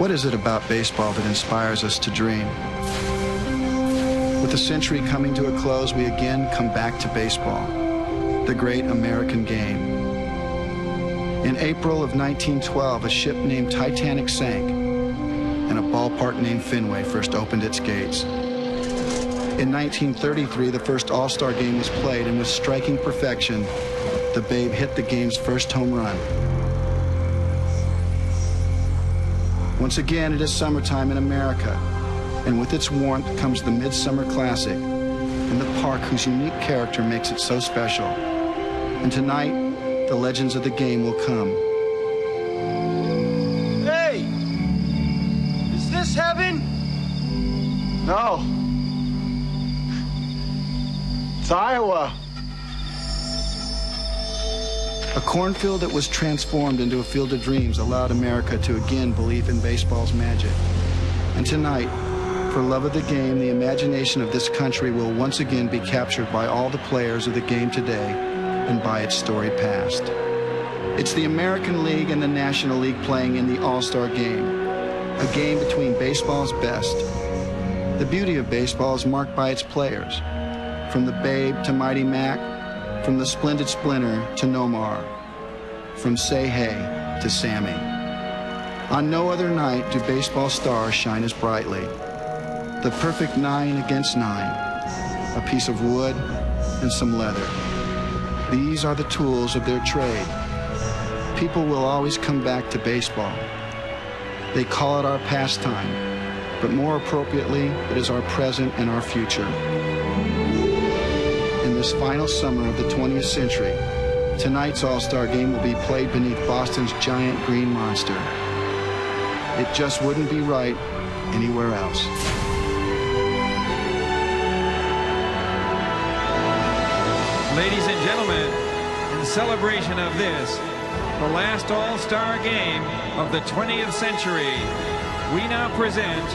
What is it about baseball that inspires us to dream? With the century coming to a close, we again come back to baseball, the great American game. In April of 1912, a ship named Titanic sank, and a ballpark named Fenway first opened its gates. In 1933, the first All-Star game was played, and with striking perfection, the Babe hit the game's first home run. Once again, it is summertime in America, and with its warmth comes the Midsummer Classic, in the park whose unique character makes it so special. And tonight, the legends of the game will come. Hey! Is this heaven? No. It's Iowa. A cornfield that was transformed into a field of dreams allowed America to again believe in baseball's magic. And tonight, for love of the game, the imagination of this country will once again be captured by all the players of the game today and by its storied past. It's the American League and the National League playing in the All-Star game, a game between baseball's best. The beauty of baseball is marked by its players, from the Babe to Mighty Mac, from the Splendid Splinter to Nomar, from Say Hey to Sammy. On no other night do baseball stars shine as brightly. The perfect 9 against 9, a piece of wood and some leather. These are the tools of their trade. People will always come back to baseball. They call it our pastime, but more appropriately, it is our present and our future. In this final summer of the 20th century, tonight's All-Star game will be played beneath Boston's giant green monster. It just wouldn't be right anywhere else. Ladies and gentlemen, in celebration of this, the last All-Star game of the 20th century, we now present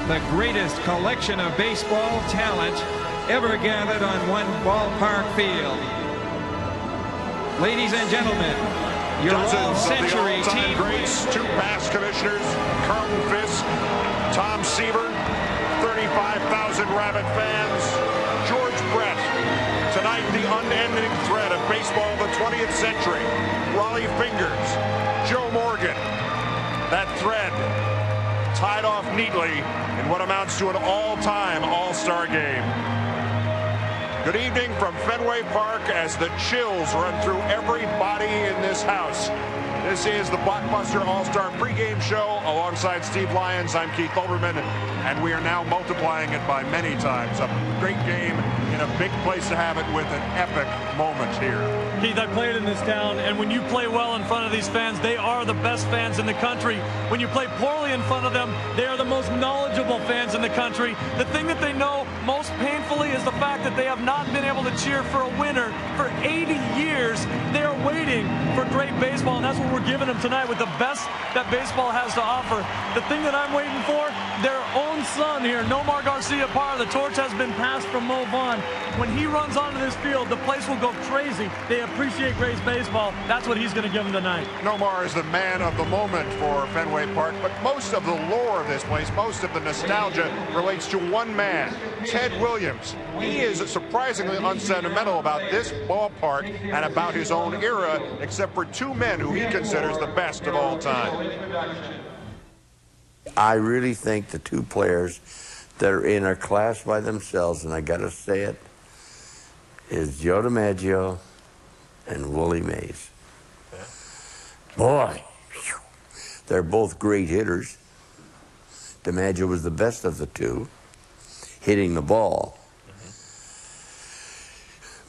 the greatest collection of baseball talent ever gathered on one ballpark field. Ladies and gentlemen, your all-century team greats, 2 past commissioners, Carlton Fisk, Tom Seaver, 35,000 rabid fans, George Brett. Tonight, the unending thread of baseball of the 20th century, Raleigh Fingers, Joe Morgan. That thread tied off neatly in what amounts to an all-time All-Star game. Good evening from Fenway Park as the chills run through every body in this house. This is the Blockbuster All-Star pregame show alongside Steve Lyons. I'm Keith Olbermann, and we are now multiplying it by many times. A great game in a big place to have it with an epic moment here. Keith, I played in this town, and when you play well in front of these fans, they are the best fans in the country. When you play poorly in front of them, they are the most knowledgeable fans in the country. The thing that they know most painfully is the fact that they have not been able to cheer for a winner for 80 years. They are waiting for great baseball, and that's what we're giving them tonight with the best that baseball has to offer. The thing that I'm waiting for, their own son here, Nomar Garcia-Parra. The torch has been passed from Mo Vaughn. When he runs onto this field, the place will go crazy. They appreciate great baseball. That's what he's going to give them tonight. Nomar is the man of the moment for Fenway Park, but most of the lore of this place, most of the nostalgia relates to one man, Ted Williams. He is surprisingly unsentimental about this ballpark and about his own era, except for 2 men who he considers the best of all time. I really think the 2 players that are in a class by themselves, and I gotta say it, is Joe DiMaggio and Willie Mays. Boy, they're both great hitters. DiMaggio was the best of the 2, hitting the ball.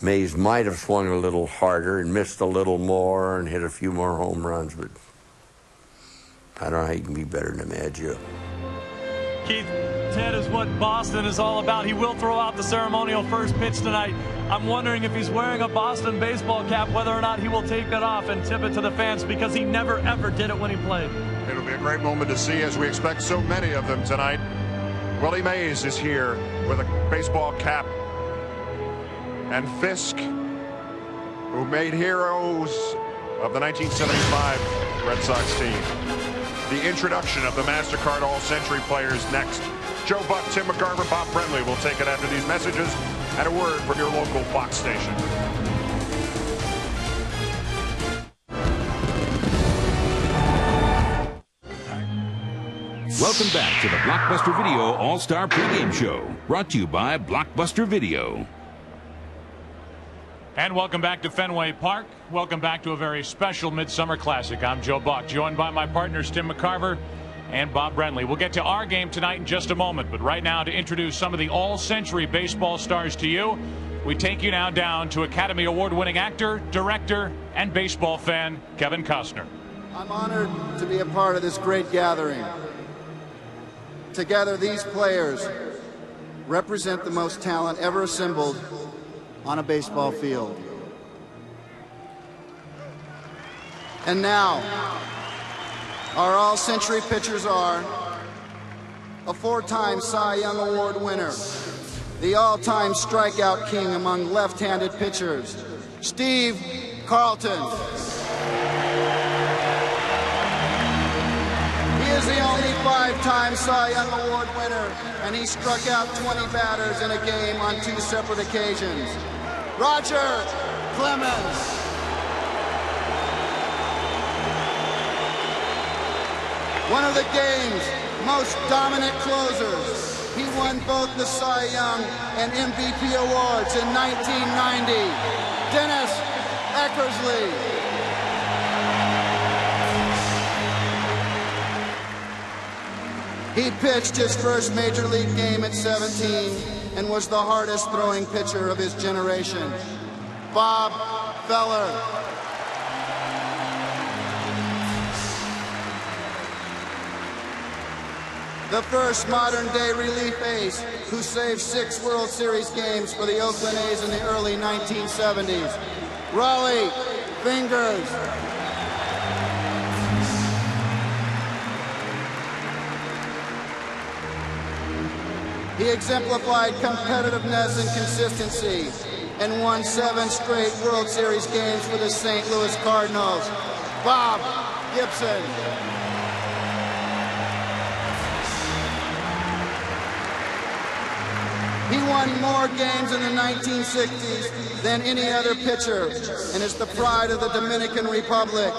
Mays might have swung a little harder and missed a little more and hit a few more home runs, but I don't know how you can be better than DiMaggio. Keith, Ted is what Boston is all about. He will throw out the ceremonial first pitch tonight. I'm wondering if he's wearing a Boston baseball cap, whether or not he will take it off and tip it to the fans, because he never, ever did it when he played. It'll be a great moment to see, as we expect so many of them tonight. Willie Mays is here with a baseball cap. And Fisk, who made heroes of the 1975 Red Sox team. The introduction of the MasterCard All-Century players next. Joe Buck, Tim McCarver, Bob Brenly will take it after these messages and a word from your local Fox station. Welcome back to the Blockbuster Video All-Star Pregame Show, brought to you by Blockbuster Video. And welcome back to Fenway Park. Welcome back to a very special Midsummer Classic. I'm Joe Buck, joined by my partners Tim McCarver and Bob Brenly. We'll get to our game tonight in just a moment, but right now to introduce some of the all-century baseball stars to you, we take you now down to Academy Award-winning actor, director, and baseball fan, Kevin Costner. I'm honored to be a part of this great gathering. Together, these players represent the most talent ever assembled on a baseball field. And now, our all-century pitchers are a four-time Cy Young Award winner, the all-time strikeout king among left-handed pitchers, Steve Carlton. He is the only five-time Cy Young Award winner, and he struck out 20 batters in a game on 2 separate occasions. Roger Clemens. One of the game's most dominant closers. He won both the Cy Young and MVP awards in 1990. Dennis Eckersley. He pitched his first major league game at 17 and was the hardest throwing pitcher of his generation. Bob Feller. The first modern-day relief ace who saved 6 World Series games for the Oakland A's in the early 1970s. Raleigh Fingers. He exemplified competitiveness and consistency and won 7 straight World Series games for the St. Louis Cardinals. Bob Gibson. He won more games in the 1960s than any other pitcher and is the pride of the Dominican Republic.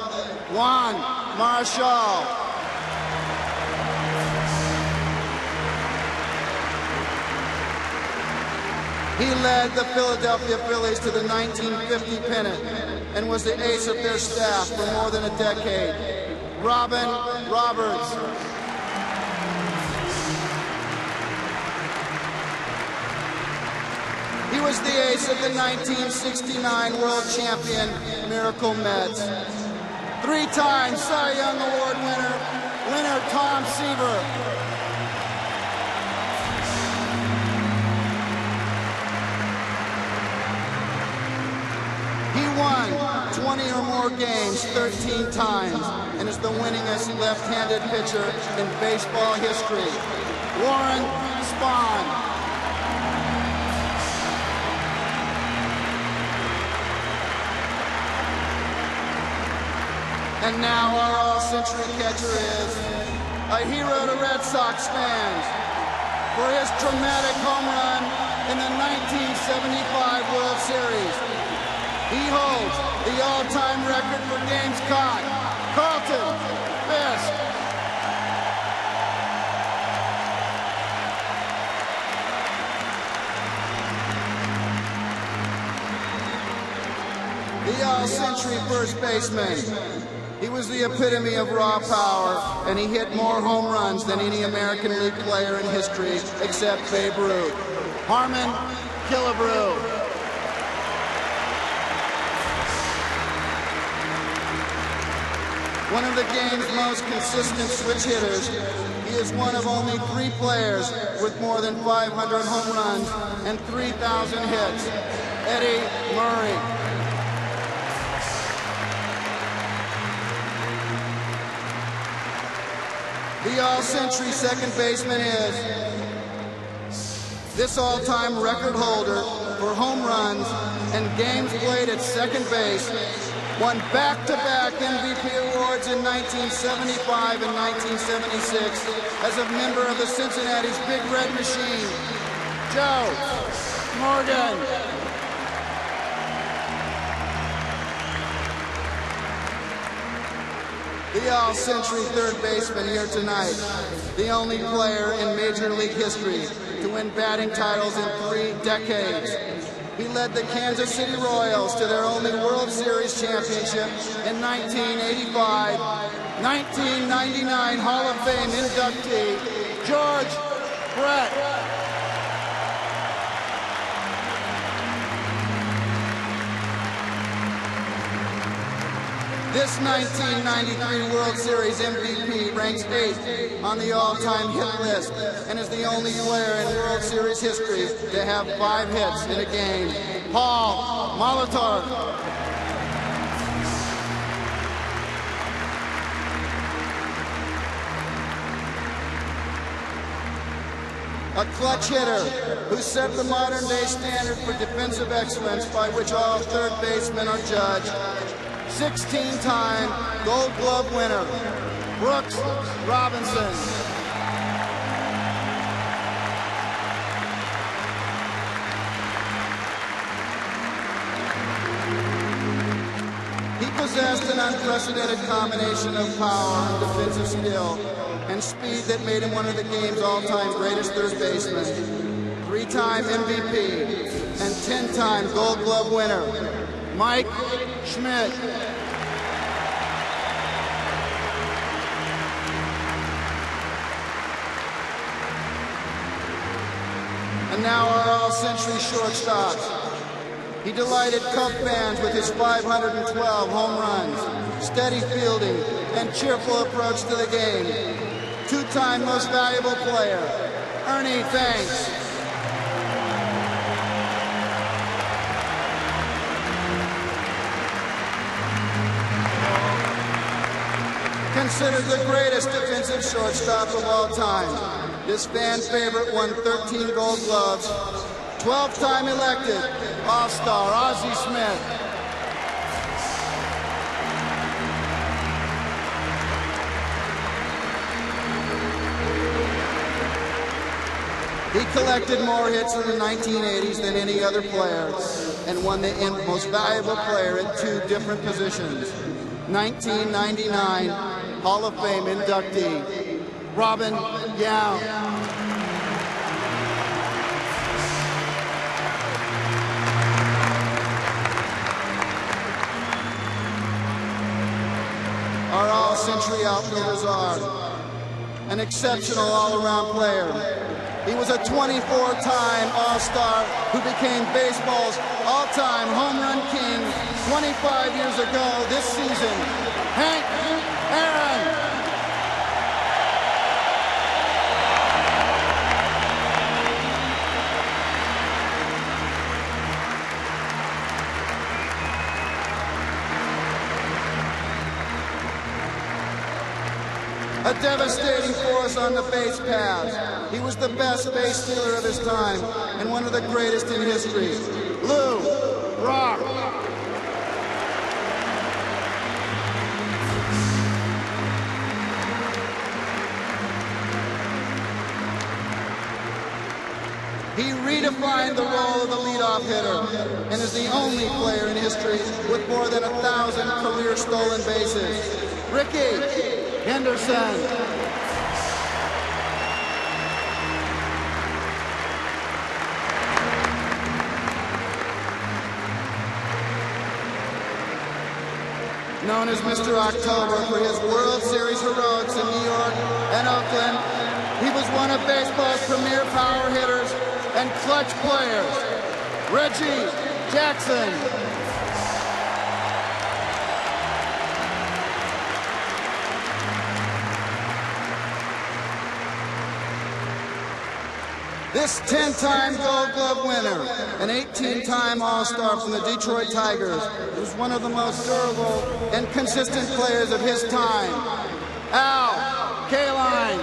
Juan Marshall. He led the Philadelphia Phillies to the 1950 pennant and was the ace of their staff for more than a decade. Robin Roberts. He was the ace of the 1969 world champion Miracle Mets. 3-time Cy Young Award winner Tom Seaver. He won 20 or more games 13 times and is the winningest left-handed pitcher in baseball history. Warren Spahn. And now our all-century catcher is a hero to Red Sox fans for his dramatic home run in the 1975 World Series. He holds the all-time record for games caught. Carlton Fisk. The all-century first baseman. He was the epitome of raw power, and he hit more home runs than any American League player in history except Babe Ruth. Harmon Killebrew. One of the game's most consistent switch hitters, he is one of only 3 players with more than 500 home runs and 3,000 hits. Eddie Murray. The all-century second baseman is this all-time record holder for home runs and games played at second base, won back-to-back MVP awards in 1975 and 1976 as a member of the Cincinnati's Big Red Machine, Joe Morgan. The all-century third baseman here tonight, the only player in Major League history to win batting titles in 3 decades. He led the Kansas City Royals to their only World Series championship in 1985. 1999 Hall of Fame inductee, George Brett. This 1993 World Series MVP ranks 8th on the all-time hit list and is the only player in World Series history to have 5 hits in a game. Paul Molitor. A clutch hitter who set the modern-day standard for defensive excellence by which all third basemen are judged. 16-time Gold Glove winner, Brooks Robinson. He possessed an unprecedented combination of power and defensive skill and speed that made him one of the game's all-time greatest third basemen. 3-time MVP and 10-time Gold Glove winner, Mike Schmidt. And now our all-century shortstop. He delighted Cub fans with his 512 home runs, steady fielding, and cheerful approach to the game. 2-time most valuable player, Ernie Banks. Considered the greatest defensive shortstop of all time. This fan favorite won 13 Gold Gloves, 12th-time elected All-Star Ozzie Smith. He collected more hits in the 1980s than any other player and won the most valuable player at 2 different positions. 1999 Hall of Fame inductee, Robin Yount. Our all-century outfielders are an exceptional all-around player. He was a 24-time All-Star who became baseball's all-time home run king 25 years ago this season, Hank Aaron. A devastating force on the base paths. He was the best base stealer of his time and one of the greatest in history. Lou Brock. He redefined the role of the leadoff hitter and is the only player in history with more than 1,000 career stolen bases. Ricky Henderson. Known as Mr. October for his World Series heroics in New York and Oakland, he was one of baseball's premier power hitters and clutch players. Reggie Jackson. This 10-time Gold Glove winner, an 18-time All-Star from the Detroit Tigers, was one of the most durable and consistent players of his time. Al Kaline.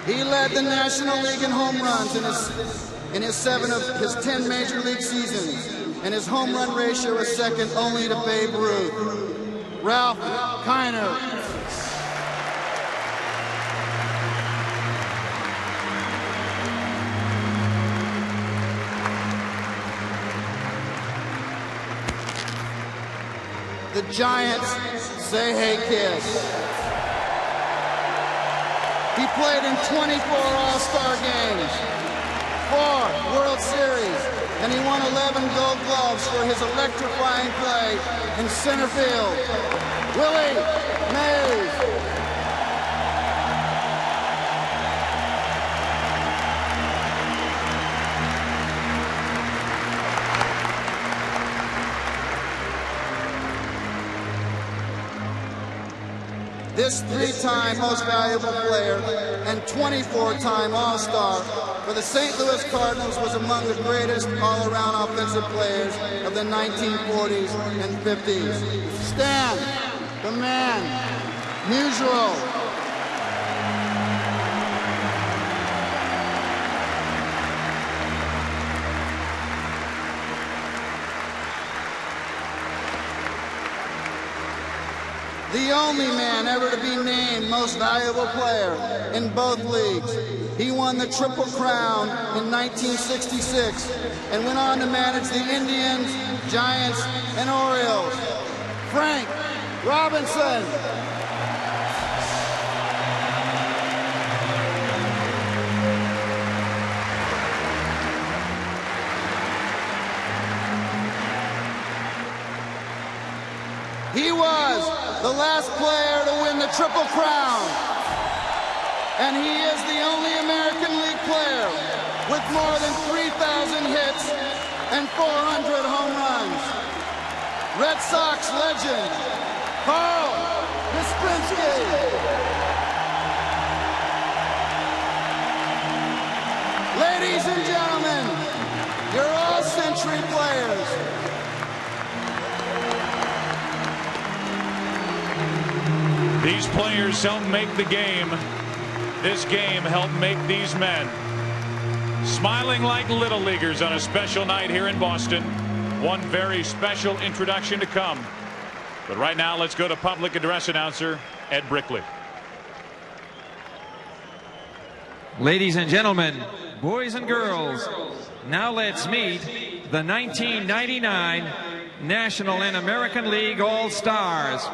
He led the National League in home runs in his 7 of his 10 major league seasons, and his home run ratio is second only to Babe Ruth. Ralph Kiner. The Giants say hey kids. He played in 24 All-Star games, 4 World Series, and he won 11 Gold Gloves for his electrifying play in center field. Willie Mays. This 3-time most valuable player and 24-time All-Star for the St. Louis Cardinals was among the greatest all-around offensive players of the 1940s and 50s. Stan, the man, Musial. The only man ever to be named most valuable player in both leagues. He won the Triple Crown in 1966 and went on to manage the Indians, Giants, and Orioles. Frank Robinson. He was the last player to win the Triple Crown. And he is the only American League player with more than 3,000 hits and 400 home runs. Red Sox legend, Carl Yastrzemski. Ladies and gentlemen, your all-century players. These players helped make the game. This game helped make these men. Smiling like little leaguers on a special night here in Boston. One very special introduction to come. But right now, let's go to public address announcer Ed Brickley. Ladies and gentlemen, boys and girls, now let's meet the 1999 National and American League All-Stars.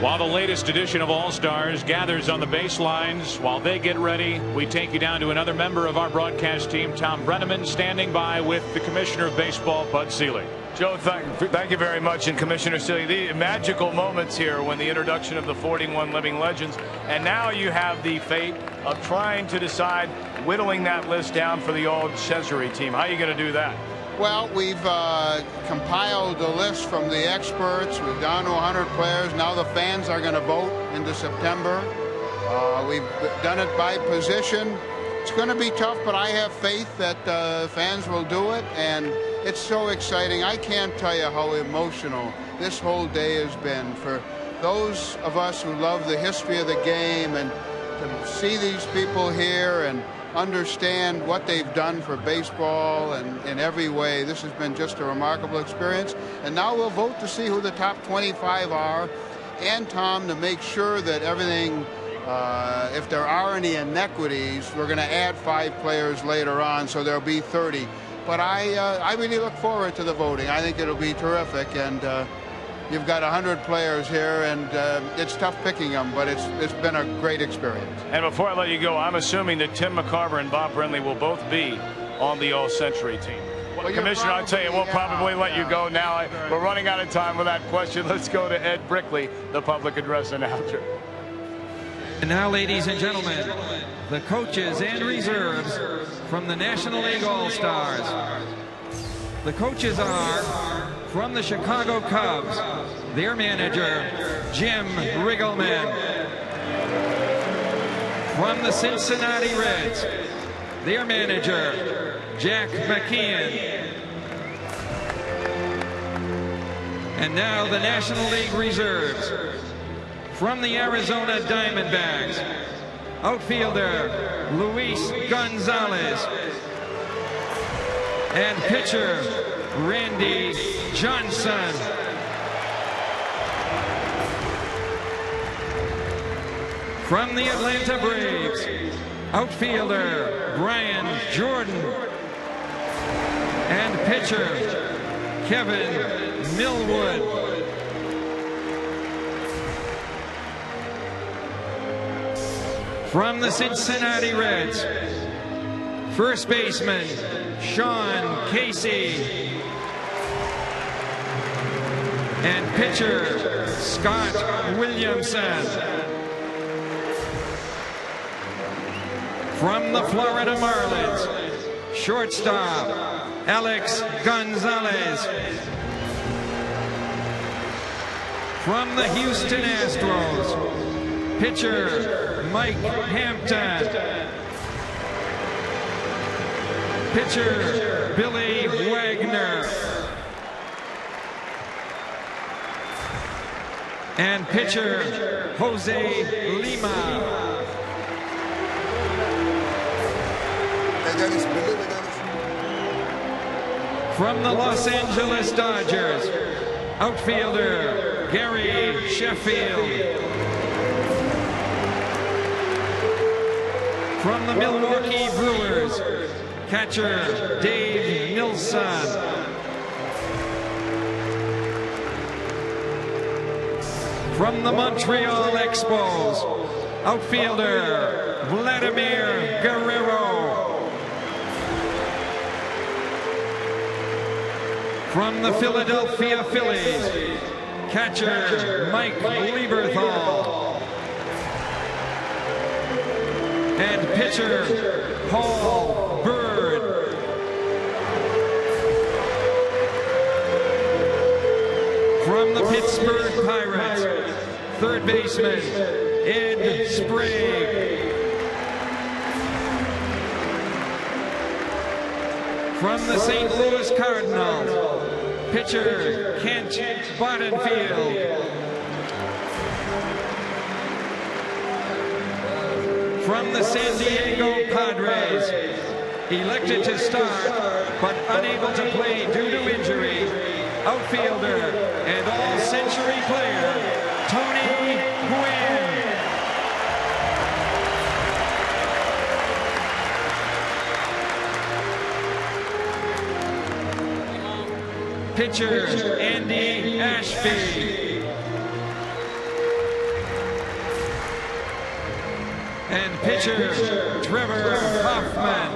While the latest edition of All-Stars gathers on the baselines, while they get ready, we take you down to another member of our broadcast team, Tom Brenneman, standing by with the Commissioner of Baseball, Bud Selig. Joe, thank you very much. And Commissioner Selig, the magical moments here when the introduction of the 41 living legends, and now you have the fate of trying to decide, whittling that list down for the all-century team. How are you going to do that? Well, we've compiled the list from the experts. We're down to 100 players. Now the fans are going to vote into September. We've done it by position. It's going to be tough, but I have faith that fans will do it, and it's so exciting. I can't tell you how emotional this whole day has been for those of us who love the history of the game, and to see these people here and understand what they've done for baseball and in every way. This has been just a remarkable experience. And now we'll vote to see who the top 25 are, and Tom, to make sure that everything, if there are any inequities, we're going to add 5 players later on, so there'll be 30. But I really look forward to the voting. I think it'll be terrific, and you've got 100 players here, and it's tough picking them, but it's been a great experience. And before I let you go, I'm assuming that Tim McCarver and Bob Brenly will both be on the all-century team. Well, Commissioner, I'll tell you, we'll probably let you go now. We're running out of time with that question. Let's go to Ed Brickley, the public address announcer. And now, ladies and gentlemen, the coaches and reserves from the National League All-Stars. The coaches are From the Chicago Cubs, their manager, Jim Riggleman. From the Cincinnati Reds, their manager, Jack McKeon. And now the National League reserves. From the Arizona Diamondbacks, outfielder Luis Gonzalez and pitcher Randy Johnson. From the Atlanta Braves, outfielder Brian Jordan and pitcher Kevin Millwood. From the Cincinnati Reds, first baseman Sean Casey and pitcher Scott Williamson. From the Florida Marlins, shortstop Alex Gonzalez. From the Houston Astros, pitcher Mike Hampton. Pitcher Billy Wagner. And pitcher Jose Lima. From the Los Angeles Dodgers, outfielder Gary Sheffield. From the Milwaukee Brewers, catcher Dave Nilsson. From the Montreal Expos, outfielder Vladimir Guerrero. From the Philadelphia Phillies, catcher Mike Lieberthal. And pitcher Paul Bird. From the Pittsburgh Pirates, third baseman Ed Sprague. From the St. Louis Cardinals, pitcher Kent Bottenfield. From the San Diego Padres, elected to start but unable to play due to injury, outfielder and all-century player Tony Gwynn. Pitcher Andy Ashby. And pitcher Trevor Hoffman.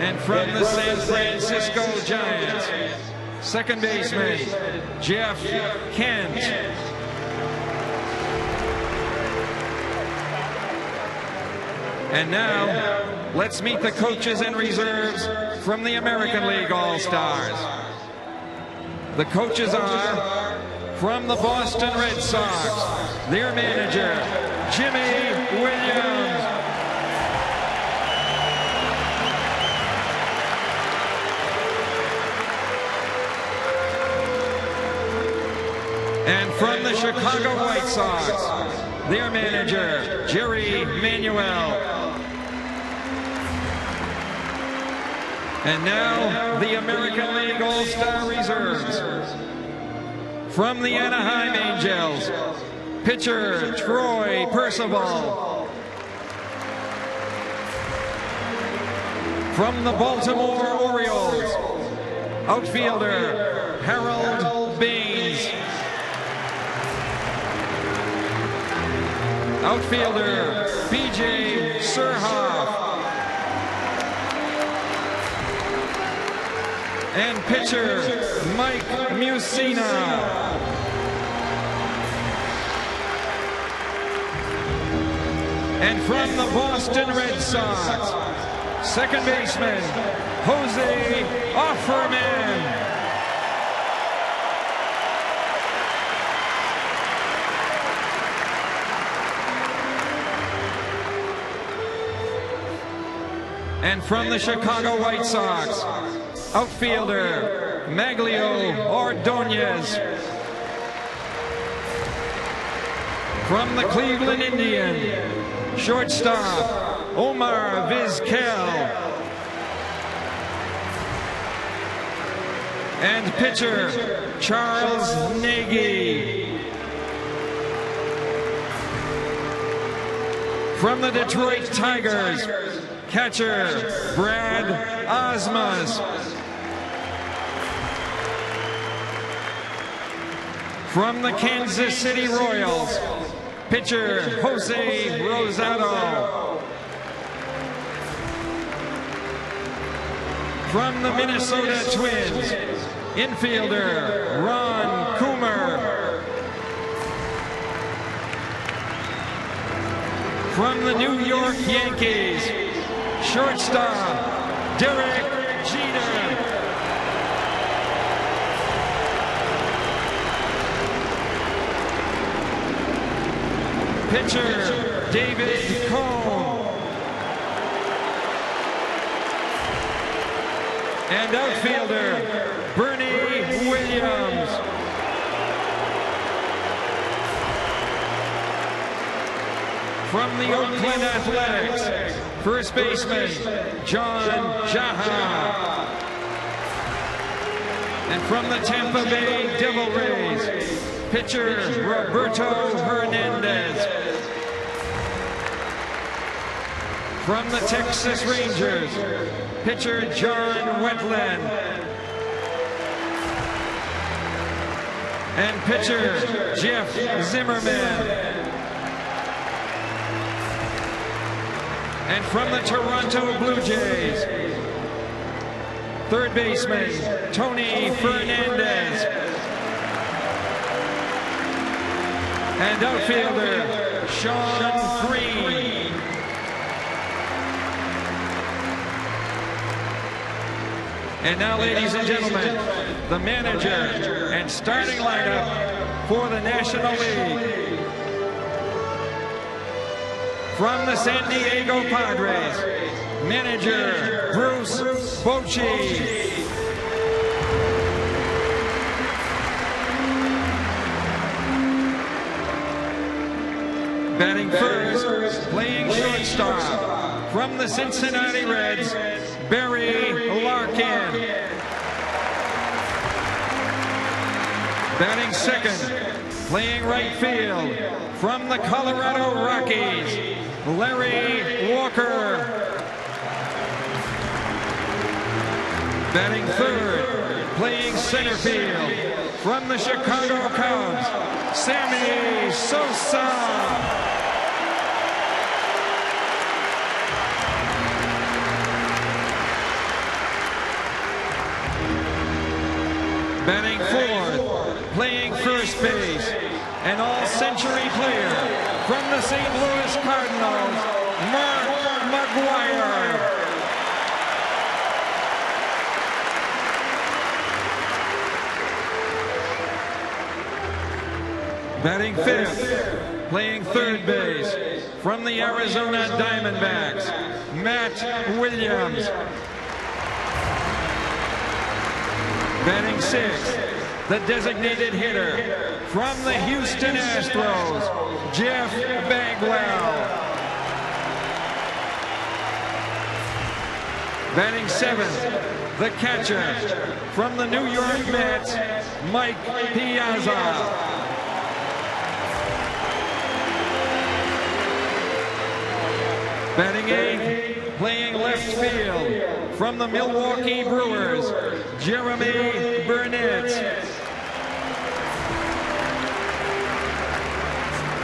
And from the San Francisco Giants, second baseman Jeff Kent. And now, let's meet the coaches and reserves from the American League All-Stars. The coaches are from the Boston Red Sox, their manager, Jimmy Williams. And from the Chicago White Sox, their manager, Jerry Manuel. And now, the American League All-Star Reserves. From the Anaheim Angels, pitcher Troy Percival. From the Baltimore Orioles, outfielder Harold Baines. Outfielder B.J. Surhoff. And pitcher Mike Mussina. And from the Boston Red Sox, Second baseman, Jose Offerman. And from the Chicago White Sox, outfielder Maglio Ordonez. From the Cleveland Indian, shortstop Omar Vizquel. And pitcher Charles Nagy. From the Detroit Tigers, catcher Brad Osmus. From the Kansas City Royals, pitcher Jose Rosado. From the Minnesota Twins, infielder Ron Coomer. From the New York Yankees, shortstop Derek Jeter. Pitcher David Cone. And outfielder Bernie Williams. From the Oakland Athletics, first baseman John Jaha. And from the Tampa Bay Devil Rays, pitcher Roberto Hernandez. From the Texas Rangers, pitcher John Wetland. And pitcher Jeff Zimmerman. And from the Toronto Blue Jays, third baseman Tony Fernandez. And outfielder Sean Green. And now, ladies and gentlemen, the manager and starting lineup for the National League. From the San Diego Padres, manager Bruce Bochy. Batting first, playing shortstop, from the Cincinnati Reds, Barry Larkin. Batting second, playing right field, from the Colorado Rockies, Larry Walker. Batting third, playing center field, from the Chicago Cubs, Sammy Sosa. Batting fourth, playing first base, an all-century player from the St. Louis Cardinals, Mark McGwire. Batting fifth, playing third base, from the Arizona Diamondbacks, Matt Williams. Batting sixth, the designated hitter, from the Houston Astros, Jeff Bagwell. Batting seventh, the catcher, from the New York Mets, Mike Piazza. Batting eighth, playing left field, from the Milwaukee Brewers, Jeremy Burnett.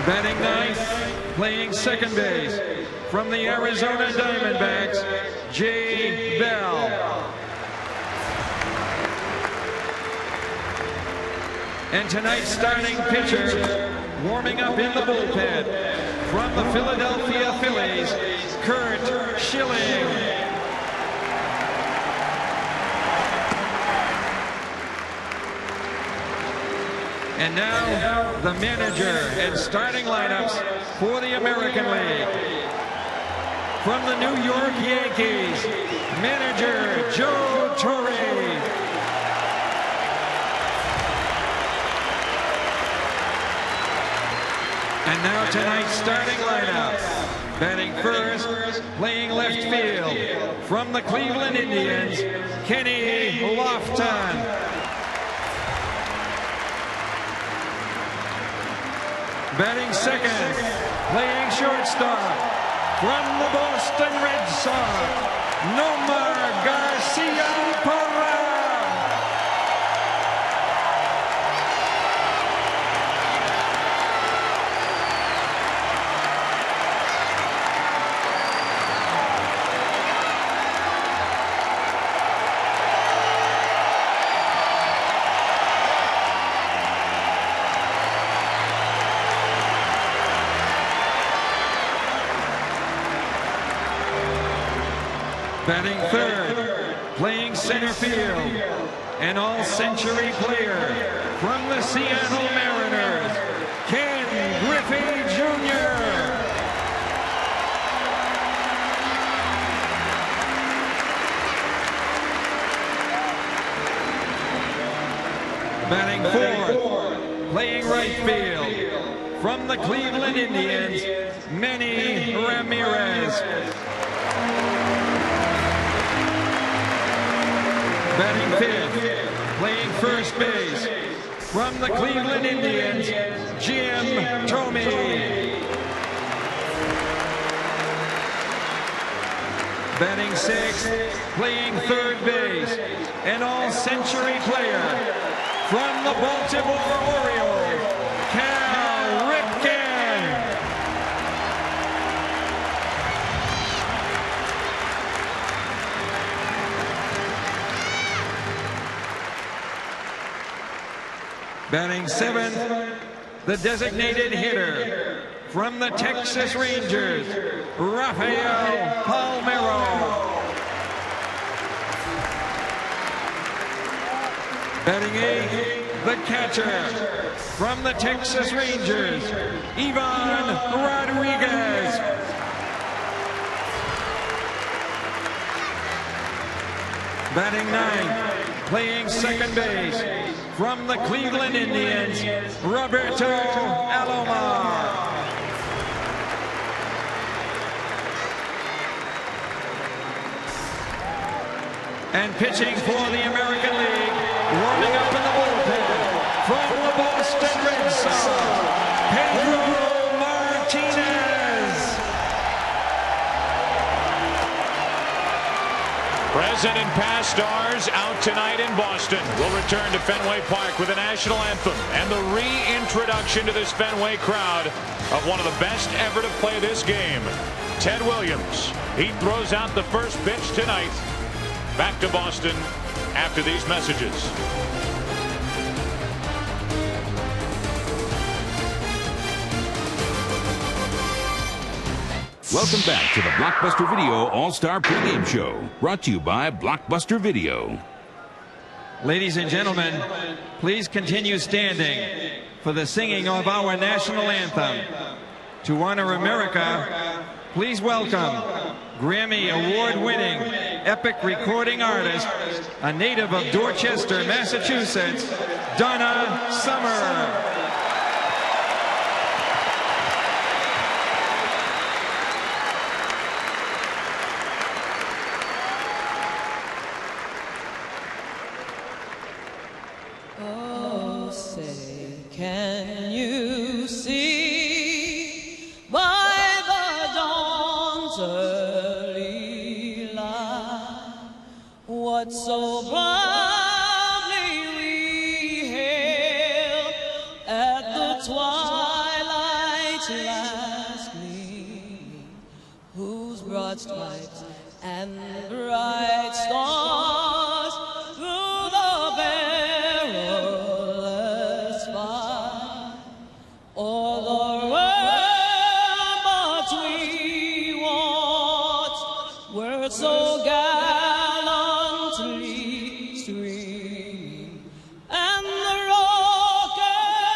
Batting ninth, playing second base, from the Arizona Diamondbacks, Jay Bell. And tonight's starting pitcher, warming up in the bullpen, from the Philadelphia Phillies, Kurt Schilling. And now the manager and starting lineups for the American League. From the New York Yankees, manager Joe Torre. And now tonight's starting lineup. Batting first, playing left field, from the Cleveland Indians, Kenny Lofton. Batting second, playing shortstop, from the Boston Red Sox, Nomar Garcia-Parra. Batting third, playing center field, an all-century player from the Seattle Mariners, Ken Griffey Jr. Batting fourth, playing right field, from the Cleveland Indians, Manny Ramirez. Batting fifth, playing first base, from the Cleveland Indians, Jim Thome. Batting sixth, playing third base, an all-century player, from the Baltimore Orioles, Cal Ripken. Batting seventh, the designated hitter, from the Texas Rangers, Rafael Palmeiro. Batting eighth, the catcher, from the Texas Rangers, Ivan Rodriguez. Batting ninth, playing second base, from the Cleveland Indians, Roberto Alomar. And pitching for the American League, warming up in the bullpen, from the Boston Red Sox, Pedro Martinez. Present and past stars out tonight in Boston will return to Fenway Park with the national anthem and the reintroduction to this Fenway crowd of one of the best ever to play this game, Ted Williams. He throws out the first pitch tonight. Back to Boston after these messages. Welcome back to the Blockbuster Video All-Star Pregame Show, brought to you by Blockbuster Video. Ladies and gentlemen, please continue standing for the singing of our national anthem. To honor America, please welcome Grammy Award-winning epic recording artist, a native of Dorchester, Massachusetts, Donna Summer. Oh, say, can you see by the dawn's early light what so proudly we hailed at the twilight's last gleaming, whose broad stripes and bright stars through the perilous fight o'er the ramparts we watched were so gallantly streaming, and the rockets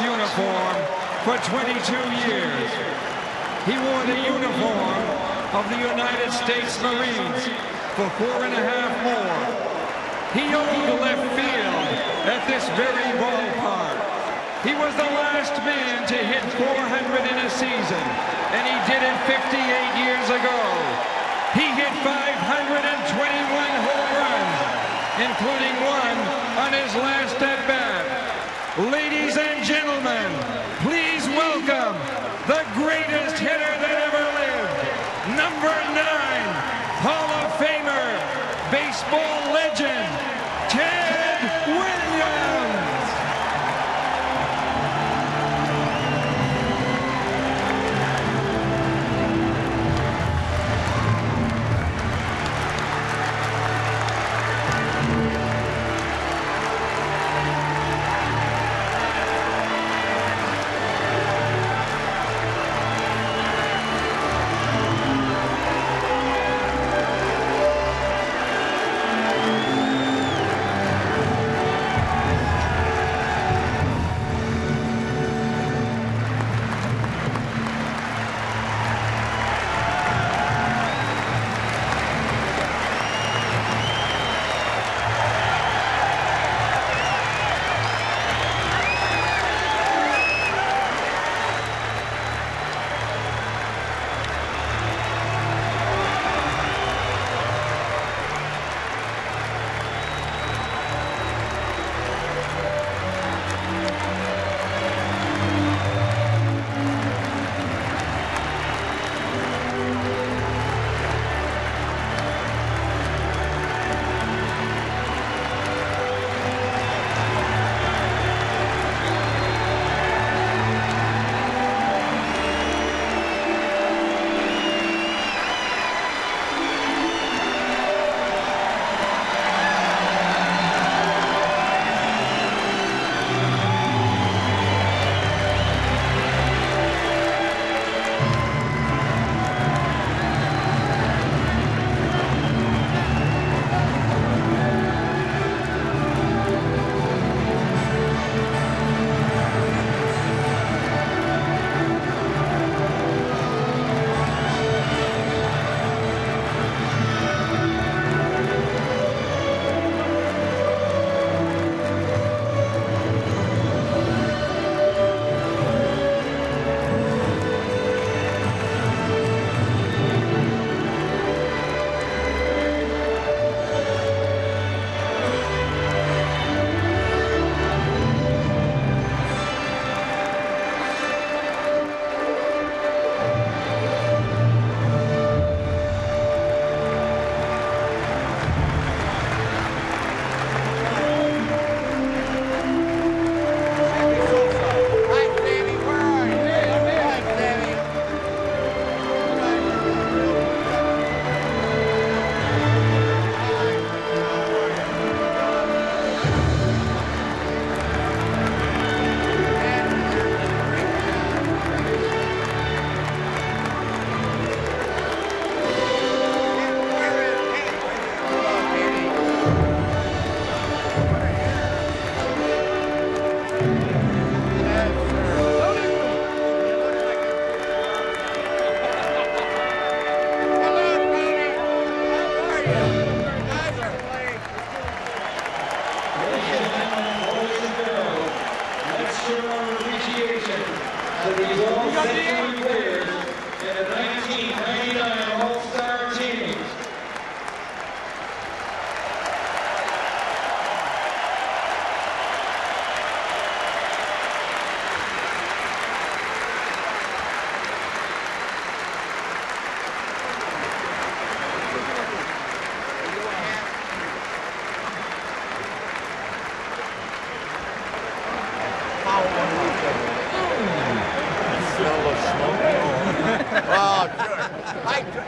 uniform for 22 years. He wore the uniform of the United States Marines for 4.5 more. He owned left field at this very ballpark. He was the last man to hit 400 in a season, and he did it 58 years ago. He hit 521 home runs, including one on his last at-bat. Ladies and gentlemen, please welcome the greatest hitter that ever lived, number 9, Hall of Famer, baseball legend, Ted Williams.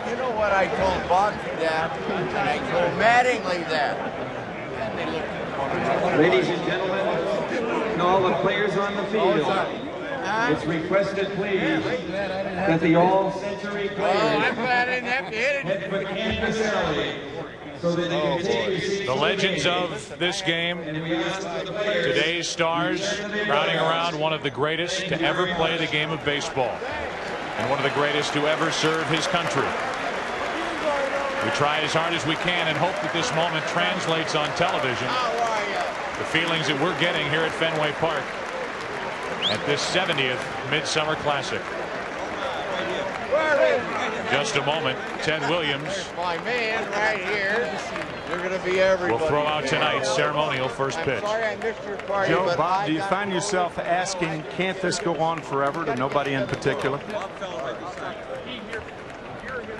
You know what I told Boxy that, and I told Mattingly that. Ladies and gentlemen, and all the players on the field, it's requested, please, that the all-century players head for Kansas Alley The legends of this game, today's stars, crowding around one of the greatest to ever play the game of baseball and one of the greatest to ever serve his country. We try as hard as we can and hope that this moment translates on television. The feelings that we're getting here at Fenway Park at this 70th Midsummer Classic. Just a moment, Ted Williams, My man right here. You're going to be everybody. will throw out tonight's ceremonial first pitch. Sorry I missed your party, Joe, but Bob, I do you got find yourself asking, can't this go on forever, to nobody in particular?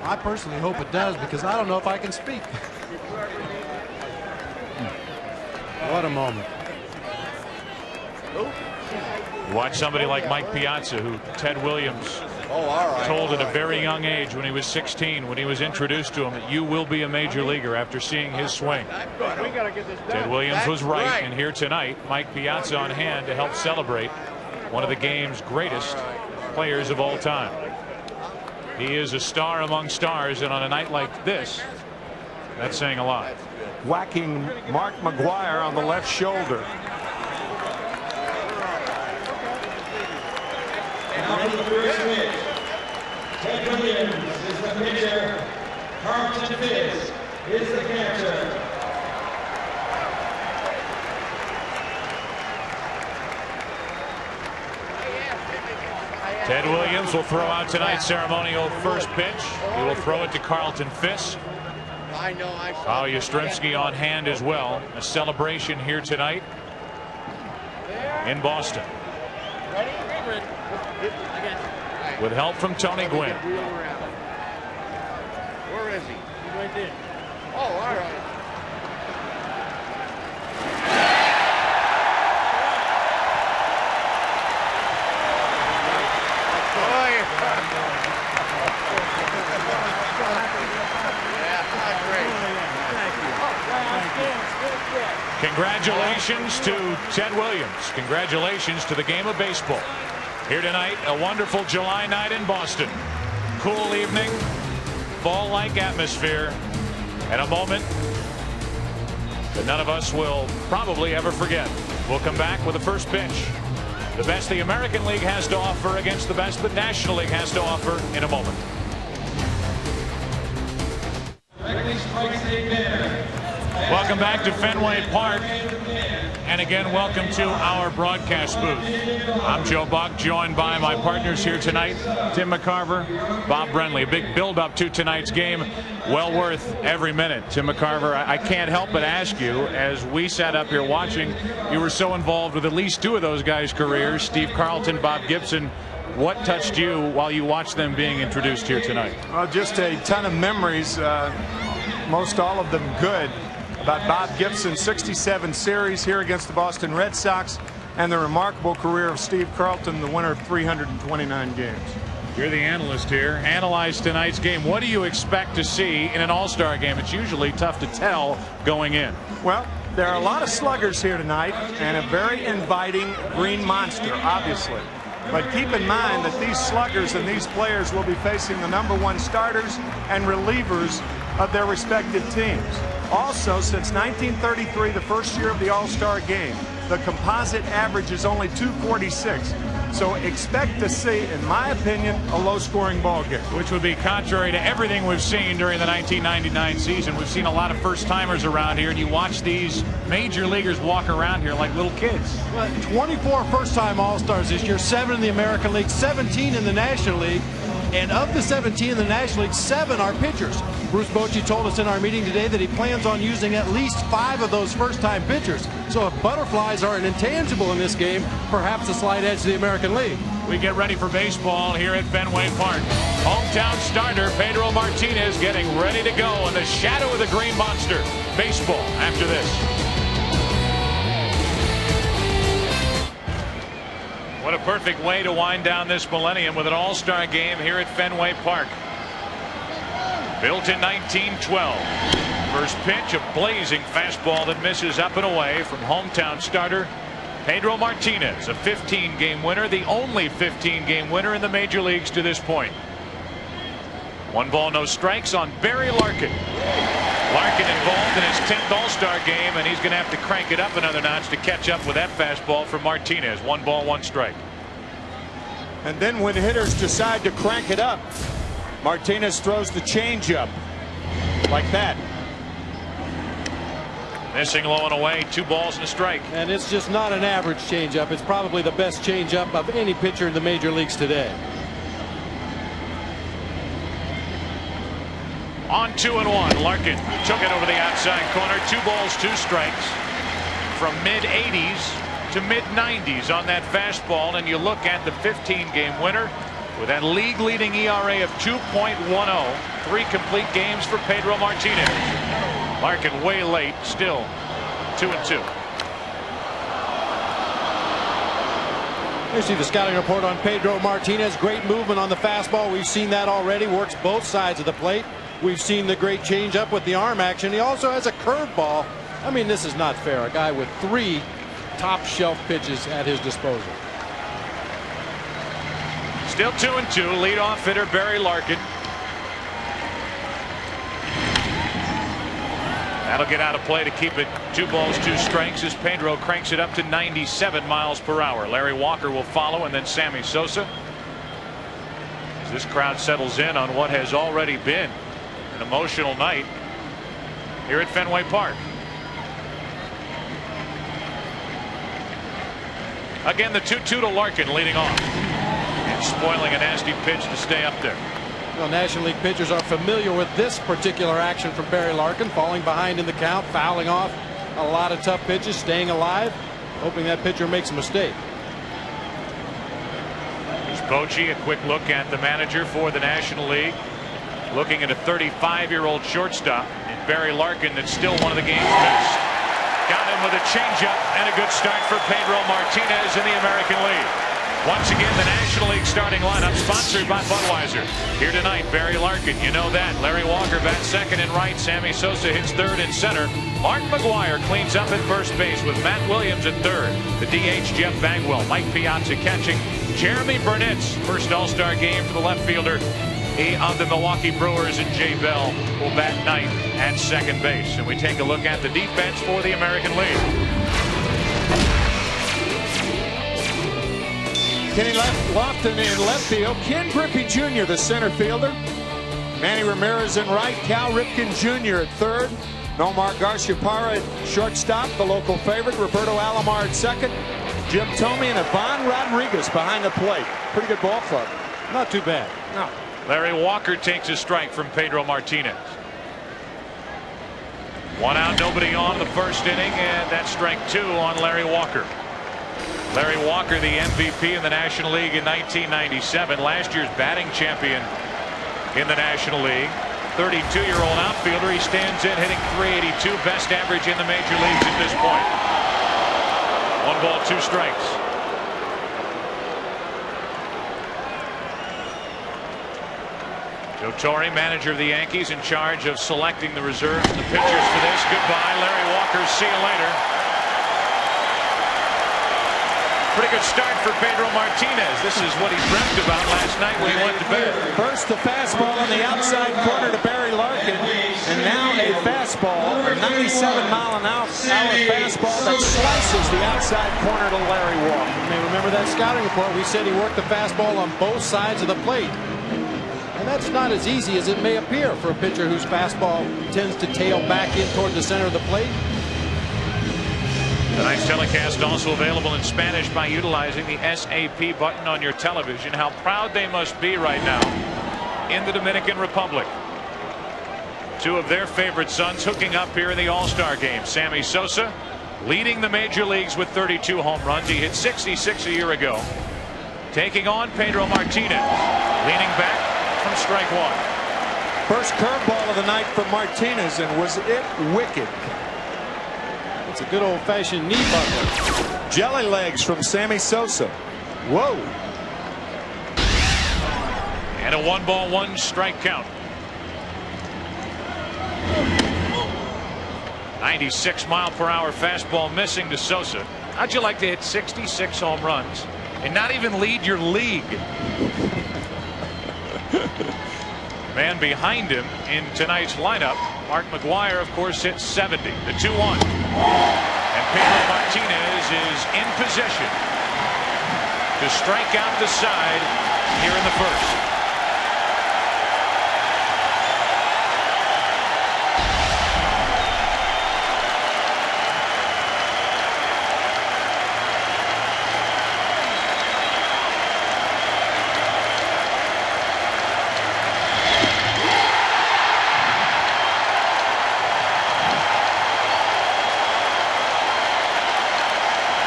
I personally hope it does, because I don't know if I can speak. What a moment. Watch somebody like Mike Piazza, who Ted Williams told at a very young age when he was 16, when he was introduced to him, that you will be a major leaguer after seeing his swing. Ted Williams was right, and here tonight, Mike Piazza on hand to help celebrate one of the game's greatest players of all time. He is a star among stars, and on a night like this, that's saying a lot. Whacking Mark McGuire on the left shoulder. Ted Williams is the pitcher. Carlton Fisk is the catcher. Ted Williams will throw out tonight's ceremonial first pitch. He will throw it to Carlton Fisk. Kyle Yastrzemski on hand as well. A celebration here tonight in Boston. With help from Tony Gwynn. Where is he? He's right there. Oh, all right. Congratulations to Ted Williams. Congratulations to the game of baseball. Here tonight, a wonderful July night in Boston. Cool evening, fall-like atmosphere, and a moment that none of us will probably ever forget. We'll come back with the first pitch. The best the American League has to offer against the best the National League has to offer in a moment. Welcome back to Fenway Park. And again, welcome to our broadcast booth. I'm Joe Buck, joined by my partners here tonight, Tim McCarver, Bob Brenly. A big build-up to tonight's game, well worth every minute. Tim McCarver, I can't help but ask you, as we sat up here watching, you were so involved with at least two of those guys' careers, Steve Carlton, Bob Gibson. What touched you while you watched them being introduced here tonight? Well, just a ton of memories, most all of them good, about Bob Gibson's 67 series here against the Boston Red Sox, and the remarkable career of Steve Carlton, the winner of 329 games. You're the analyst here. Analyze tonight's game. What do you expect to see in an all-star game? It's usually tough to tell going in. Well, there are a lot of sluggers here tonight, and a very inviting green monster, obviously. But keep in mind that these sluggers and these players will be facing the #1 starters and relievers of their respective teams. Also, since 1933, the first year of the All-Star game, the composite average is only 246. So expect to see, in my opinion, a low-scoring ball game. Which would be contrary to everything we've seen during the 1999 season. We've seen a lot of first-timers around here, and you watch these major leaguers walk around here like little kids. Well, 24 first-time All-Stars this year, 7 in the American League, 17 in the National League. And of the 17 in the National League, 7 are pitchers. Bruce Bochy told us in our meeting today that he plans on using at least 5 of those first-time pitchers. So if butterflies are an intangible in this game, perhaps a slight edge to the American League. We get ready for baseball here at Fenway Park. Hometown starter Pedro Martinez getting ready to go in the shadow of the Green Monster. Baseball after this. What a perfect way to wind down this millennium with an all-star game here at Fenway Park. Built in 1912. First pitch, a blazing fastball that misses up and away from hometown starter Pedro Martinez, a 15-game winner, the only 15-game winner in the major leagues to this point. 1 ball, no strikes on Barry Larkin. Larkin involved in his 10th All-Star game, and he's going to have to crank it up another notch to catch up with that fastball from Martinez. 1 ball, 1 strike. And then when hitters decide to crank it up, Martinez throws the changeup like that. Missing low and away, 2 balls and a strike. And it's just not an average changeup. It's probably the best changeup of any pitcher in the major leagues today. On 2-1, Larkin took it over the outside corner. 2 balls, 2 strikes. From mid-80s to mid-90s on that fastball, and you look at the 15-game winner with that league-leading ERA of 2.10. 3 complete games for Pedro Martinez. Larkin way late, still 2-2. You see the scouting report on Pedro Martinez. Great movement on the fastball. We've seen that already. Works both sides of the plate. We've seen the great changeup with the arm action. He also has a curveball. I mean, this is not fair. A guy with 3 top shelf pitches at his disposal. Still 2-2. Leadoff hitter Barry Larkin. That'll get out of play to keep it 2 balls, 2 strikes as Pedro cranks it up to 97 miles per hour. Larry Walker will follow, and then Sammy Sosa. As this crowd settles in on what has already been an emotional night here at Fenway Park. Again, the 2-2 to Larkin leading off and spoiling a nasty pitch to stay up there. Well, National League pitchers are familiar with this particular action from Barry Larkin, falling behind in the count, fouling off a lot of tough pitches, staying alive, hoping that pitcher makes a mistake. Here's Bochy, a quick look at the manager for the National League, looking at a 35-year-old shortstop in Barry Larkin that's still one of the game's best. Got him with a changeup and a good start for Pedro Martinez in the American League. Once again, the National League starting lineup sponsored by Budweiser. Here tonight, Barry Larkin, you know that. Larry Walker bats second and right. Sammy Sosa hits third and center. Art McGuire cleans up at first base with Matt Williams at third. The DH, Jeff Bagwell. Mike Piazza catching. Jeremy Burnett's first All-Star game for the left fielder of the Milwaukee Brewers, and Jay Bell will bat ninth at second base. And we take a look at the defense for the American League. Kenny Lofton in left field. Ken Griffey Jr., the center fielder. Manny Ramirez in right. Cal Ripken Jr. at third. Nomar Garciaparra at shortstop, the local favorite. Roberto Alomar at second. Jim Thome and Ivan Rodriguez behind the plate. Pretty good ball club. Not too bad. No. Larry Walker takes a strike from Pedro Martinez. 1 out, nobody on the first inning, and that's strike 2 on Larry Walker. Larry Walker, the MVP in the National League in 1997, last year's batting champion in the National League. 32-year-old outfielder. He stands in hitting .382, best average in the major leagues at this point. 1 ball, 2 strikes. Joe Torre, manager of the Yankees, in charge of selecting the reserves and the pitchers for this. Goodbye, Larry Walker. See you later. Pretty good start for Pedro Martinez. This is what he dreamt about last night when he went to bed. First the fastball on the outside corner to Barry Larkin, and now a fastball, a 97-mile-an-hour fastball that slices the outside corner to Larry Walker. You may remember that scouting report. We said he worked the fastball on both sides of the plate. And that's not as easy as it may appear for a pitcher whose fastball tends to tail back in toward the center of the plate. Tonight's telecast also available in Spanish by utilizing the SAP button on your television. How proud they must be right now in the Dominican Republic. 2 of their favorite sons hooking up here in the All-Star game. Sammy Sosa leading the major leagues with 32 home runs. He hit 66 a year ago. Taking on Pedro Martinez, leaning back from strike 1. First curveball of the night from Martinez, and was it wicked? It's a good old-fashioned knee buckler. Jelly legs from Sammy Sosa. Whoa. And a 1 ball, 1 strike count. 96-mile-per-hour fastball missing to Sosa. How'd you like to hit 66 home runs and not even lead your league? Man behind him in tonight's lineup, Mark McGwire, of course, hit 70. The 2-1. And Pedro Martinez is in position to strike out the side here in the first.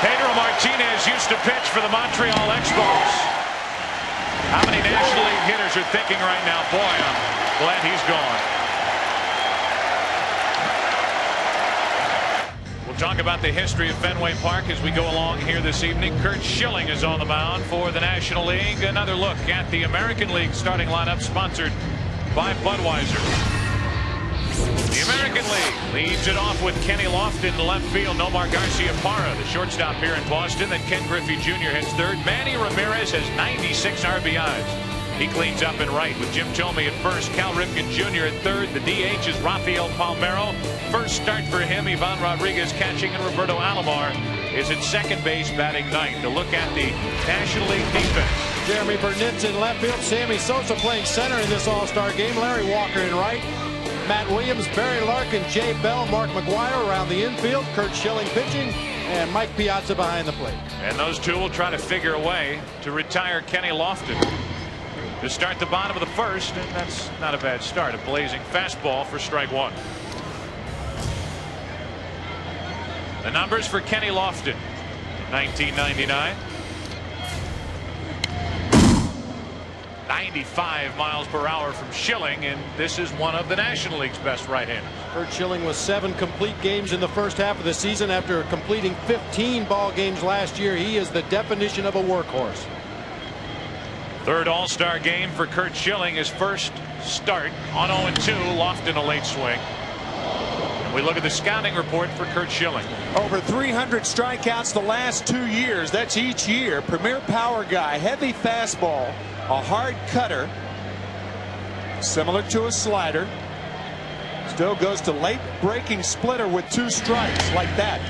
Pedro Martinez used to pitch for the Montreal Expos. How many National League hitters are thinking right now, boy, I'm glad he's gone. We'll talk about the history of Fenway Park as we go along here this evening. Curt Schilling is on the mound for the National League. Another look at the American League starting lineup sponsored by Budweiser. The American League leads it off with Kenny Lofton in left field. Nomar Garciaparra, the shortstop here in Boston. Then Ken Griffey Jr. hits third. Manny Ramirez has 96 RBIs. He cleans up in right with Jim Thome at first. Cal Ripken Jr. at third. The DH is Rafael Palmeiro. First start for him. Ivan Rodriguez catching, and Roberto Alomar is at second base batting ninth. A look at the National League defense. Jeremy Burnitz in left field. Sammy Sosa playing center in this all-star game. Larry Walker in right. Matt Williams, Barry Larkin, Jay Bell, Mark McGwire around the infield. Curt Schilling pitching, and Mike Piazza behind the plate. And those two will try to figure a way to retire Kenny Lofton to start the bottom of the first, and that's not a bad start. A blazing fastball for strike one. The numbers for Kenny Lofton in 1999. 95 miles per hour from Schilling, and this is one of the National League's best right-handers. Curt Schilling was 7 complete games in the first half of the season after completing 15 ball games last year. He is the definition of a workhorse. Third all-star game for Curt Schilling, his first start on 0-2. Lofton a late swing. And we look at the scouting report for Curt Schilling. Over 300 strikeouts the last 2 years. That's each year. Premier power guy, heavy fastball, a hard cutter, similar to a slider. Still goes to late breaking splitter with 2 strikes like that.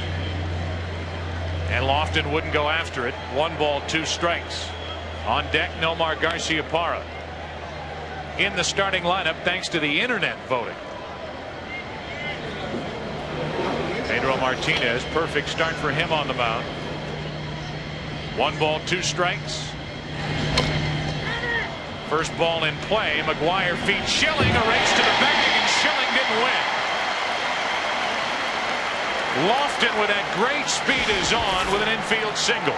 And Lofton wouldn't go after it. 1 ball, 2 strikes. On deck, Nomar Garciaparra in the starting lineup thanks to the internet voting. Pedro Martinez, perfect start for him on the mound. 1 ball, 2 strikes. First ball in play. McGwire feeds Schilling, a race to the bag, and Schilling didn't win. Lofton with that great speed is on with an infield single.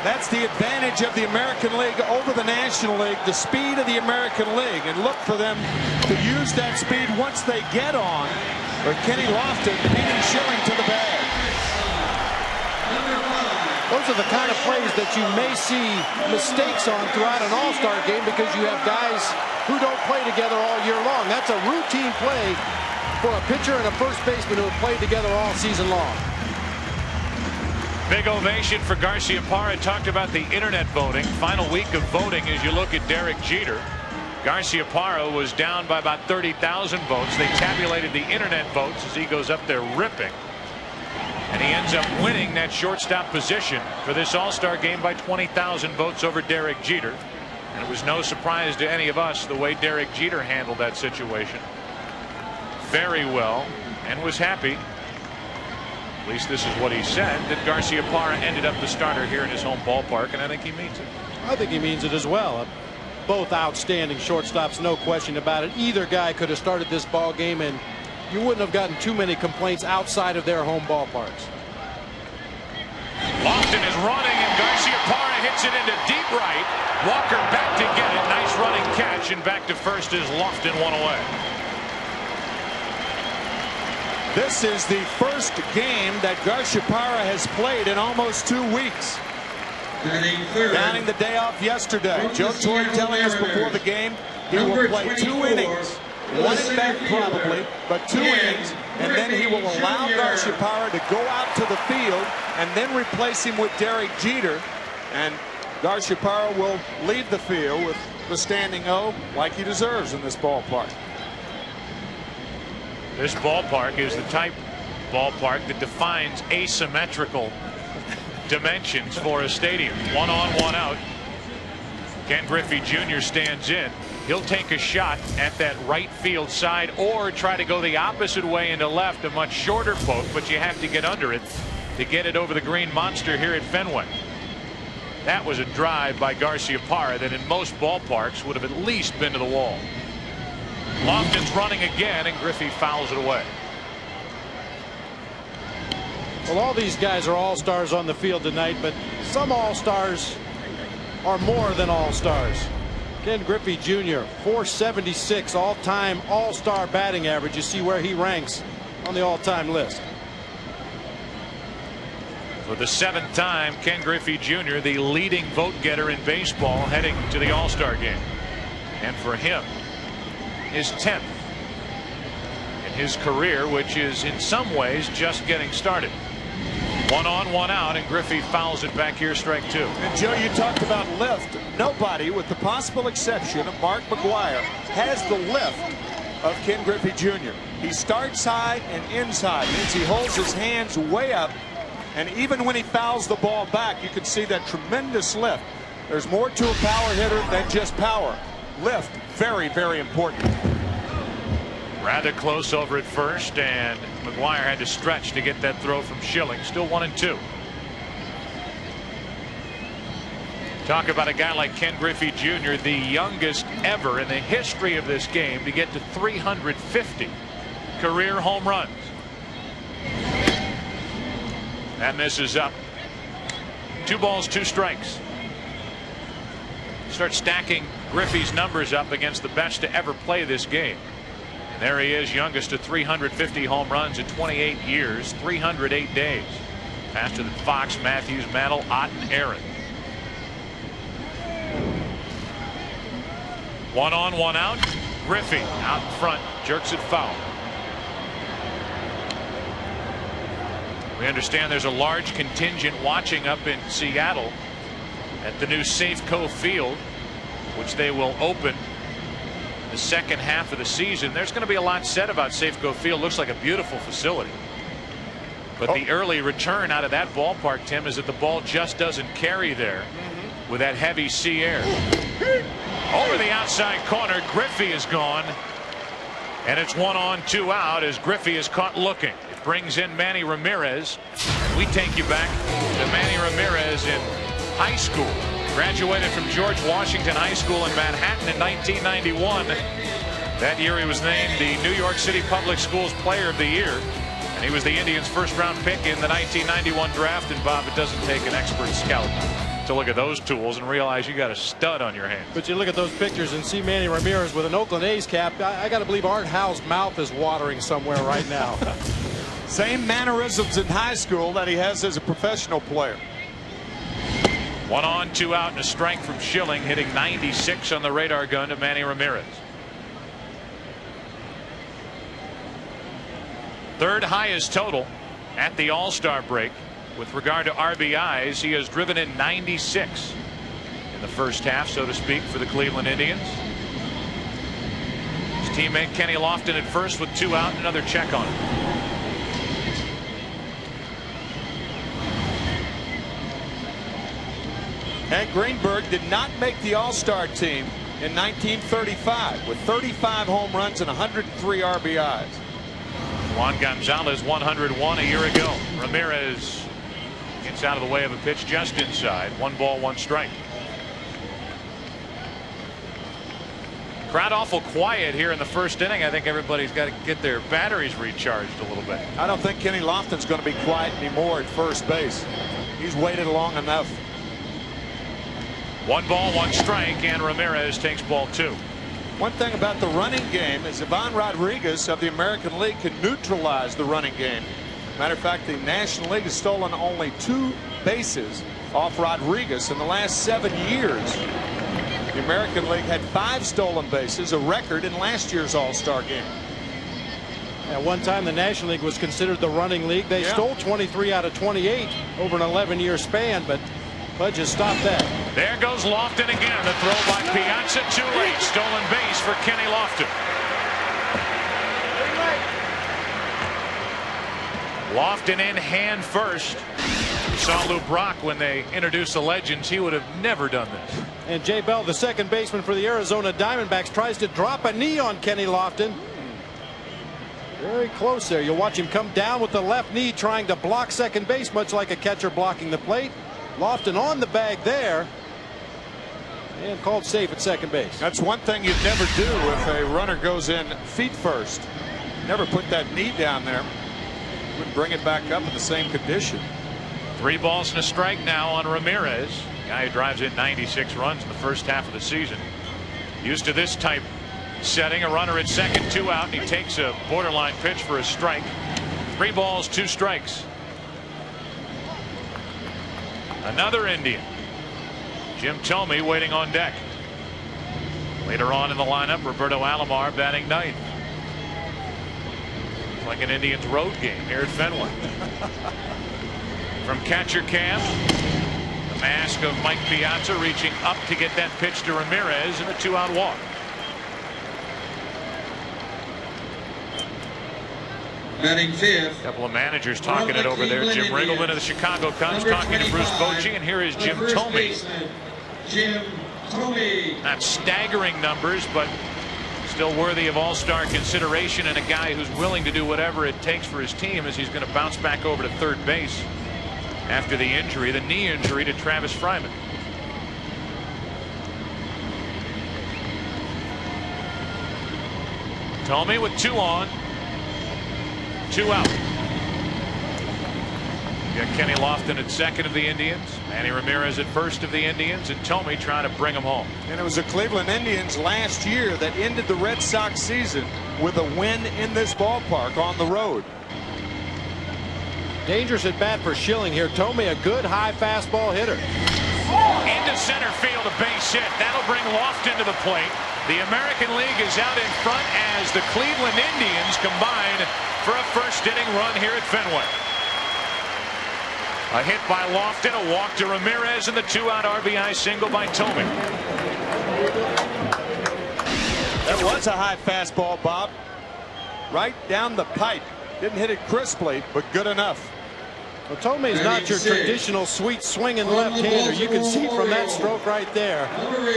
That's the advantage of the American League over the National League, the speed of the American League, and look for them to use that speed once they get on. Or Kenny Lofton beating Schilling to the bag. Those are the kind of plays that you may see mistakes on throughout an all-star game because you have guys who don't play together all year long. That's a routine play for a pitcher and a first baseman who have played together all season long. Big ovation for Garciaparra. Talked about the internet voting. Final week of voting as you look at Derek Jeter. Garciaparra was down by about 30,000 votes. They tabulated the internet votes as he goes up there ripping. And he ends up winning that shortstop position for this all-star game by 20,000 votes over Derek Jeter. And it was no surprise to any of us the way Derek Jeter handled that situation very well and was happy, at least this is what he said, that Garciaparra ended up the starter here in his home ballpark, and I think he means it. I think he means it as well. Both outstanding shortstops, no question about it. Either guy could have started this ball game, and you wouldn't have gotten too many complaints outside of their home ballparks. Lofton is running, and Garciaparra hits it into deep right. Walker back to get it. Nice running catch, and back to first as Lofton one away. This is the first game that Garciaparra has played in almost 2 weeks. Downing the day off yesterday. Joe Torre telling us before the game he will play 2 innings. 1 at bat probably, but 2 innings, and then he will allow Garciaparra to go out to the field and then replace him with Derek Jeter, and Garciaparra will leave the field with a standing O like he deserves in this ballpark. This ballpark is the type ballpark that defines asymmetrical dimensions for a stadium. 1 on, 1 out. Ken Griffey Jr. stands in. He'll take a shot at that right field side or try to go the opposite way into left, a much shorter poke, but you have to get under it to get it over the green monster here at Fenway. That was a drive by Garciaparra that in most ballparks would have at least been to the wall. Lofton's running again, and Griffey fouls it away. Well, all these guys are all-stars on the field tonight, but some all-stars are more than all-stars. Ken Griffey Jr., 476 all-time all-star batting average. You see where he ranks on the all-time list. For the 7th time, Ken Griffey Jr., the leading vote getter in baseball, heading to the All-Star game. And for him, his 10th in his career, which is in some ways just getting started. 1 on, 1 out, and Griffey fouls it back here, strike 2. And Joe, you talked about lift. Nobody, with the possible exception of Mark McGwire, has the lift of Ken Griffey Jr. He starts high and ends high. It means he holds his hands way up, and even when he fouls the ball back, you can see that tremendous lift. There's more to a power hitter than just power. Lift, very, very important. Rather close over at first, and McGwire had to stretch to get that throw from Schilling. Still 1 and 2. Talk about a guy like Ken Griffey Jr., the youngest ever in the history of this game to get to 350 career home runs. That misses up. 2 balls, 2 strikes. Start stacking Griffey's numbers up against the best to ever play this game. And there he is, youngest to 350 home runs in 28 years, 308 days. Faster than Fox, Matthews, Mantle, Ott, and Aaron. 1 on, 1 out. Griffey out in front, jerks it foul. We understand there's a large contingent watching up in Seattle at the new Safeco Field, which they will open the second half of the season. There's going to be a lot said about Safeco Field. Looks like a beautiful facility. But the early return out of that ballpark, Tim, is that the ball just doesn't carry there with that heavy sea air. Over the outside corner, Griffey is gone. And it's 1 on, 2 out as Griffey is caught looking. It brings in Manny Ramirez. We take you back to Manny Ramirez in high school. Graduated from George Washington High School in Manhattan in 1991. That year he was named the New York City Public Schools Player of the Year. And he was the Indians' first-round pick in the 1991 draft. And Bob, it doesn't take an expert scout to look at those tools and realize you got a stud on your hands. But you look at those pictures and see Manny Ramirez with an Oakland A's cap. I got to believe Art Howe's mouth is watering somewhere right now. Same mannerisms in high school that he has as a professional player. 1 on, 2 out, and a strike from Schilling, hitting 96 on the radar gun to Manny Ramirez. Third highest total at the All-Star break. With regard to RBIs, he has driven in 96 in the first half, so to speak, for the Cleveland Indians. His teammate Kenny Lofton at first with 2 out, and another check on him. Hank Greenberg did not make the All-Star team in 1935 with 35 home runs and 103 RBIs. Juan Gonzalez 101 a year ago. Ramirez gets out of the way of a pitch just inside. 1 ball, 1 strike. Crowd awful quiet here in the first inning. I think everybody's got to get their batteries recharged a little bit. I don't think Kenny Lofton's going to be quiet anymore at first base. He's waited long enough. 1 ball, 1 strike, and Ramirez takes ball 2. One thing about the running game is Ivan Rodriguez of the American League can neutralize the running game. Matter of fact, the National League has stolen only 2 bases off Rodriguez in the last 7 years. The American League had 5 stolen bases, a record in last year's All-Star game. At one time, the National League was considered the running league. They stole 23 out of 28 over an 11-year span, but Budge has stopped that. There goes Lofton again. The throw by Piazza, too late. Stolen base for Kenny Lofton. Lofton in hand first. We saw Lou Brock when they introduced the Legends. He would have never done this. And Jay Bell, the second baseman for the Arizona Diamondbacks, tries to drop a knee on Kenny Lofton. Very close there. You'll watch him come down with the left knee trying to block second base, much like a catcher blocking the plate. Lofton on the bag there and called safe at second base. That's one thing you'd never do if a runner goes in feet first. Never put that knee down there. Wouldn't bring it back up in the same condition. 3 balls and a strike now on Ramirez. Guy who drives in 96 runs in the first half of the season. Used to this type setting. A runner at second, 2 out, and he takes a borderline pitch for a strike. 3 balls, 2 strikes. Another Indian. Jim Thome waiting on deck. Later on in the lineup, Roberto Alomar batting 9th. Like an Indians road game here at Fenway. From catcher cam, the mask of Mike Piazza reaching up to get that pitch to Ramirez and a 2-out walk. Batting 5th. A couple of managers talking it over there. Jim Riggleman of the Chicago Cubs talking to Bruce Bochy, and here is Jim Thome. Jim Thome. Not staggering numbers, but still worthy of all-star consideration, and a guy who's willing to do whatever it takes for his team as he's going to bounce back over to third base after the injury, the knee injury to Travis Fryman. Thome with 2 on, 2 out. You got Kenny Lofton at second of the Indians, Manny Ramirez at first of the Indians, and Thome trying to bring them home. And it was the Cleveland Indians last year that ended the Red Sox season with a win in this ballpark on the road. Dangerous at bat for Schilling here. Thome, a good high fastball hitter. Into center field, a base hit. That'll bring Lofton to the plate. The American League is out in front as the Cleveland Indians combine for a first-inning run here at Fenway. A hit by Lofton, a walk to Ramirez, and the 2-out RBI single by Thome. That was a high fastball, Bob. Right down the pipe. Didn't hit it crisply, but good enough. Well, Thome is not your traditional sweet swinging left-hander. You can see from that stroke right there.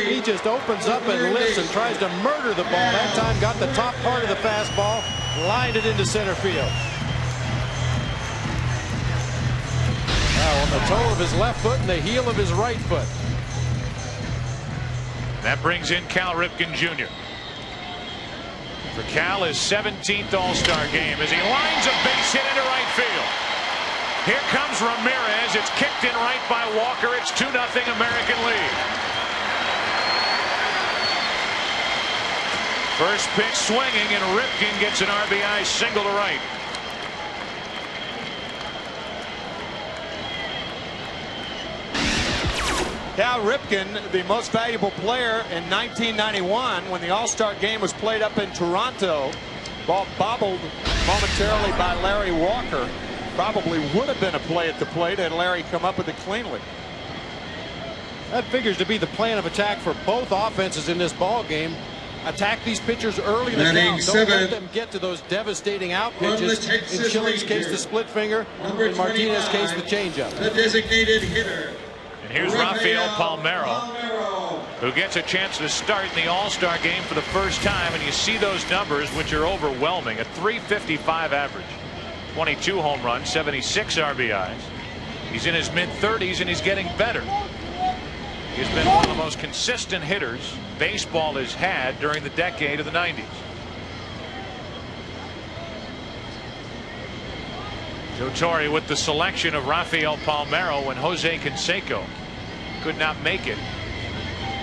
He just opens up and lifts and tries to murder the ball. That time got the top part of the fastball, lined it into center field. Now on the toe of his left foot and the heel of his right foot. That brings in Cal Ripken Jr. For Cal, his 17th All-Star game as he lines a base hit into right field. Here comes Ramirez. It's kicked in right by Walker. It's 2-0 American League. First pitch swinging, and Ripken gets an RBI single to right. Cal Ripken, the most valuable player in 1991 when the All-Star game was played up in Toronto. Ball bobbled momentarily by Larry Walker. Probably would have been a play at the plate had Larry come up with it cleanly. That figures to be the plan of attack for both offenses in this ball game. Attack these pitchers early in the count. Don't let them get to those devastating out pitches. In Schilling's case, the split finger. In Martinez's case, the changeup. The designated hitter. And here's Rafael Palmeiro, who gets a chance to start in the All-Star game for the first time. And you see those numbers, which are overwhelming. A .355 average. 22 home runs, 76 RBIs. He's in his mid-30s and he's getting better. He's been one of the most consistent hitters baseball has had during the decade of the 90s. Joe Torre with the selection of Rafael Palmeiro when Jose Canseco could not make it.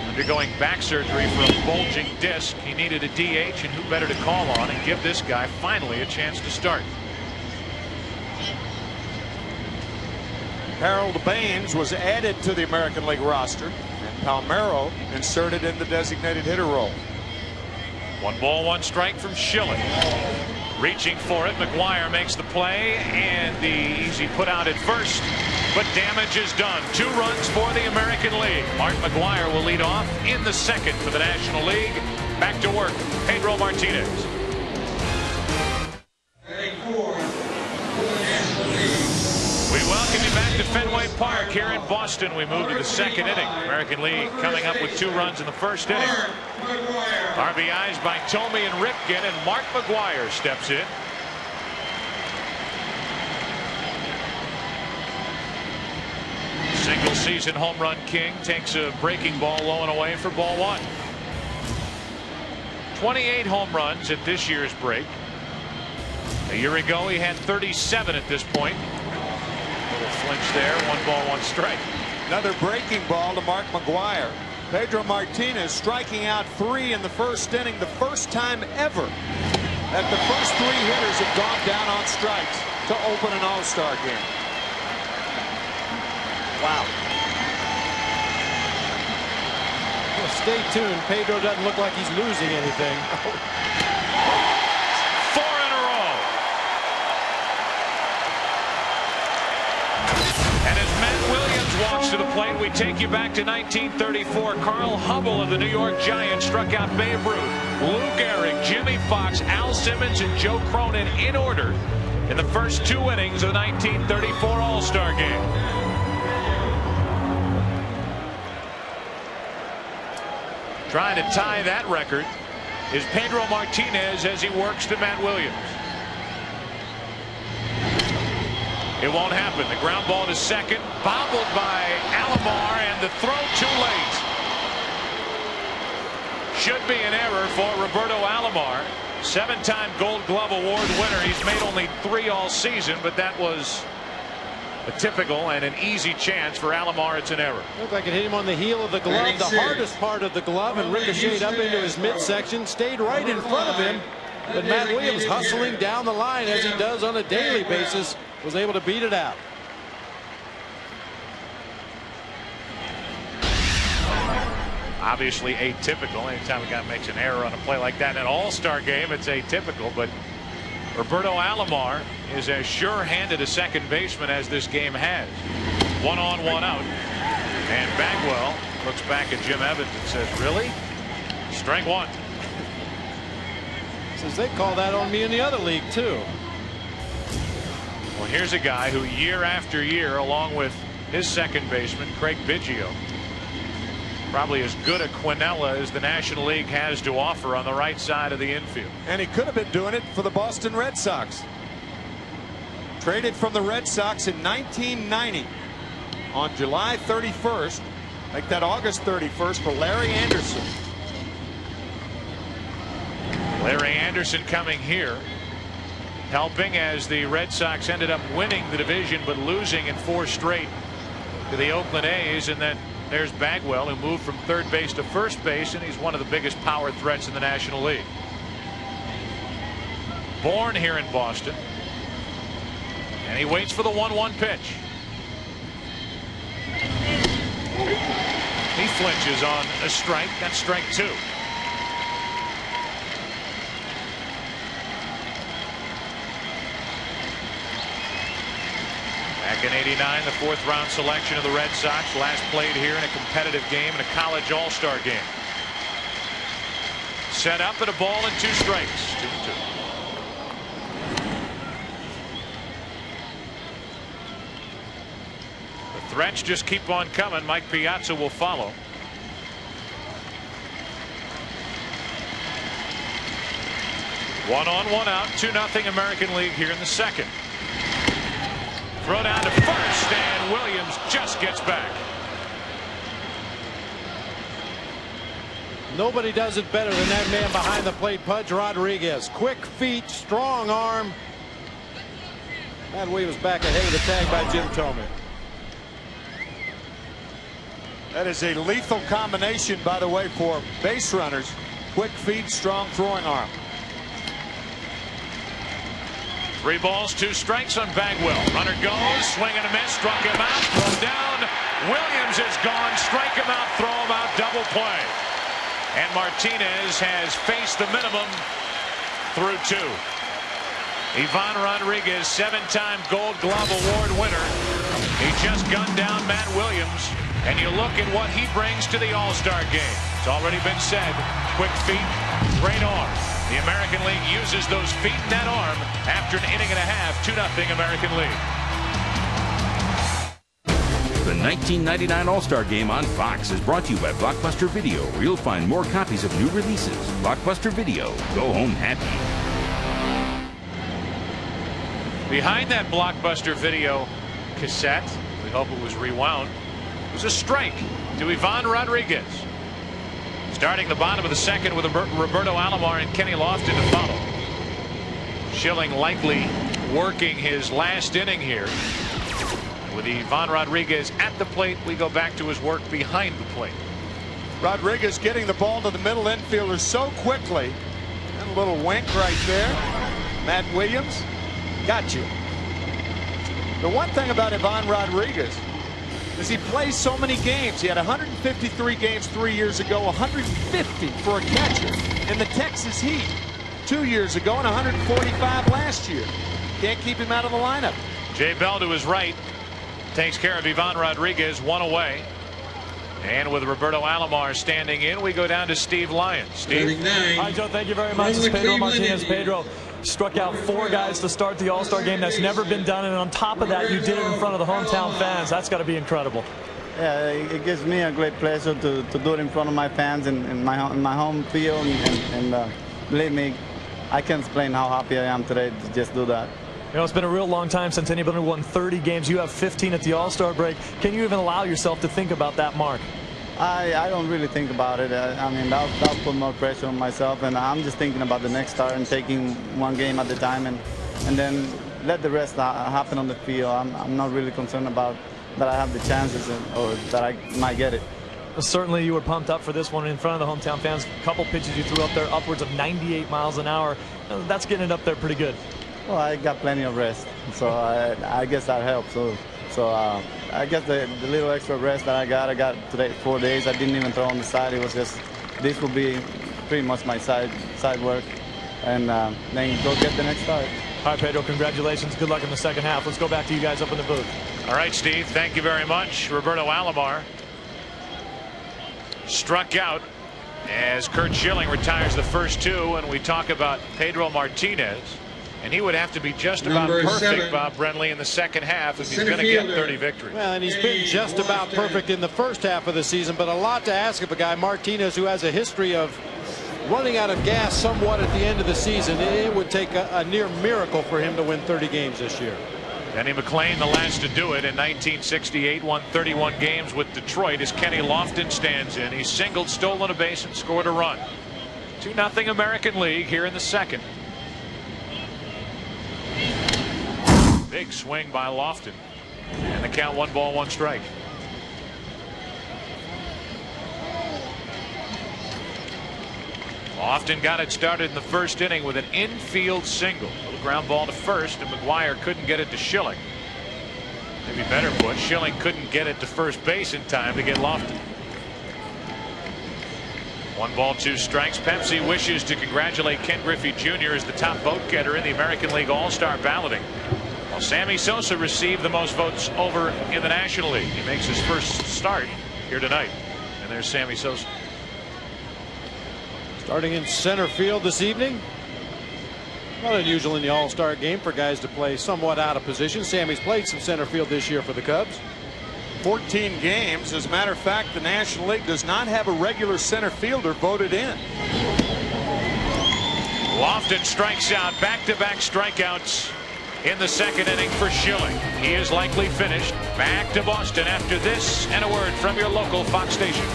Undergoing back surgery for a bulging disc. He needed a DH, and who better to call on and give this guy finally a chance to start. Harold Baines was added to the American League roster, and Palmeiro inserted in the designated hitter role. 1 ball, 1 strike from Schilling. Reaching for it, McGuire makes the play, and the easy put out at first but damage is done. 2 runs for the American League. Mark McGwire will lead off in the second for the National League. Back to work, Pedro Martinez. We welcome you back to Fenway Park here in Boston. We move to the second inning. American League coming up with 2 runs in the first inning. RBIs by Tomey and Ripken, and Mark McGwire steps in. Single season home run king takes a breaking ball low and away for ball 1. 28 home runs at this year's break. A year ago he had 37 at this point. A little flinch there. 1 ball, 1 strike. Another breaking ball to Mark McGwire. Pedro Martinez striking out 3 in the first inning, the first time ever that the first 3 hitters have gone down on strikes to open an All-Star game. Wow. Well, stay tuned. Pedro doesn't look like he's losing anything. 4 in a row. And as Matt Williams walks to the plate, we take you back to 1934. Carl Hubble of the New York Giants struck out Babe Ruth, Lou Gehrig, Jimmy Fox, Al Simmons, and Joe Cronin in order in the first 2 innings of the 1934 All-Star game. Trying to tie that record is Pedro Martinez as he works to Matt Williams. It won't happen. The ground ball to second, bobbled by Alomar, and the throw too late. Should be an error for Roberto Alomar, 7-time Gold Glove Award winner. He's made only 3 all season, but that was a typical and an easy chance for Alomar. It's an error. Looked like it hit him on the heel of the glove, the hardest part of the glove, and ricocheted up into his midsection, stayed right in front of him. But Matt Williams, hustling down the line as he does on a daily basis, was able to beat it out. Obviously atypical. Anytime a guy makes an error on a play like that in an All-Star game, it's atypical. But Roberto Alomar is as sure-handed a second baseman as this game has. 1 on, 1 out. And Bagwell looks back at Jim Evans and says, really? Strike 1. Says they call that on me in the other league too. Well, here's a guy who year after year, along with his second baseman Craig Biggio, probably as good a quinella as the National League has to offer on the right side of the infield. And he could have been doing it for the Boston Red Sox. Traded from the Red Sox in 1990 on July 31st. Make that August 31st for Larry Anderson. Larry Anderson coming here, helping as the Red Sox ended up winning the division but losing in 4 straight to the Oakland A's. And then there's Bagwell, who moved from third base to first base, and he's one of the biggest power threats in the National League. Born here in Boston, and he waits for the 1-1 pitch. He flinches on a strike. That's strike 2. Back in '89, the 4th round selection of the Red Sox, last played here in a competitive game in a college all-star game. Set up at a ball and 2 strikes. 2-2. The threats just keep on coming. Mike Piazza will follow. One on, 1 out. 2-0 American League here in the second. Throw down to first, and Williams just gets back. Nobody does it better than that man behind the plate, Pudge Rodriguez. Quick feet, strong arm. Matt Williams back ahead of the tag by Jim Tomey. That is a lethal combination, by the way, for base runners. Quick feet, strong throwing arm. 3 balls, 2 strikes on Bagwell. Runner goes, swing and a miss, struck him out, thrown down. Williams is gone, strike him out, throw him out, double play. And Martinez has faced the minimum through 2. Ivan Rodriguez, 7-time Gold Glove Award winner, He just gunned down Matt Williams, and you look at what he brings to the All-Star game. It's already been said, quick feet, great arm. The American League uses those feet and that arm after an inning and a half, 2-0 American League. The 1999 All-Star Game on Fox is brought to you by Blockbuster Video, where you'll find more copies of new releases. Blockbuster Video. Go home happy. Behind that Blockbuster Video cassette, we hope it was rewound, was a strike to Ivan Rodriguez. Starting the bottom of the second with Roberto Alomar and Kenny Lofton to follow. Schilling likely working his last inning here. With Ivan Rodriguez at the plate, we go back to his work behind the plate. Rodriguez getting the ball to the middle infielder so quickly. And a little wink right there. Matt Williams, got you. The one thing about Ivan Rodriguez is he plays so many games. He had 153 games 3 years ago, 150 for a catcher in the Texas Heat 2 years ago, and 145 last year. Can't keep him out of the lineup. Jay Bell to his right takes care of Ivan Rodriguez, one away. And with Roberto Alomar standing in, we go down to Steve Lyons. Steve. Hi, Joe. Thank you very much. It's Pedro Martinez. Pedro struck out 4 guys to start the All-Star game. That's never been done. And on top of that, you did it in front of the hometown fans. That's got to be incredible. Yeah, it gives me a great pleasure to do it in front of my fans in my home field. And believe me, I can't explain how happy I am today to just do that. You know, it's been a real long time since anybody won 30 games. You have 15 at the All-Star break. Can you even allow yourself to think about that mark? I don't really think about it. I mean, that'll put more pressure on myself, and I'm just thinking about the next start and taking one game at a time, and then let the rest happen on the field. I'm not really concerned about that I have the chances or that I might get it. Certainly you were pumped up for this one in front of the hometown fans. A couple pitches you threw up there, upwards of 98 miles an hour. That's getting it up there pretty good. Well, I got plenty of rest, so I guess that helps. So I guess the little extra rest that I got today 4 days. I didn't even throw on the side. It was just, this will be pretty much my side work, and then go get the next start. All right, Pedro, congratulations. Good luck in the second half. Let's go back to you guys up in the booth. All right, Steve, thank you very much. Roberto Alomar struck out as Curt Schilling retires the first 2, and we talk about Pedro Martinez. And he would have to be just about perfect, 7, Bob Brenly, in the second half if he's going to get 30 victories. Well, and he's been just about perfect in the first half of the season, but a lot to ask of a guy, Martinez, who has a history of running out of gas somewhat at the end of the season. It would take a near miracle for him to win 30 games this year. Denny McLain, the last to do it in 1968, won 31 games with Detroit as Kenny Lofton stands in. He singled, stolen a base, and scored a run. 2-0 American League here in the second. Big swing by Lofton, and the count 1 ball 1 strike. Lofton got it started in the first inning with an infield single. A little ground ball to first, and McGuire couldn't get it to Schilling. Maybe better put, Schilling couldn't get it to first base in time to get Lofton. 1 ball 2 strikes. Pepsi wishes to congratulate Ken Griffey Jr. as the top vote getter in the American League All-Star balloting. While Sammy Sosa received the most votes over in the National League. He makes his first start here tonight. And there's Sammy Sosa. Starting in center field this evening. Not unusual in the All-Star game for guys to play somewhat out of position. Sammy's played some center field this year for the Cubs. 14 games. As a matter of fact, the National League does not have a regular center fielder voted in. Lofton strikes out, back-to-back strikeouts in the second inning for Schilling. He is likely finished. Back to Boston after this and a word from your local Fox station.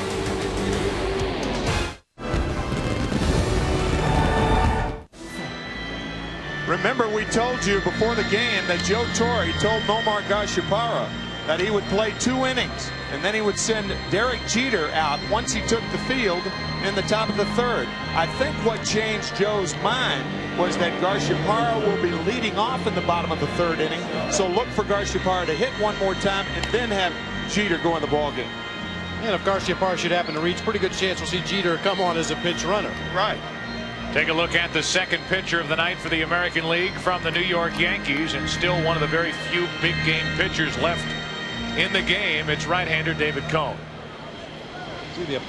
Remember, we told you before the game that Joe Torre told Nomar Garciaparra that he would play 2 innings, and then he would send Derek Jeter out once he took the field in the top of the 3rd. I think what changed Joe's mind was that Garciaparra will be leading off in the bottom of the 3rd inning, so look for Garciaparra to hit 1 more time and then have Jeter go in the ballgame. And if Garciaparra should happen to reach, pretty good chance we'll see Jeter come on as a pinch runner. Right. Take a look at the second pitcher of the night for the American League from the New York Yankees, and still one of the very few big game pitchers left in the game, it's right-hander David Cone. See the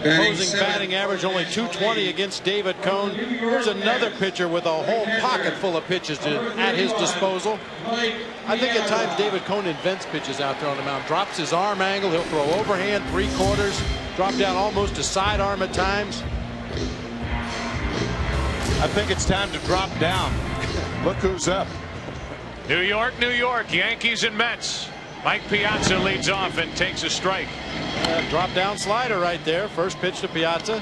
opposing batting average only .220 against David Cone. Here's another pitcher with a whole pocket full of pitches at his disposal. I think at times David Cone invents pitches out there on the mound. Drops his arm angle. He'll throw overhand 3/4, drop down almost to sidearm at times. I think it's time to drop down. Look who's up. New York, New York, Yankees and Mets. Mike Piazza leads off and takes a strike. Drop down slider right there. First pitch to Piazza.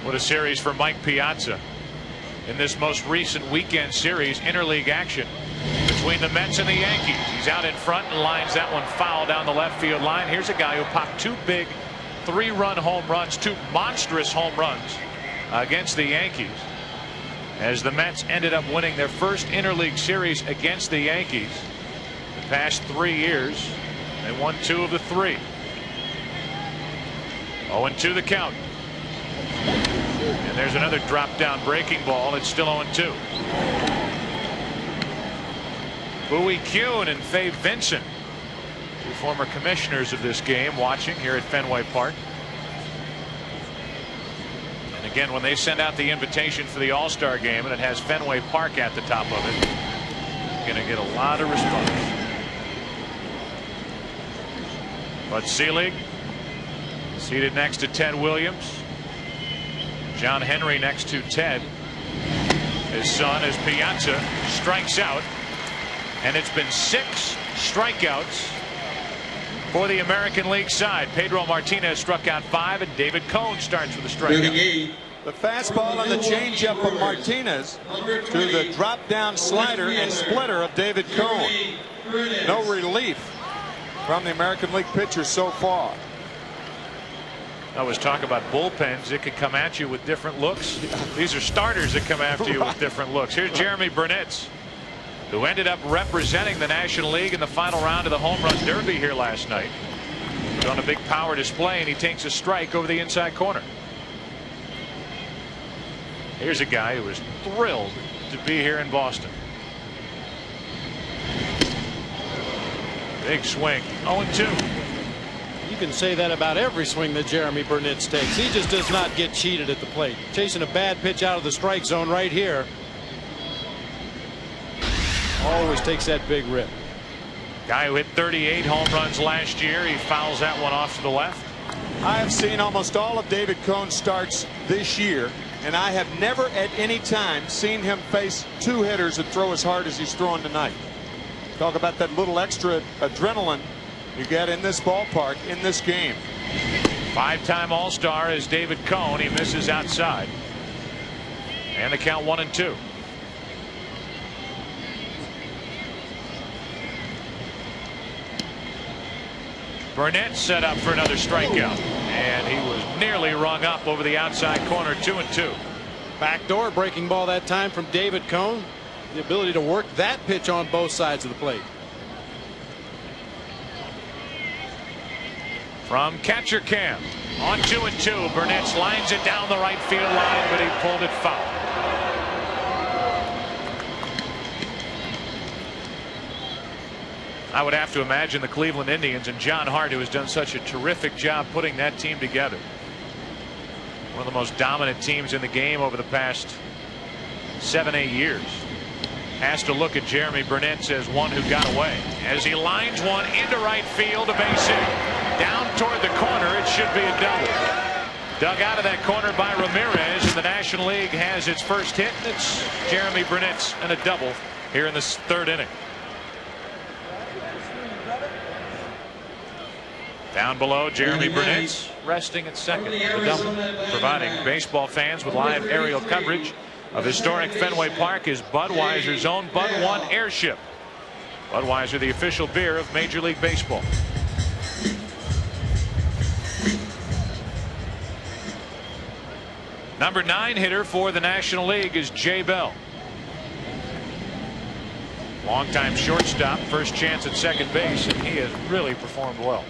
What a series for Mike Piazza in this most recent weekend series, interleague action between the Mets and the Yankees. He's out in front and lines that one foul down the left field line. Here's a guy who popped 2 big 3-run home runs, 2 monstrous home runs against the Yankees, as the Mets ended up winning their first interleague series against the Yankees. The past 3 years, they won 2 of the 3. 0-2 the count. And there's another drop down breaking ball. It's still 0-2. Bowie Kuhn and Faye Vincent, 2 former commissioners of this game, watching here at Fenway Park. And again, when they send out the invitation for the All-Star game and it has Fenway Park at the top of it, you're going to get a lot of response. But Selig seated next to Ted Williams. John Henry next to Ted. His son, as Piazza strikes out. And it's been 6 strikeouts for the American League side. Pedro Martinez struck out 5, and David Cone starts with a strikeout. The fastball and the changeup of Martinez to the drop down slider and splitter of David Cone. No relief from the American League pitchers so far. I was talking about bullpens. It could come at you with different looks. These are starters that come after you with different looks. Here's Jeremy Burnett, who ended up representing the National League in the final round of the Home Run Derby here last night. He's on a big power display, and he takes a strike over the inside corner. Here's a guy who is thrilled to be here in Boston. Big swing. 0-2. You can say that about every swing that Jeremy Burnett takes. He just does not get cheated at the plate. Chasing a bad pitch out of the strike zone right here. Always takes that big rip. Guy who hit 38 home runs last year. He fouls that one off to the left. I have seen almost all of David Cone's starts this year, and I have never at any time seen him face 2 hitters that throw as hard as he's throwing tonight. Talk about that little extra adrenaline you get in this ballpark in this game. 5-time All-Star is David Cone. He misses outside. And the count 1-2. Burnett set up for another strikeout, and he was nearly rung up over the outside corner. 2-2. Backdoor breaking ball that time from David Cone. The ability to work that pitch on both sides of the plate. From catcher cam on 2-2. Burnett lines it down the right field line, but he pulled it foul. I would have to imagine the Cleveland Indians and John Hart, who has done such a terrific job putting that team together. One of the most dominant teams in the game over the past 7-8 years. Has to look at Jeremy Burnett as one who got away, as he lines one into right field, a base hit down toward the corner. It should be a double. Dug out of that corner by Ramirez, and the National League has its first hit. It's Jeremy Burnett and a double here in this 3rd inning. Down below, Jeremy Burnett resting at second. The double, providing baseball fans with live aerial coverage of historic Fenway Park is Budweiser's own Bud One Airship. Budweiser, the official beer of Major League Baseball. Number 9 hitter for the National League is Jay Bell. Longtime shortstop, first chance at second base, and he has really performed well.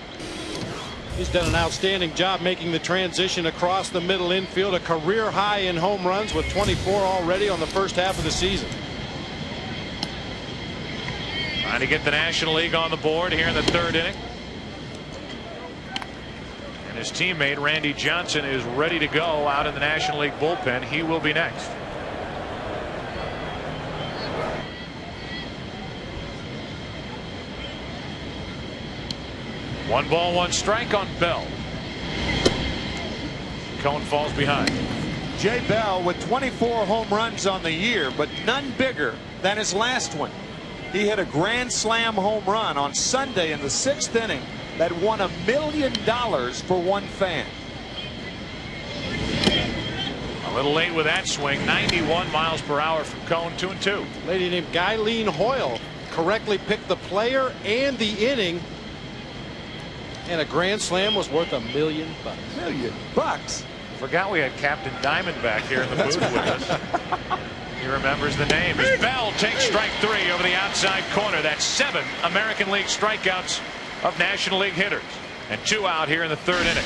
He's done an outstanding job making the transition across the middle infield, a career high in home runs with 24 already on the first half of the season. Trying to get the National League on the board here in the 3rd inning. And his teammate Randy Johnson is ready to go out in the National League bullpen. He will be next. One ball, one strike on Bell. Cone falls behind. Jay Bell with 24 home runs on the year, but none bigger than his last one. He hit a grand slam home run on Sunday in the 6th inning that won $1 million for one fan. A little late with that swing. 91 miles per hour from Cone. 2-2. Lady named Guyleen Hoyle correctly picked the player and the inning, and a grand slam was worth $1 million. $1 million bucks. Forgot we had Captain Diamond back here in the booth with us. He remembers the name. As Bell takes strike 3 over the outside corner. That's 7 American League strikeouts of National League hitters, and 2 out here in the 3rd inning.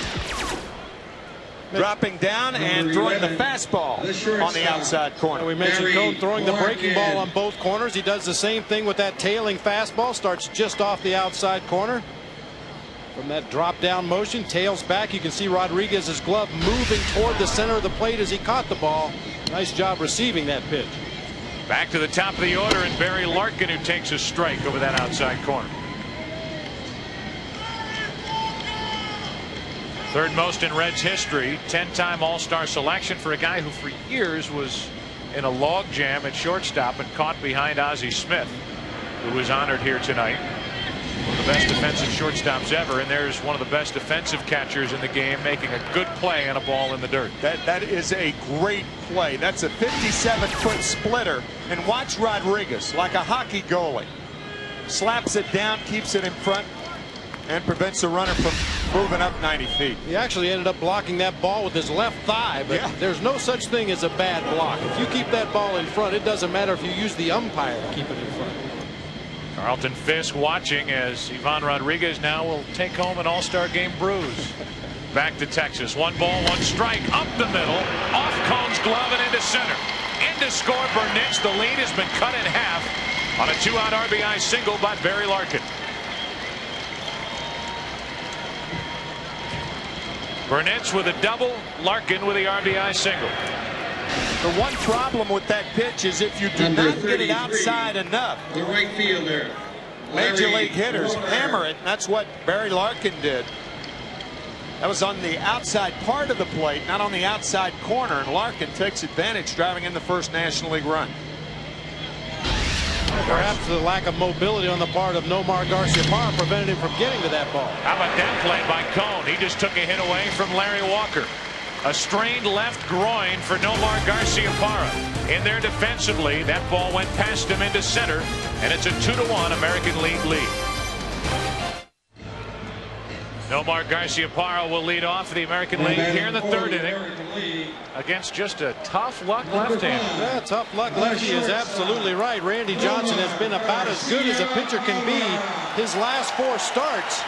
Dropping down and throwing the fastball on the outside corner. We mentioned Cone throwing the breaking ball on both corners. He does the same thing with that tailing fastball. Starts just off the outside corner. From that drop down motion, tails back. You can see Rodriguez's glove moving toward the center of the plate as he caught the ball. Nice job receiving that pitch. Back to the top of the order, and Barry Larkin, who takes a strike over that outside corner. 3rd most in Reds history. 10-time All-Star selection for a guy who for years was in a log jam at shortstop and caught behind Ozzie Smith, who was honored here tonight. One of the best defensive shortstops ever, and there's one of the best defensive catchers in the game making a good play on a ball in the dirt. That is a great play. That's a 57-foot splitter, and watch Rodriguez like a hockey goalie. Slaps it down, keeps it in front, and prevents the runner from moving up 90 feet. He actually ended up blocking that ball with his left thigh, but there's no such thing as a bad block. If you keep that ball in front, it doesn't matter if you use the umpire to keep it in front. Carlton Fisk watching as Ivan Rodriguez now will take home an All-Star Game bruise. Back to Texas. 1 ball, 1 strike. Up the middle. Off Cone's glove and into center. In to score Burnitz. The lead has been cut in half on a 2-out RBI single by Barry Larkin. Burnitz with a double. Larkin with the RBI single. The one problem with that pitch is if you do not get it outside enough, the right fielder, major league hitters hammer it. And that's what Barry Larkin did. That was on the outside part of the plate, not on the outside corner, and Larkin takes advantage, driving in the first National League run. Perhaps the lack of mobility on the part of Nomar Garciaparra prevented him from getting to that ball. How about that play by Cone? He just took a hit away from Larry Walker. A strained left groin for Nomar Garciaparra. In there defensively, that ball went past him into center, and it's a 2-1 American League lead. Nomar Garciaparra will lead off the American League here in the 3rd inning against just a tough luck left-hander. Yeah, tough luck lefty is absolutely right. Randy Johnson has been about as good as a pitcher can be his last 4 starts,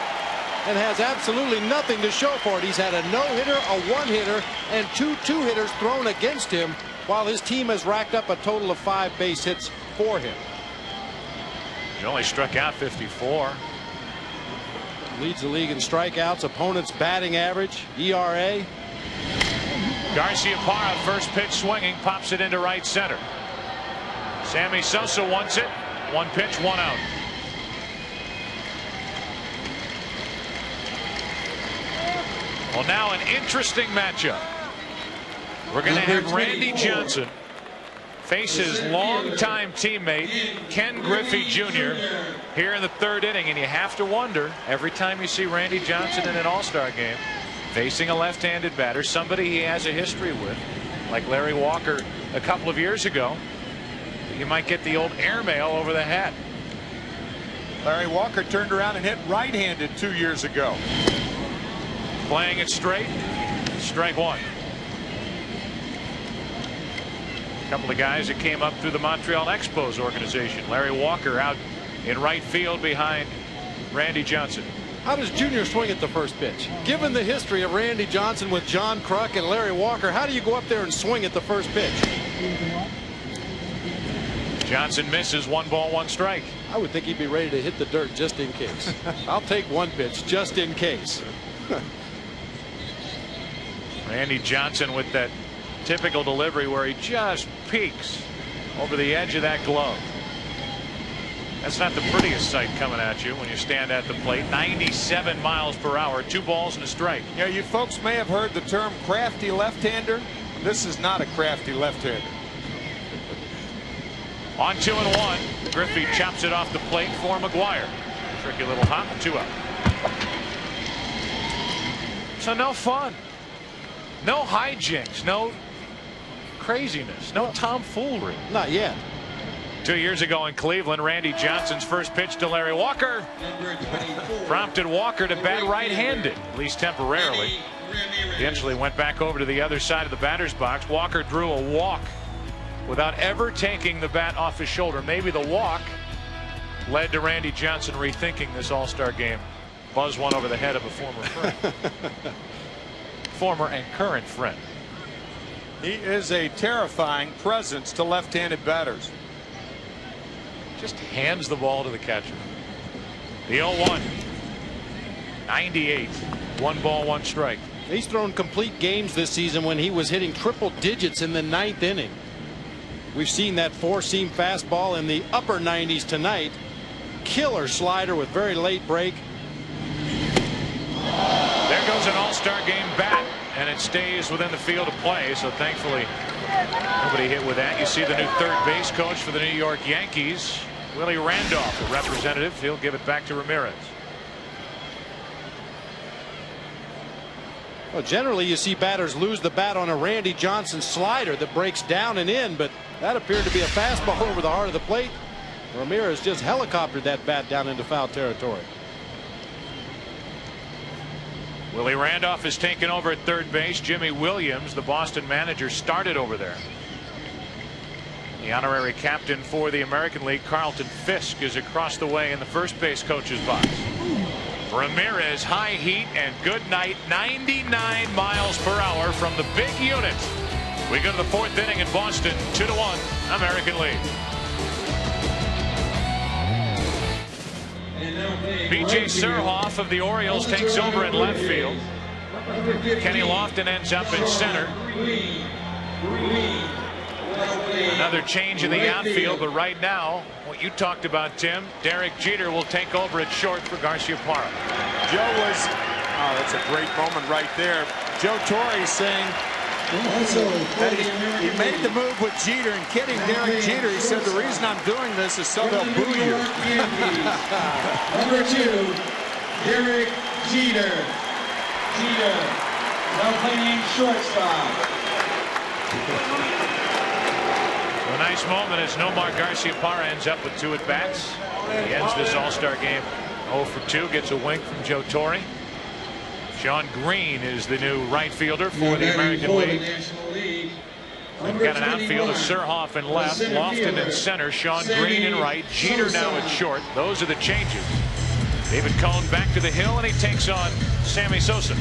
and has absolutely nothing to show for it. He's had a no-hitter, a 1-hitter, and 2 2-hitters thrown against him, while his team has racked up a total of 5 base hits for him. He only struck out 54. Leads the league in strikeouts, opponent's batting average, ERA. Garciaparra, first pitch swinging, pops it into right center. Sammy Sosa wants it. 1 pitch, 1 out. Well, now an interesting matchup. We're going to have Randy Johnson face his longtime teammate Ken Griffey Jr. here in the 3rd inning, and you have to wonder every time you see Randy Johnson in an All-Star game facing a left-handed batter, somebody he has a history with, like Larry Walker a couple of years ago, you might get the old airmail over the hat. Larry Walker turned around and hit right-handed 2 years ago. Playing it straight. Strike 1. A couple of guys that came up through the Montreal Expos organization. Larry Walker out in right field behind Randy Johnson. How does Junior swing at the first pitch? Given the history of Randy Johnson with John Kruk and Larry Walker, how do you go up there and swing at the first pitch? Johnson misses. 1 ball, 1 strike. I would think he'd be ready to hit the dirt just in case. I'll take one pitch just in case. Randy Johnson with that typical delivery where he just peeks over the edge of that glove. That's not the prettiest sight coming at you when you stand at the plate. 97 miles per hour, 2 balls and a strike. Yeah, you folks may have heard the term crafty left-hander. This is not a crafty left-hander. On 2-1, Griffey chops it off the plate for McGuire. Tricky little hop, 2 out. So no fun, no hijinks, no craziness, no tomfoolery. Not yet. 2 years ago in Cleveland, Randy Johnson's first pitch to Larry Walker prompted Walker to bat right-handed, at least temporarily. Eventually went back over to the other side of the batter's box. Walker drew a walk without ever taking the bat off his shoulder. Maybe the walk led to Randy Johnson rethinking this All-Star game. Buzz one over the head of a former friend. Former and current friend. He is a terrifying presence to left-handed batters. Just hands the ball to the catcher. The 0-1. 98. 1 ball, 1 strike. He's thrown complete games this season when he was hitting triple digits in the 9th inning. We've seen that 4-seam fastball in the upper 90s tonight. Killer slider with very late break. There goes an All-Star game bat, and it stays within the field of play. So thankfully nobody hit with that. You see the new third base coach for the New York Yankees, Willie Randolph, the representative. He'll give it back to Ramirez. Well, generally you see batters lose the bat on a Randy Johnson slider that breaks down and in, but that appeared to be a fastball over the heart of the plate. Ramirez just helicoptered that bat down into foul territory. Willie Randolph has taken over at third base. Jimmy Williams, the Boston manager, started over there. The honorary captain for the American League, Carlton Fisk, is across the way in the first base coach's box. Ramirez, high heat and good night. 99 miles per hour from the big unit. We go to the 4th inning in Boston. 2-1 American League. B.J. Surhoff of the Orioles takes over in left field. Kenny Lofton ends up in center. Another change in the outfield, but right now, what you talked about, Tim, Derek Jeter will take over at short for Garciaparra. Joe was, oh, that's a great moment right there. Joe Torre saying that he made the move with Jeter, and kidding Derek Jeter, he said the reason I'm doing this is so they'll boo you. Number 2, Derek Jeter. Jeter, now playing shortstop. A nice moment as Nomar Garciaparra ends up with 2 at-bats. He ends this All-Star game 0 for 2, gets a wink from Joe Torre. Sean Green is the new right fielder for the American League. We've got an outfield of Surhoff in left, Lofton in center, Sean Green in right, Jeter now at short. Those are the changes. David Cohn back to the hill, and he takes on Sammy Sosa.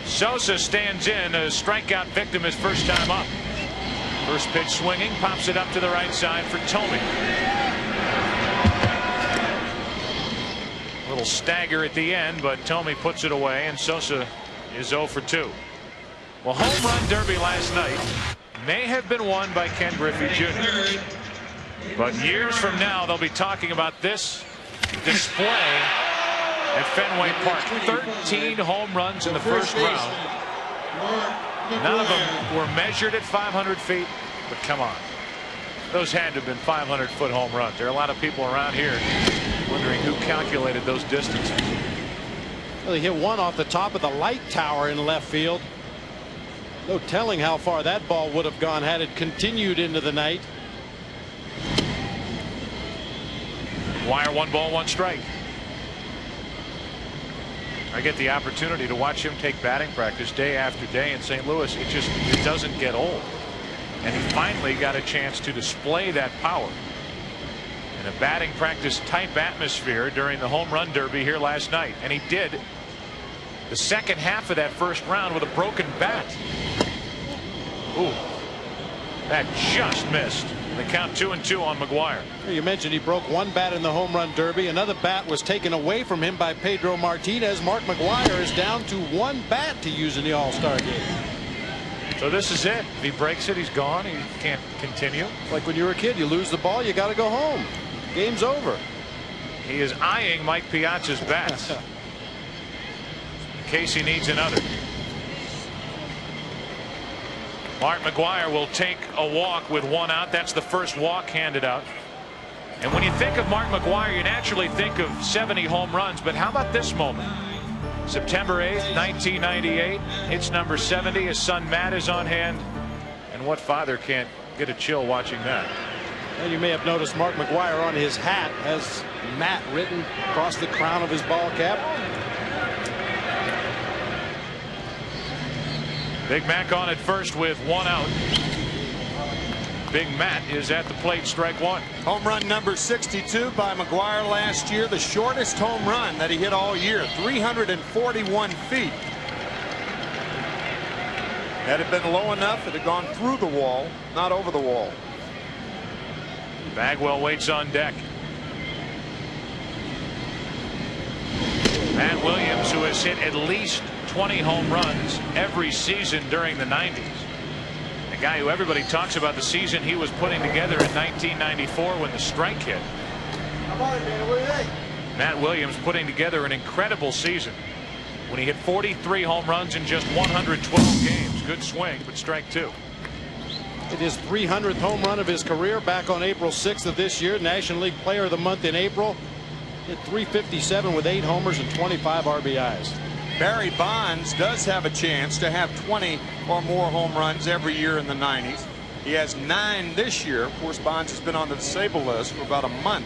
Sosa stands in, a strikeout victim his first time up. First pitch swinging, pops it up to the right side for Tomey. A little stagger at the end, but Tomey puts it away, and Sosa is 0 for 2. Well, home run derby last night may have been won by Ken Griffey Jr. But years from now, they'll be talking about this display at Fenway Park. 13 home runs in the first round. None of them were measured at 500 feet, but come on. Those had to have been 500-foot home runs. There are a lot of people around here wondering who calculated those distances. Well, he hit one off the top of the light tower in left field. No telling how far that ball would have gone had it continued into the night. Wire 1 ball, 1 strike. I get the opportunity to watch him take batting practice day after day in St. Louis. It doesn't get old. And he finally got a chance to display that power in a batting practice type atmosphere during the home run derby here last night. And he did the second half of that first round with a broken bat. Ooh, that just missed. The count 2-2 on McGuire. You mentioned he broke one bat in the home run derby. Another bat was taken away from him by Pedro Martinez. Mark McGuire is down to one bat to use in the All-Star game. So this is it. If he breaks it, he's gone. He can't continue. Like when you were a kid, you lose the ball, you got to go home. Game's over. He is eyeing Mike Piazza's bats in case he needs another. Mark McGuire will take a walk with one out. That's the first walk handed out. And when you think of Mark McGuire, you naturally think of 70 home runs. But how about this moment? September 8th, 1998. Hits number 70. His son Matt is on hand. And what father can't get a chill watching that? And you may have noticed Mark McGuire on his hat has Matt written across the crown of his ball cap. Big Mac on at first with one out. Big Matt is at the plate, strike one. Home run number 62 by McGuire last year. The shortest home run that he hit all year, 341 feet. Had it been low enough, it had gone through the wall, not over the wall. Bagwell waits on deck. Matt Williams, who has hit at least 20 home runs every season during the 90s. A guy who everybody talks about the season he was putting together in 1994 when the strike hit. Matt Williams putting together an incredible season when he hit 43 home runs in just 112 games. Good swing, but strike two. It is 300th home run of his career back on April 6th of this year. National League Player of the Month in April. Hit 357 with 8 homers and 25 RBIs. Barry Bonds does have a chance to have 20 or more home runs every year in the 90s. He has 9 this year. Of course, Bonds has been on the disabled list for about a month.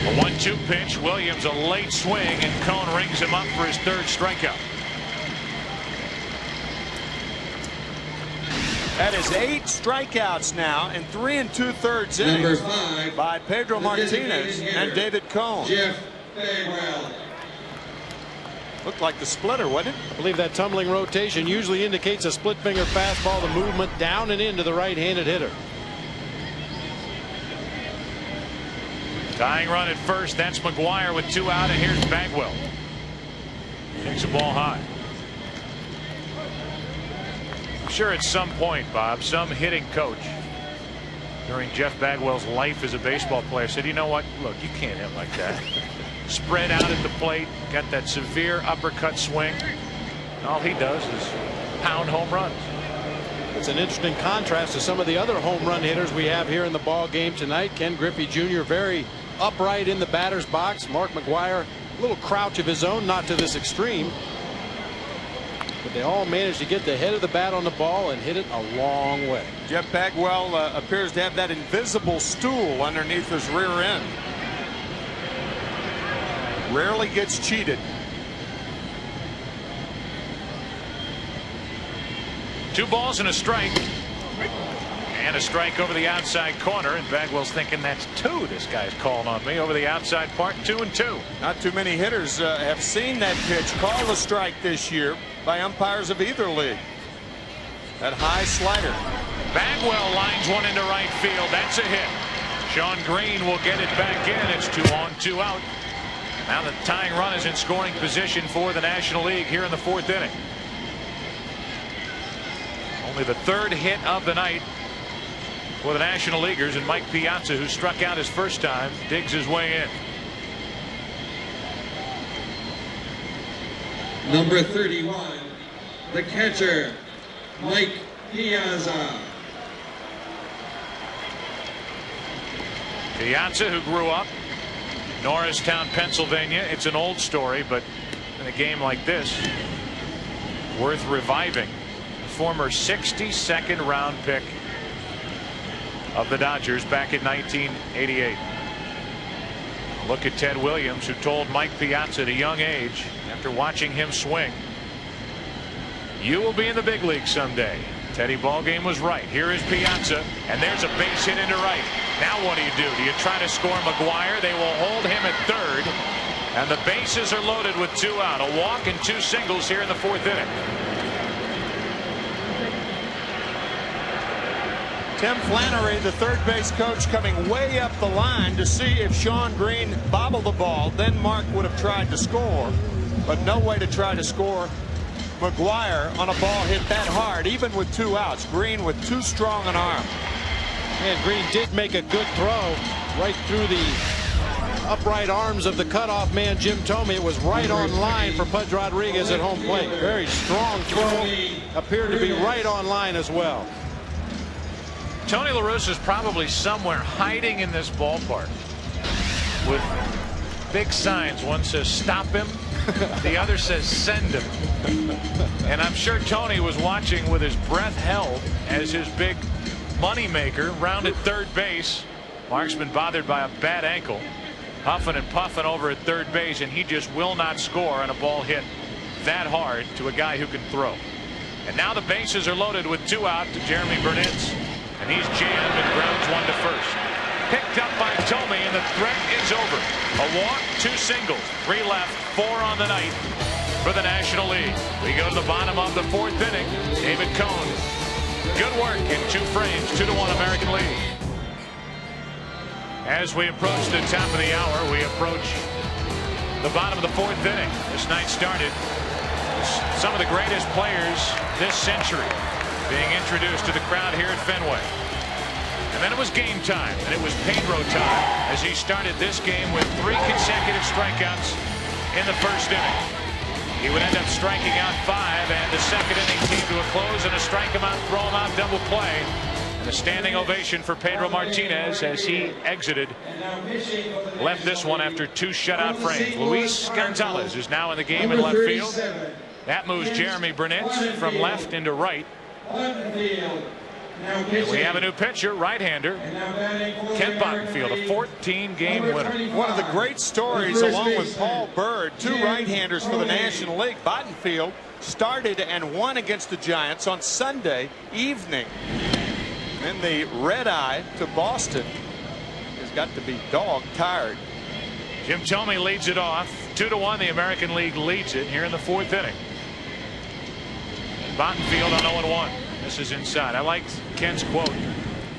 A 1-2 pitch. Williams a late swing, and Cone rings him up for his third strikeout. That is 8 strikeouts now in 3 2/3 innings by Pedro Martinez and David Cone. Looked like the splitter, wasn't it? I believe that tumbling rotation usually indicates a split finger fastball, the movement down and into the right-handed hitter. Tying run at first. That's McGuire with 2 out, and here's Bagwell. Takes the ball high. I'm sure at some point, Bob, some hitting coach during Jeff Bagwell's life as a baseball player said, you know what, look, you can't hit like that. Spread out at the plate, got that severe uppercut swing. All he does is pound home runs. It's an interesting contrast to some of the other home run hitters we have here in the ball game tonight. Ken Griffey Jr. very upright in the batter's box. Mark McGuire, a little crouch of his own, not to this extreme. But they all managed to get the head of the bat on the ball and hit it a long way. Jeff Bagwell appears to have that invisible stool underneath his rear end. Rarely gets cheated. 2 balls and a strike. And a strike over the outside corner, and Bagwell's thinking that's 2 this guy's calling on me over the outside part. 2-2. Not too many hitters have seen that pitch called a strike this year by umpires of either league. That high slider. Bagwell lines one into right field. That's a hit. Sean Green will get it back in. It's 2 on, 2 out. Now the tying run is in scoring position for the National League here in the 4th inning. Only the 3rd hit of the night for the National Leaguers, and Mike Piazza, who struck out his first time, digs his way in. Number 31, the catcher, Mike Piazza. Piazza, who grew up in Norristown, Pennsylvania. It's an old story, but in a game like this, worth reviving. The former 62nd round pick of the Dodgers back in 1988. Look at Ted Williams, who told Mike Piazza at a young age, after watching him swing, you will be in the big league someday. Teddy Ballgame was right. Here is Piazza, and there's a base hit into right. Now what do? You try to score McGuire. They will hold him at 3rd. And the bases are loaded with 2 out. A walk and 2 singles here in the 4th inning. Tim Flannery, the third base coach, coming way up the line to see if Sean Green bobbled the ball. Then Mark would have tried to score, but no way to try to score McGuire on a ball hit that hard, even with 2 outs. Green with too strong an arm. And Green did make a good throw right through the upright arms of the cutoff man, Jim Thome. It was right on line for Pudge Rodriguez at home plate. Very strong throw. Appeared to be right on line as well. Tony La Russa is probably somewhere hiding in this ballpark with big signs. One says stop him, the other says send him. And I'm sure Tony was watching with his breath held as his big moneymaker rounded third base. Mark's been bothered by a bad ankle, huffing and puffing over at third base, and he just will not score on a ball hit that hard to a guy who can throw. And now the bases are loaded with 2 out to Jeremy Burnitz. And he's jammed and grounds 1 to first. Picked up by Thome, and the threat is over. A walk, 2 singles, 3 left, 4 on the night for the National League. We go to the bottom of the 4th inning. David Cone. Good work in 2 frames, 2-1 American League. As we approach the top of the hour, we approach the bottom of the 4th inning. This night started with some of the greatest players this century being introduced to the crowd here at Fenway. And then it was game time, and it was Pedro time as he started this game with 3 consecutive strikeouts in the 1st inning. He would end up striking out 5, and the 2nd inning came to a close, and a strike him out, throw him out, double play. And a standing ovation for Pedro Martinez as he exited. Left this one after 2 shutout frames. Luis Gonzalez is now in the game in left field. That moves Jeremy Burnitz from left into right. We have a new pitcher, right-hander, Kent Bottenfield, a 14-game winner. One of the great stories, along with Paul Bird, 2 right-handers for the National League. Bottenfield started and won against the Giants on Sunday evening. Then the red-eye to Boston has got to be dog-tired. Jim Thome leads it off. 2-1, the American League leads it here in the 4th inning. Bottenfield on 0-1. This is inside. I liked Ken's quote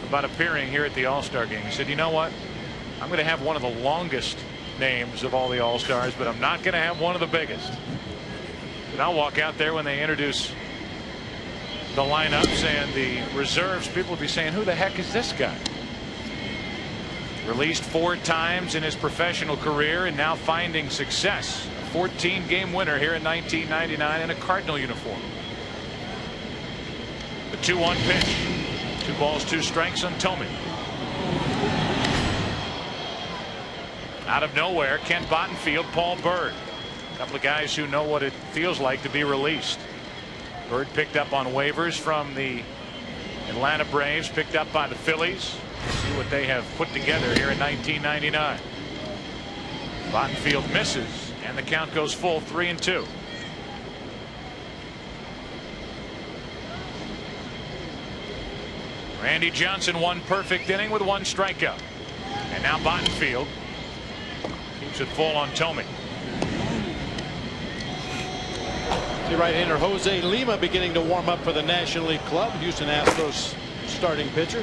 about appearing here at the All-Star game. He said, you know what? I'm going to have one of the longest names of all the All-Stars, but I'm not going to have one of the biggest. And I'll walk out there when they introduce the lineups and the reserves. People will be saying, who the heck is this guy? Released 4 times in his professional career and now finding success. A 14-game winner here in 1999 in a Cardinal uniform. The 2-1 pitch. 2 balls, 2 strikes on Thome. Out of nowhere, Kent Bottenfield, Paul Bird. A couple of guys who know what it feels like to be released. Bird picked up on waivers from the Atlanta Braves, picked up by the Phillies. See what they have put together here in 1999. Bottenfield misses, and the count goes full, 3-2. Randy Johnson, 1 perfect inning with 1 strikeout. And now Bottenfield keeps it full on Thome. The right-hander Jose Lima beginning to warm up for the National League club. Houston Astros starting pitcher.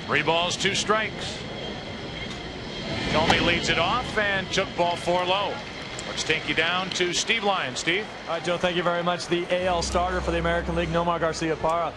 Three balls, 2 strikes. Thome leads it off and took ball 4 low. Let's take you down to Steve Lyons. Steve. All right, Joe, thank you very much. The AL starter for the American League, Nomar Garcia-Parra.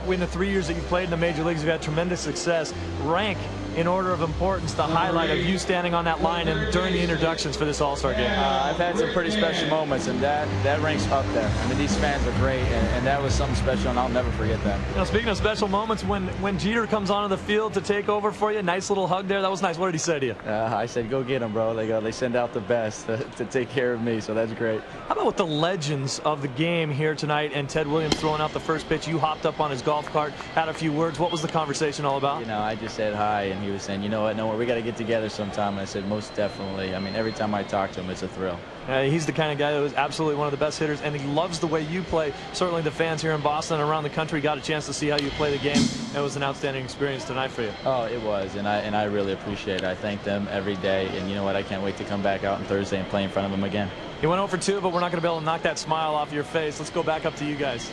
In the 3 years that you played in the major leagues, you've had tremendous success. Rank in order of importance the highlight of you standing on that line and during the introductions for this All-Star game. I've had some pretty special moments, and that ranks up there. I mean, these fans are great, and that was something special, and I'll never forget that. You know, speaking of special moments, when Jeter comes onto the field to take over for you, nice little hug there. That was nice. What did he say to you? I said, go get him, bro. They send out the best to take care of me, so that's great. How about with the legends of the game here tonight and Ted Williams throwing out the first pitch? You hopped up on his golf cart, had a few words. What was the conversation all about? You know, I just said hi, and he was saying, you know what, no, we got to get together sometime. And I said, most definitely. I mean, every time I talk to him, it's a thrill. He's the kind of guy that was absolutely one of the best hitters, and he loves the way you play. Certainly the fans here in Boston and around the country got a chance to see how you play the game. It was an outstanding experience tonight for you. Oh, it was, and I really appreciate it. I thank them every day, and you know what, I can't wait to come back out on Thursday and play in front of them again. He went 0 for 2, but we're not going to be able to knock that smile off your face. Let's go back up to you guys.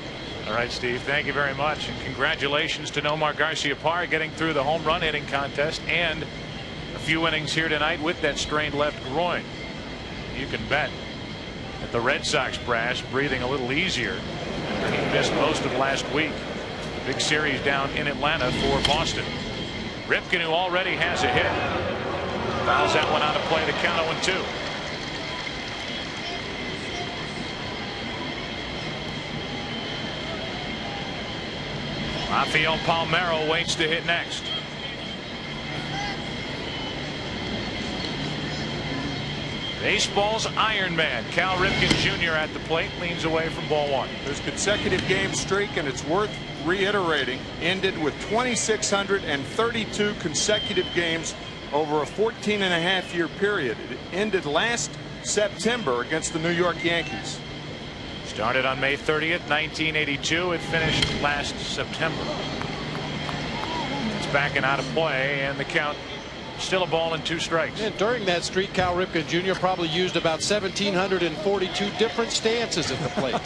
All right, Steve, thank you very much, and congratulations to Nomar Garciaparra getting through the home run hitting contest and a few innings here tonight with that strained left groin. You can bet that the Red Sox brass breathing a little easier after he missed most of last week. Big series down in Atlanta for Boston. Ripken, who already has a hit, fouls that one out of play, the count 0-2. Rafael Palmeiro waits to hit next. Baseball's Iron Man, Cal Ripken Jr. at the plate, leans away from ball one. His consecutive game streak, and it's worth reiterating, ended with 2,632 consecutive games over a 14-and-a-half-year period. It ended last September against the New York Yankees. Started on May 30th, 1982. It finished last September. It's back and out of play, and the count still a ball and 2 strikes. And during that streak, Cal Ripken Jr. probably used about 1,742 different stances at the plate.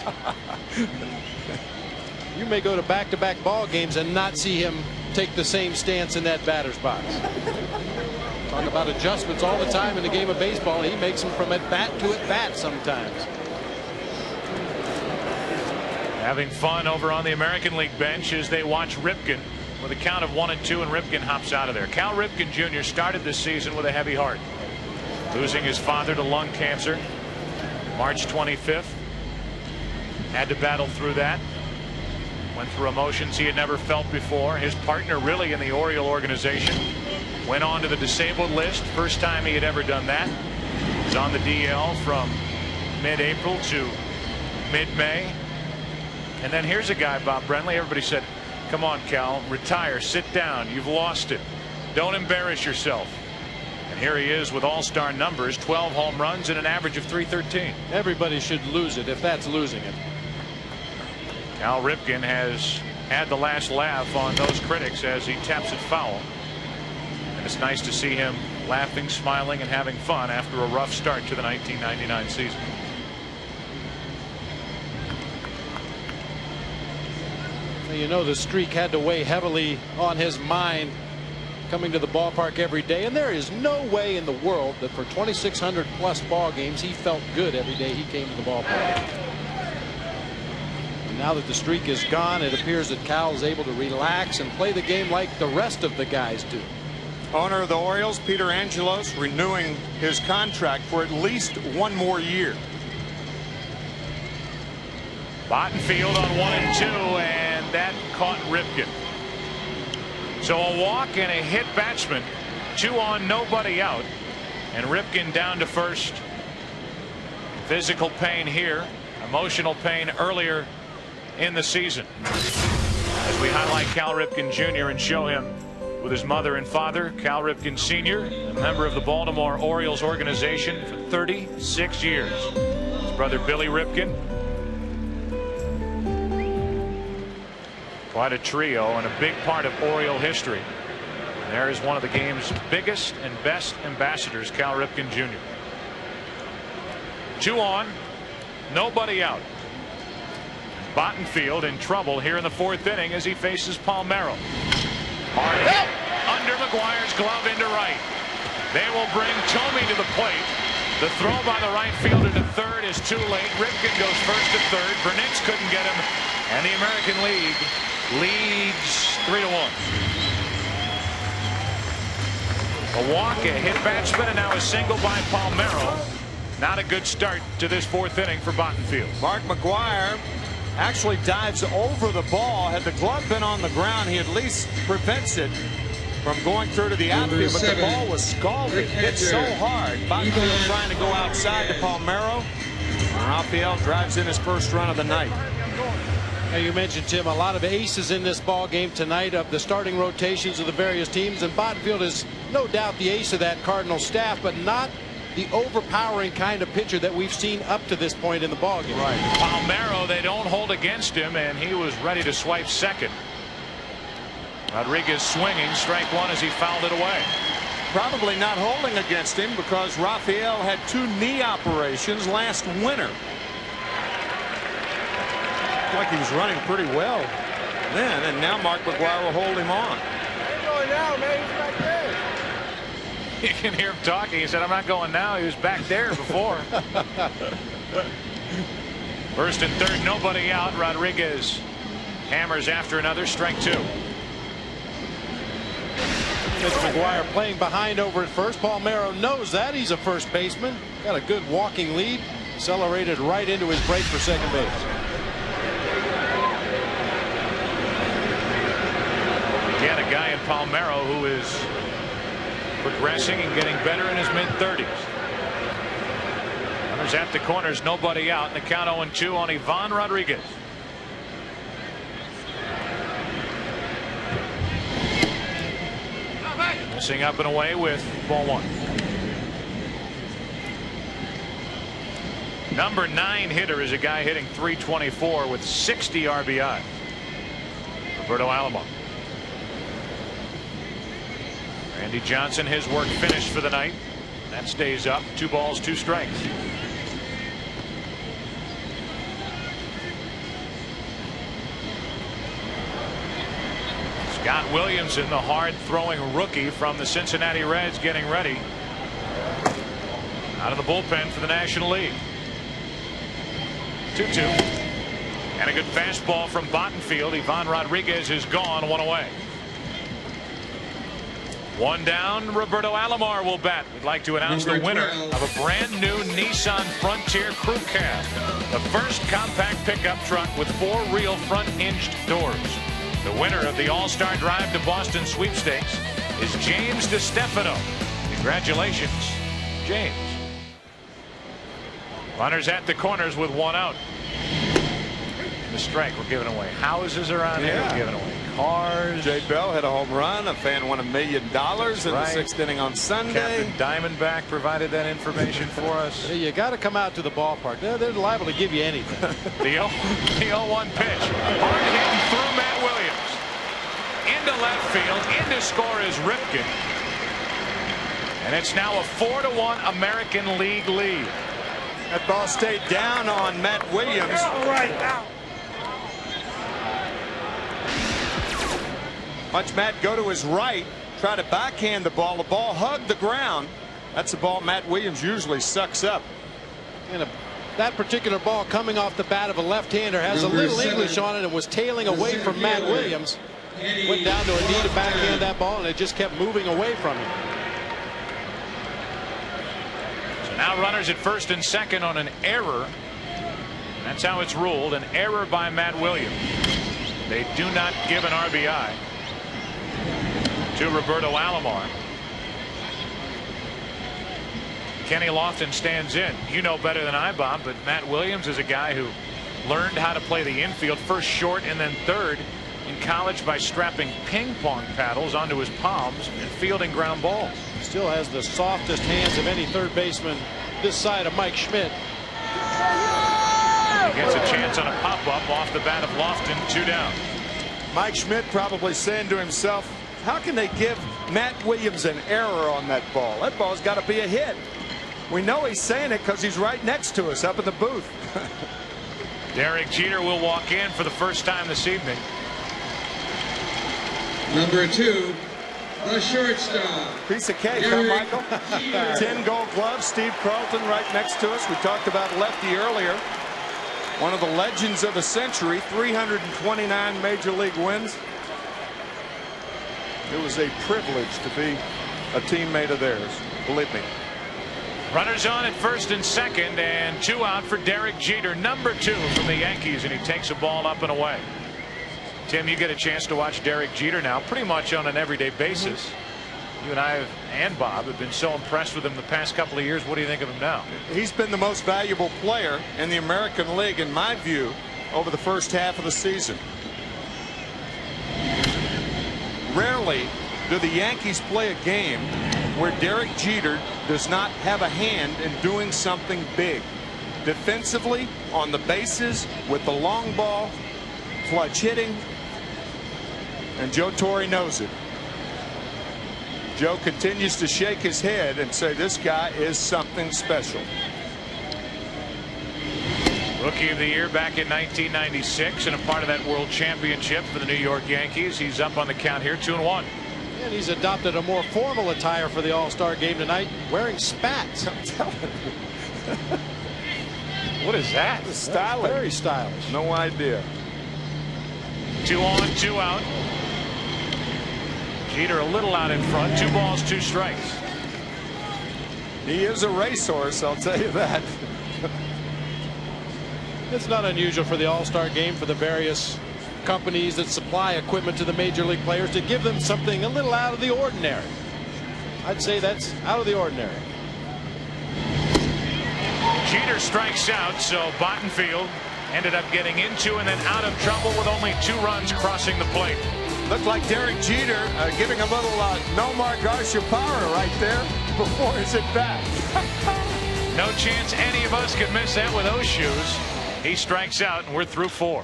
You may go to back-to-back ball games and not see him take the same stance in that batter's box. Talk about adjustments all the time in the game of baseball. He makes them from at bat to at bat sometimes. Having fun over on the American League bench as they watch Ripken with a count of 1-2, and Ripken hops out of there. Cal Ripken Jr. started this season with a heavy heart, losing his father to lung cancer March 25th. Had to battle through that. Went through emotions he had never felt before. His partner really in the Oriole organization went on to the disabled list. First time he had ever done that. He's on the DL from mid-April to mid-May. And then here's a guy, Bob Brenly. Everybody said, come on, Cal, retire, sit down. You've lost it. Don't embarrass yourself. And here he is with all-star numbers, 12 home runs and an average of .313. Everybody should lose it if that's losing it. Cal Ripken has had the last laugh on those critics as he taps it foul. And it's nice to see him laughing, smiling, and having fun after a rough start to the 1999 season. You know, the streak had to weigh heavily on his mind coming to the ballpark every day, and there is no way in the world that for 2,600 plus ball games he felt good every day he came to the ballpark. And now that the streak is gone, it appears that Cal is able to relax and play the game like the rest of the guys do. Owner of the Orioles, Peter Angelos, renewing his contract for at least 1 more year. Bottenfield on 1-2, and that caught Ripken. So a walk and a hit batsman, 2 on, nobody out, and Ripken down to first. Physical pain here, emotional pain earlier in the season. As we highlight Cal Ripken Jr. and show him with his mother and father, Cal Ripken Sr., a member of the Baltimore Orioles organization for 36 years. His brother Billy Ripken. Quite a trio and a big part of Oriole history. And there is one of the game's biggest and best ambassadors, Cal Ripken Jr. 2 on, nobody out. Bottenfield in trouble here in the 4th inning as he faces Palmeiro. Hard hit under McGuire's glove into right. They will bring Tomey to the plate. The throw by the right fielder to third is too late. Ripken goes first to third. Burnitz couldn't get him, and the American League leads 3-1. A walk, a hit batsman, and now a single by Palmeiro. Not a good start to this 4th inning for Bottenfield. Mark McGuire actually dives over the ball. Had the glove been on the ground, he at least prevents it from going through to the outfield, but the ball was scalded, hit so hard. Bottenfield trying to go outside to Palmeiro. Rafael drives in his first run of the night. Now you mentioned, Tim, a lot of aces in this ball game tonight of the starting rotations of the various teams, and Bottenfield is no doubt the ace of that Cardinal staff, but not the overpowering kind of pitcher that we've seen up to this point in the ball game. Right. Palmeiro, they don't hold against him, and he was ready to swipe second. Rodriguez swinging, strike one as he fouled it away. Probably not holding against him because Rafael had 2 knee operations last winter. Like he was running pretty well then, and now Mark McGuire will hold him on. Going now, man. He's back there. You can hear him talking. He said, I'm not going now. He was back there before. First and third, nobody out. Rodriguez hammers after another, strike 2. Mitch McGuire playing behind over at first. Palmeiro knows that. He's a first baseman. Got a good walking lead. Accelerated right into his break for second base. Again, a guy in Palmeiro who is progressing and getting better in his mid-30s. Runners at the corners, nobody out, and the count 0-2 on Ivan Rodriguez. Missing up and away with ball 1. Number 9 hitter is a guy hitting .324 with 60 RBI. Roberto Alomar. Randy Johnson, his work finished for the night. That stays up. 2 balls, 2 strikes. Scott Williamson, the hard-throwing rookie from the Cincinnati Reds, getting ready. Out of the bullpen for the National League. 2-2. And a good fastball from Bottenfield. Ivan Rodriguez is gone, 1 away. 1 down. Roberto Alomar will bat. We'd like to announce the winner of a brand new Nissan Frontier Crew Cab, the first compact pickup truck with 4 real front hinged doors. The winner of the All-Star Drive to Boston sweepstakes is James DeStefano. Congratulations, James. Runners at the corners with 1 out. The strike, we're giving away houses around here. We're giving away cars. Jay Bell had a home run. A fan won $1 million in the 6th inning on Sunday. Captain Diamondback provided that information for us. You got to come out to the ballpark. They're liable to give you anything. The 0-1 pitch. Hard hit through Matt Williams. Into left field. In to score is Ripken. And it's now a 4-1 American League lead. That ball stayed down on Matt Williams. Right now. Watch Matt go to his right, try to backhand the ball. The ball hugged the ground. That's the ball Matt Williams usually sucks up. And that particular ball coming off the bat of a left-hander has a little English on it and was tailing away from Matt Williams. Went down to a knee to backhand that ball, and it just kept moving away from him. So now runners at first and second on an error. That's how it's ruled. An error by Matt Williams. They do not give an RBI to Roberto Alomar. Kenny Lofton stands in. You know better than I, Bob, but Matt Williams is a guy who learned how to play the infield, first short and then third in college by strapping ping pong paddles onto his palms and fielding ground balls. Still has the softest hands of any third baseman this side of Mike Schmidt. He gets a chance on a pop-up off the bat of Lofton, 2 down. Mike Schmidt probably saying to himself, how can they give Matt Williams an error on that ball? That ball's got to be a hit. We know he's saying it because he's right next to us up in the booth. Derek Jeter will walk in for the first time this evening. Number 2, the shortstop. Piece of cake, huh, Michael? 10 Gold Gloves. Steve Carlton right next to us. We talked about Lefty earlier. One of the legends of the century, 329 major league wins. It was a privilege to be a teammate of theirs, believe me. Runners on at first and second, and 2 out for Derek Jeter, number 2 from the Yankees, and he takes a ball up and away. Tim, you get a chance to watch Derek Jeter now pretty much on an everyday basis. You and I and Bob have been so impressed with him the past couple of years. What do you think of him now? He's been the most valuable player in the American League, in my view, over the first half of the season. Rarely do the Yankees play a game where Derek Jeter does not have a hand in doing something big. Defensively, on the bases, with the long ball, clutch hitting, and Joe Torre knows it. Joe continues to shake his head and say this guy is something special. Rookie of the Year back in 1996 and a part of that World Championship for the New York Yankees. He's up on the count here, 2-1. And he's adopted a more formal attire for the All-Star game tonight, wearing spats. I'm telling you. What is that? Stylish. Very stylish. No idea. 2 on, 2 out. Jeter a little out in front. 2 balls, 2 strikes. He is a racehorse, I'll tell you that. It's not unusual for the All-Star game for the various companies that supply equipment to the major league players to give them something a little out of the ordinary. I'd say that's out of the ordinary. Jeter strikes out, so Bottenfield ended up getting into and then out of trouble with only 2 runs crossing the plate. Looked like Derek Jeter giving a little Nomar Garciaparra right there before his at bat. No chance any of us could miss that with those shoes. He strikes out and we're through 4.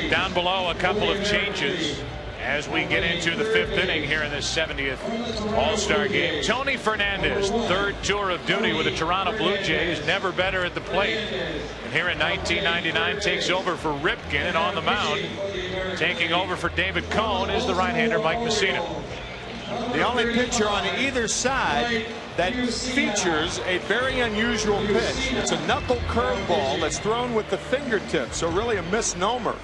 Down below, a couple of changes as we get into the 5th inning here in this 70th All-Star game. Tony Fernandez, 3rd tour of duty with the Toronto Blue Jays, never better at the plate. And here in 1999 takes over for Ripken, and on the mound, taking over for David Cohn, is the right-hander Mike Mussina. The only pitcher on either side that features a very unusual pitch. It's a knuckle curveball that's thrown with the fingertips, so really a misnomer.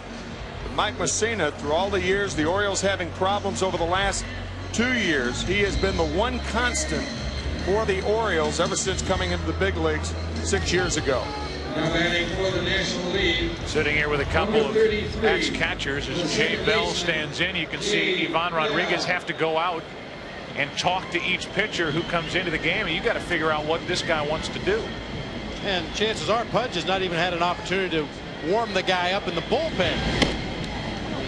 Mike Mussina, through all the years the Orioles having problems over the last 2 years, he has been the one constant for the Orioles ever since coming into the big leagues 6 years ago. Now batting for the National League. Sitting here with a couple of ex-catchers as Jay Bell stands in. You can see Ivan Rodriguez have to go out and talk to each pitcher who comes into the game, and you got to figure out what this guy wants to do. And chances are Pudge has not even had an opportunity to warm the guy up in the bullpen.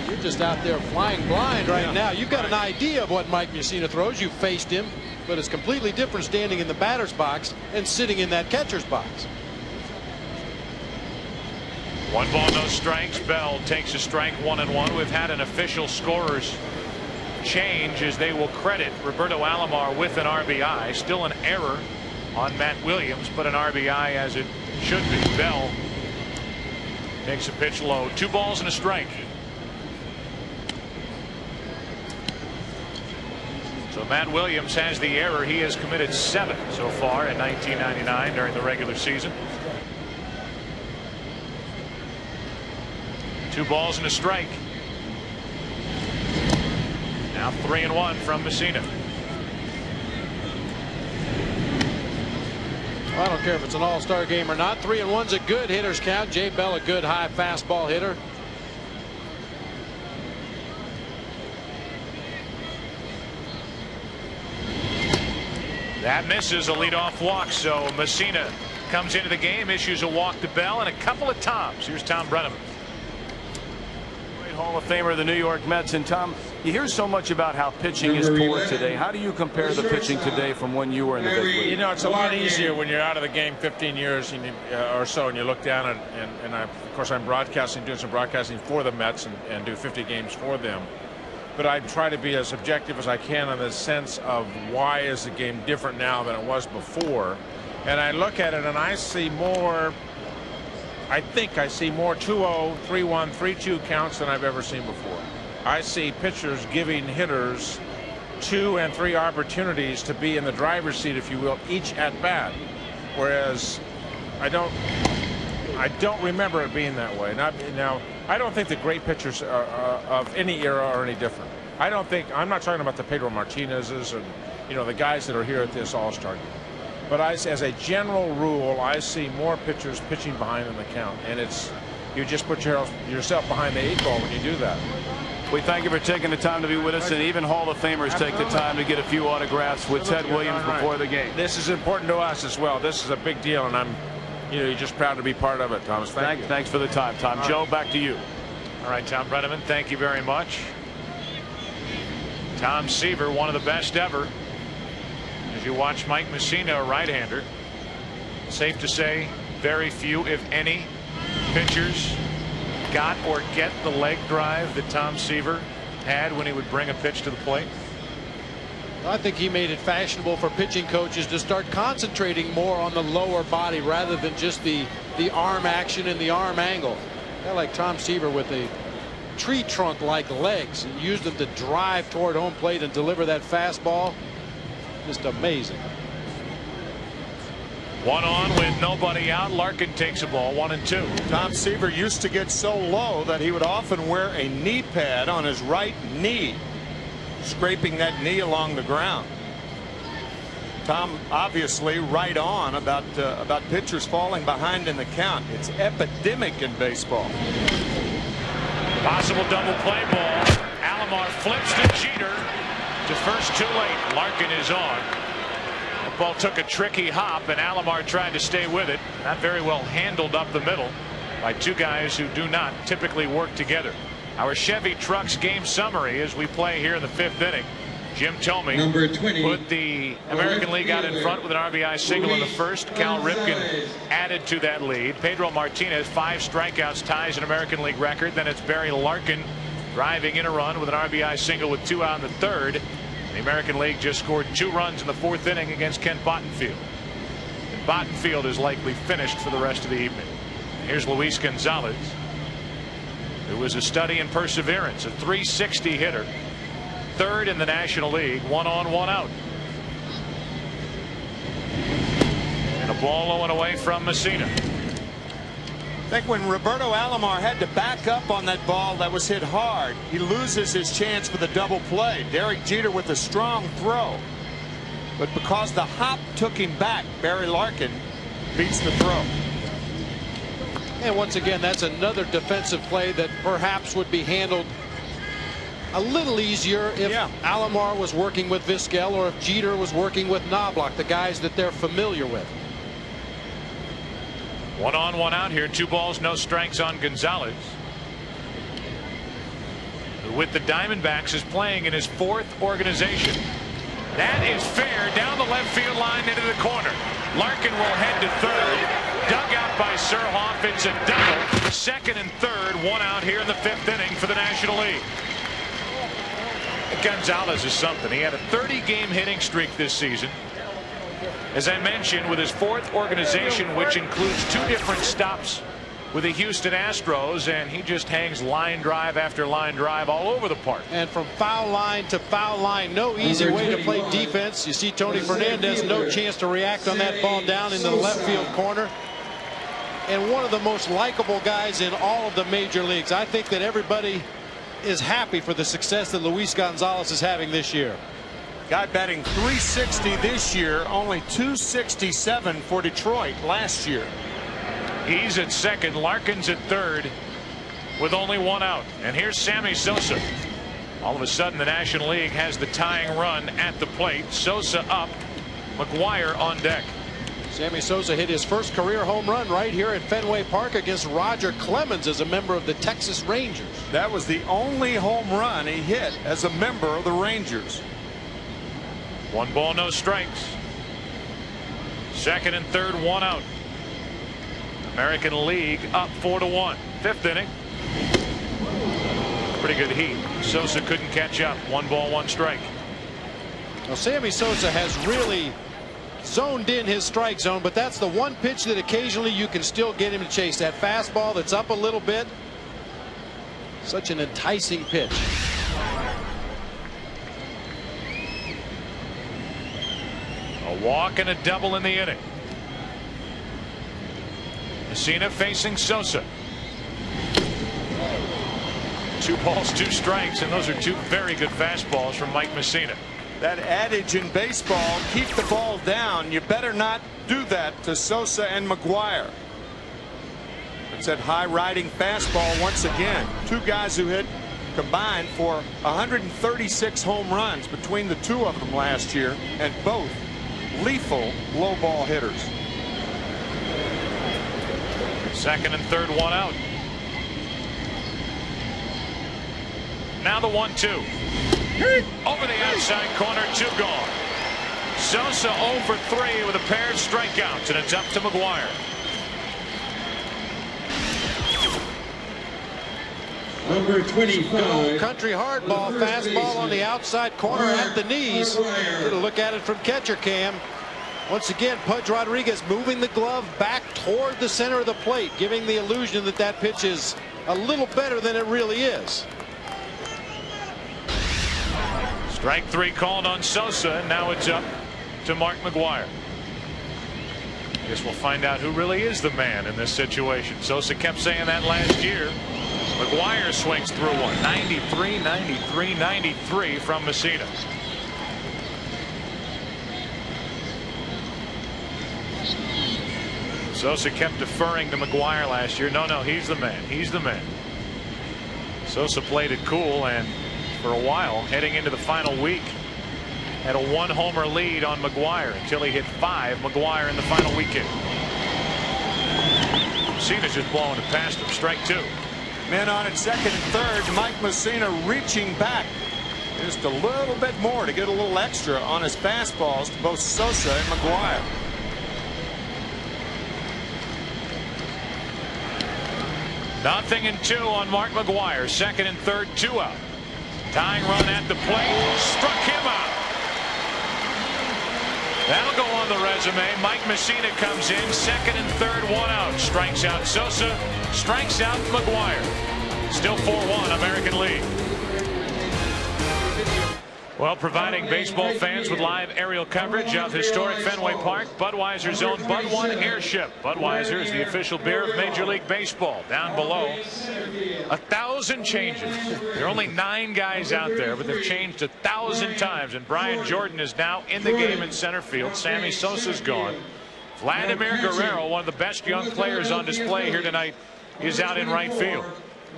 You're just out there flying blind right now. You've got an idea of what Mike Mussina throws. You've faced him, but it's completely different standing in the batter's box and sitting in that catcher's box. 1 ball, no strikes. Bell takes a strike, 1-1. We've had an official scorer's change as they will credit Roberto Alomar with an RBI. Still an error on Matt Williams, but an RBI as it should be. Bell takes a pitch low. 2 balls and a strike. So Matt Williams has the error. He has committed 7 so far in 1999 during the regular season. 2 balls and a strike. Now 3-1 from Mussina. Well, I don't care if it's an all-star game or not. 3-1's a good hitter's count. Jay Bell, a good high fastball hitter. That misses a leadoff walk, so Mussina comes into the game, issues a walk to Bell, and a couple of toms. Here's Tom Brenneman. Hall of Famer of the New York Mets. And Tom, you hear so much about how pitching is poor today. How do you compare the pitching today from when you were in the big league? You know, it's a lot easier when you're out of the game 15 years or so, and you look down and of course I'm broadcasting, doing some broadcasting for the Mets and do 50 games for them. But I try to be as objective as I can in the sense of why is the game different now than it was before. And I look at it and I see more. I think I see more 2-0, 3-1, 3-2 counts than I've ever seen before. I see pitchers giving hitters 2 and 3 opportunities to be in the driver's seat, if you will, each at bat. Whereas I don't remember it being that way. Now, I don't think the great pitchers of any era are any different. I'm not talking about the Pedro Martinez's and, you know, the guys that are here at this All-Star game. But as a general rule, I see more pitchers pitching behind in the count, and you just put yourself behind the 8 ball when you do that. We thank you for taking the time to be with us, and even Hall of Famers take the time to get a few autographs with Ted Williams before the game. This is important to us as well. This is a big deal, and I'm just proud to be part of it, Thomas. Thank you. Thanks for the time, Tom. All Joe, right. back to you. All right, Tom Brenneman, thank you very much. Tom Seaver, one of the best ever. As you watch Mike Mussina, a right-hander, safe to say very few, if any, pitchers got or get the leg drive that Tom Seaver had when he would bring a pitch to the plate. I think he made it fashionable for pitching coaches to start concentrating more on the lower body rather than just the arm action and the arm angle. A guy like Tom Seaver with a tree trunk like legs and used them to drive toward home plate and deliver that fastball. Just amazing. 1 on with nobody out. Larkin takes a ball, 1-2. Tom Seaver used to get so low that he would often wear a knee pad on his right knee, scraping that knee along the ground. Tom obviously right on about pitchers falling behind in the count. It's epidemic in baseball. Possible double play ball. Alomar flips to Jeter. To first, too late. Larkin is on. The ball took a tricky hop, and Alomar tried to stay with it. Not very well handled up the middle by two guys who do not typically work together. Our Chevy Trucks game summary as we play here in the 5th inning. Jim Thome put the American League out in front with an RBI single in the first. Cal Ripken added to that lead. Pedro Martinez, 5 strikeouts, ties an American League record. Then it's Barry Larkin driving in a run with an RBI single with 2 out in the 3rd. The American League just scored 2 runs in the 4th inning against Kent Bottenfield. And Bottenfield is likely finished for the rest of the evening. Here's Luis Gonzalez, who was a study in perseverance, a .360 hitter. 3rd in the National League, 1 on, 1 out. And a ball low and away from Mussina. I think when Roberto Alomar had to back up on that ball that was hit hard, he loses his chance for the double play. Derek Jeter with a strong throw, but because the hop took him back, Barry Larkin beats the throw. And once again, that's another defensive play that perhaps would be handled a little easier if Alomar was working with Vizquel or if Jeter was working with Knobloch, the guys that they're familiar with. 1 on, 1 out here. 2 balls, no strikes on Gonzalez, who with the Diamondbacks is playing in his 4th organization. That is fair down the left field line into the corner. Larkin will head to 3rd. Dug out by Surhoff. It's a double. 2nd and 3rd. 1 out here in the 5th inning for the National League. Gonzalez is something. He had a 30-game hitting streak this season. As I mentioned, with his 4th organization, which includes 2 different stops with the Houston Astros, and he just hangs line drive after line drive all over the park. And from foul line to foul line, no easy way to play defense. You see Tony Fernandez, no chance to react on that ball down into the left field corner. And one of the most likable guys in all of the major leagues. I think that everybody is happy for the success that Luis Gonzalez is having this year. Guy batting .360 this year, only .267 for Detroit last year. He's at 2nd. Larkin's at 3rd with only 1 out. And here's Sammy Sosa. All of a sudden the National League has the tying run at the plate. Sosa up, McGuire on deck. Sammy Sosa hit his first career home run right here at Fenway Park against Roger Clemens as a member of the Texas Rangers. That was the only home run he hit as a member of the Rangers. 1 ball, no strikes. 2nd and 3rd, 1 out. American League up 4-1. 5th inning. Pretty good heat. Sosa couldn't catch up. 1 ball, 1 strike. Well, Sammy Sosa has really zoned in his strike zone, but that's the one pitch that occasionally you can still get him to chase. That fastball that's up a little bit. Such an enticing pitch. A walk and a double in the inning. Mussina facing Sosa. 2 balls, 2 strikes, and those are 2 very good fastballs from Mike Mussina. That adage in baseball, keep the ball down. You better not do that to Sosa and McGuire. It's that high riding fastball once again. 2 guys who hit combined for 136 home runs between the two of them last year, and both lethal low ball hitters. Second and third, one out. Now the 1-2. Over the outside corner, 2 gone. Sosa 0 for 3 with a pair of strikeouts, and it's up to McGuire. Number 25. Country hardball, fastball on the outside corner at the knees. Get a look at it from catcher cam. Once again, Pudge Rodriguez moving the glove back toward the center of the plate, giving the illusion that that pitch is a little better than it really is. Strike 3 called on Sosa, and now it's up to Mark McGuire. I guess we'll find out who really is the man in this situation. Sosa kept saying that last year. McGuire swings through one. 93, 93, 93 from Messina. Sosa kept deferring to McGuire last year. No, he's the man. He's the man. Sosa played it cool, and for a while, heading into the final week, had a 1-homer lead on McGuire until he hit 5. McGuire in the final weekend. Messina's just blowing it past him. Strike 2. Men on at second and third. Mike Messina reaching back just a little bit more to get a little extra on his fastballs to both Sosa and McGuire. Nothing and 2 on Mark McGuire. Second and third, 2 out. Tying run at the plate. Struck him out. That'll go on the resume. Mike Messina comes in. Second and third, 1 out. Strikes out Sosa. Strikes out McGuire. Still 4-1 American League. Well, providing baseball fans with live aerial coverage of historic Fenway Park, Budweiser's own Bud One Airship. Budweiser is the official beer of Major League Baseball. Down below, 1,000 changes. There are only 9 guys out there, but they've changed 1,000 times. And Brian Jordan is now in the game in center field. Sammy Sosa's gone. Vladimir Guerrero, one of the best young players on display here tonight, is out in right field.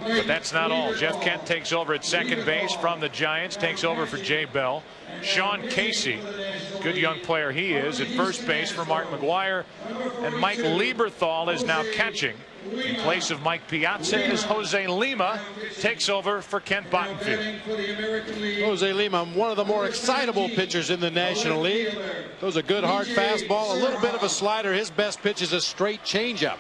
But that's not all. Jeff Kent takes over at second base from the Giants, takes over for Jay Bell. Sean Casey, good young player he is, at first base for Mark McGuire. And Mike Lieberthal is now catching in place of Mike Piazza as Jose Lima takes over for Kent Bottenfield. Jose Lima, one of the more excitable pitchers in the National League. Throws a good hard fastball, a little bit of a slider. His best pitch is a straight changeup.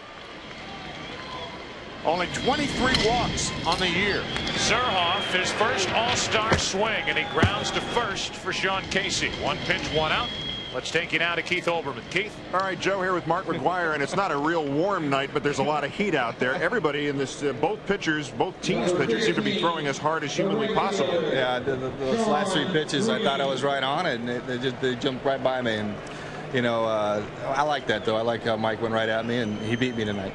Only 23 walks on the year. Surhoff, his first all-star swing, and he grounds to first for Sean Casey. 1 pitch, 1 out. Let's take you now to Keith Olbermann. Keith. All right, Joe here with Mark McGuire, and it's not a real warm night, but there's a lot of heat out there. Everybody in this, both teams' pitchers seem to be throwing as hard as humanly possible. Yeah, those last 3 pitches, I thought I was right on it, and they jumped right by me. And you know, I like that though. I like how Mike went right at me, and he beat me tonight.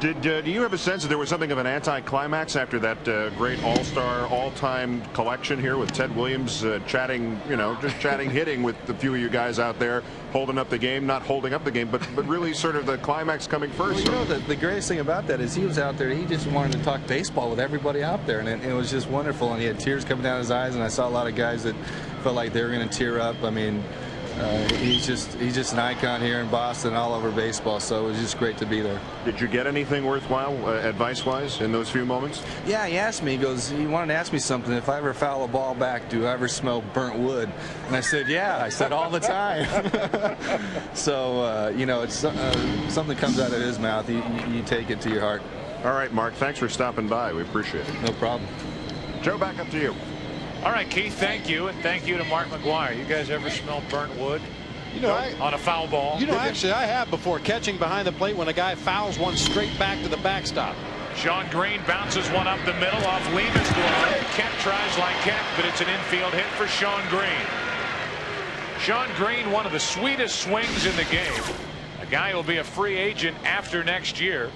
Do you have a sense that there was something of an anticlimax after that great all-star, all-time collection here with Ted Williams chatting, just chatting, hitting with a few of you guys out there, holding up the game, not holding up the game, but really sort of the climax coming first? Well, the greatest thing about that is he was out there, he just wanted to talk baseball with everybody out there, and it was just wonderful, and he had tears coming down his eyes, and I saw a lot of guys that felt like they were going to tear up. I mean, he's just an icon here in Boston, all over baseball, so it was just great to be there. Did you get anything worthwhile advice-wise in those few moments? Yeah, he asked me, he wanted to ask me something. If I ever foul a ball back, do I ever smell burnt wood? And I said, yeah. I said, all the time. So, it's something comes out of his mouth, you take it to your heart. All right, Mark, thanks for stopping by. We appreciate it. No problem. Joe, back up to you. All right, Keith, thank you, and thank you to Mark McGuire. You guys ever smell burnt wood? On a foul ball? Actually, I have before, catching behind the plate when a guy fouls one straight back to the backstop. Sean Green bounces one up the middle off Lima's glove. Kent tries like Kent, but it's an infield hit for Sean Green. Sean Green, one of the sweetest swings in the game. A guy who will be a free agent after next year,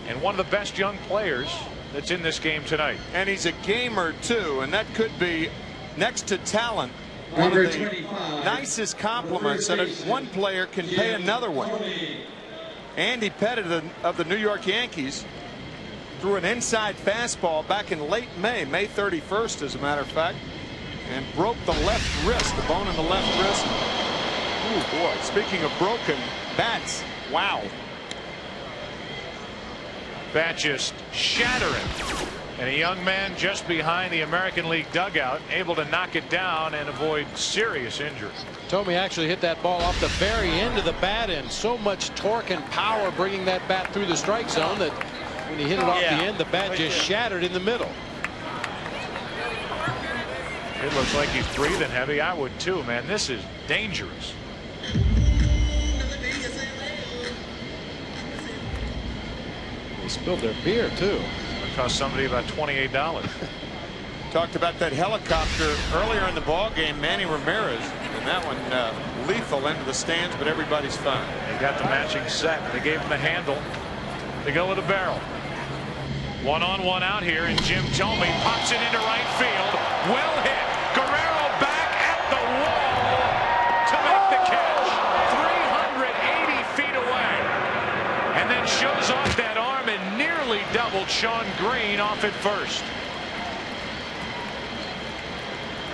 and one of the best young players that's in this game tonight. And he's a gamer too, and that could be, next to talent, one of the nicest compliments that one player can pay another one. Andy Pettit of the New York Yankees threw an inside fastball back in late May 31st, as a matter of fact, and broke the left wrist, the bone in the left wrist. Oh boy, speaking of broken bats, wow. Bat just shattering. And a young man just behind the American League dugout, able to knock it down and avoid serious injury. Tommy actually hit that ball off the very end of the bat, and so much torque and power bringing that bat through the strike zone that when he hit it off the end, the bat just shattered in the middle. It looks like he's breathing heavy. I would too, man. This is dangerous. They spilled their beer too. Cost somebody about $28. Talked about that helicopter earlier in the ball game, Manny Ramirez, and that one lethal into the stands, but everybody's fine. They got the matching set. They gave him the handle to go with a barrel. 1-on-1 out here, and Jim Thome pops it into right field. Well hit. Guerrero back at the wall to make the catch. 380 feet away, and then shows off that arm and nearly doubled Sean Green off at first.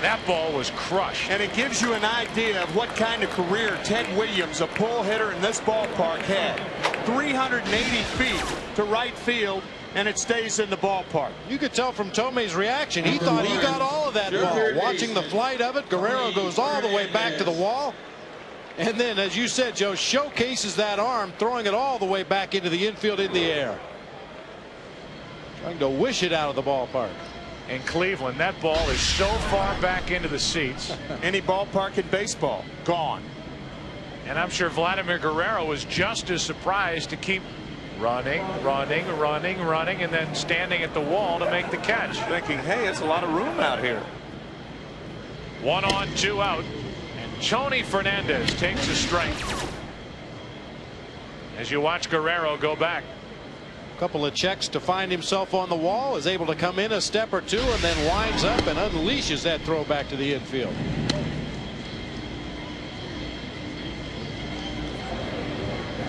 That ball was crushed. And it gives you an idea of what kind of career Ted Williams, a pull hitter in this ballpark, had. 380 feet to right field, and it stays in the ballpark. You could tell from Tome's reaction, he thought he got all of that ball. Watching the flight of it, Guerrero goes all the way back to the wall. And then, as you said, Joe, showcases that arm, throwing it all the way back into the infield in the air. Trying to wish it out of the ballpark. In Cleveland, that ball is so far back into the seats. Any ballpark in baseball, gone. And I'm sure Vladimir Guerrero was just as surprised to keep running, and then standing at the wall to make the catch. Thinking, hey, it's a lot of room out here. 1 on, 2 out. Tony Fernandez takes a strike. As you watch Guerrero go back. A couple of checks to find himself on the wall, is able to come in a step or two, and then winds up and unleashes that throw back to the infield.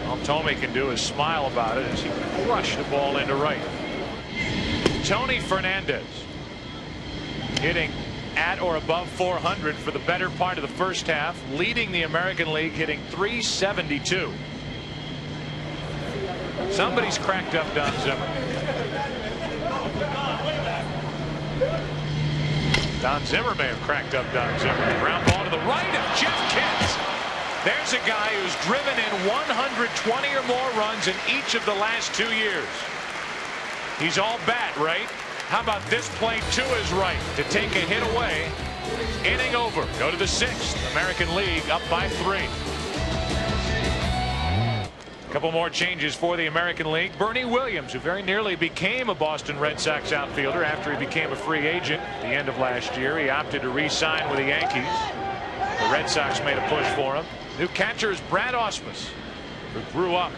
All Thome can do is smile about it as he crushed the ball into right. Tony Fernandez hitting at or above 400 for the better part of the first half, leading the American League, hitting .372. Somebody's cracked up Don Zimmer. Don Zimmer may have cracked up Don Zimmer. Ground ball to the right of Jeff Kentz. There's a guy who's driven in 120 or more runs in each of the last 2 years. He's all bat, right? How about this play to his right to take a hit away? Inning over. Go to the 6th. American League up by 3. A couple more changes for the American League. Bernie Williams, who very nearly became a Boston Red Sox outfielder after he became a free agent at the end of last year. He opted to re-sign with the Yankees. The Red Sox made a push for him. New catcher is Brad Ausmus, who grew up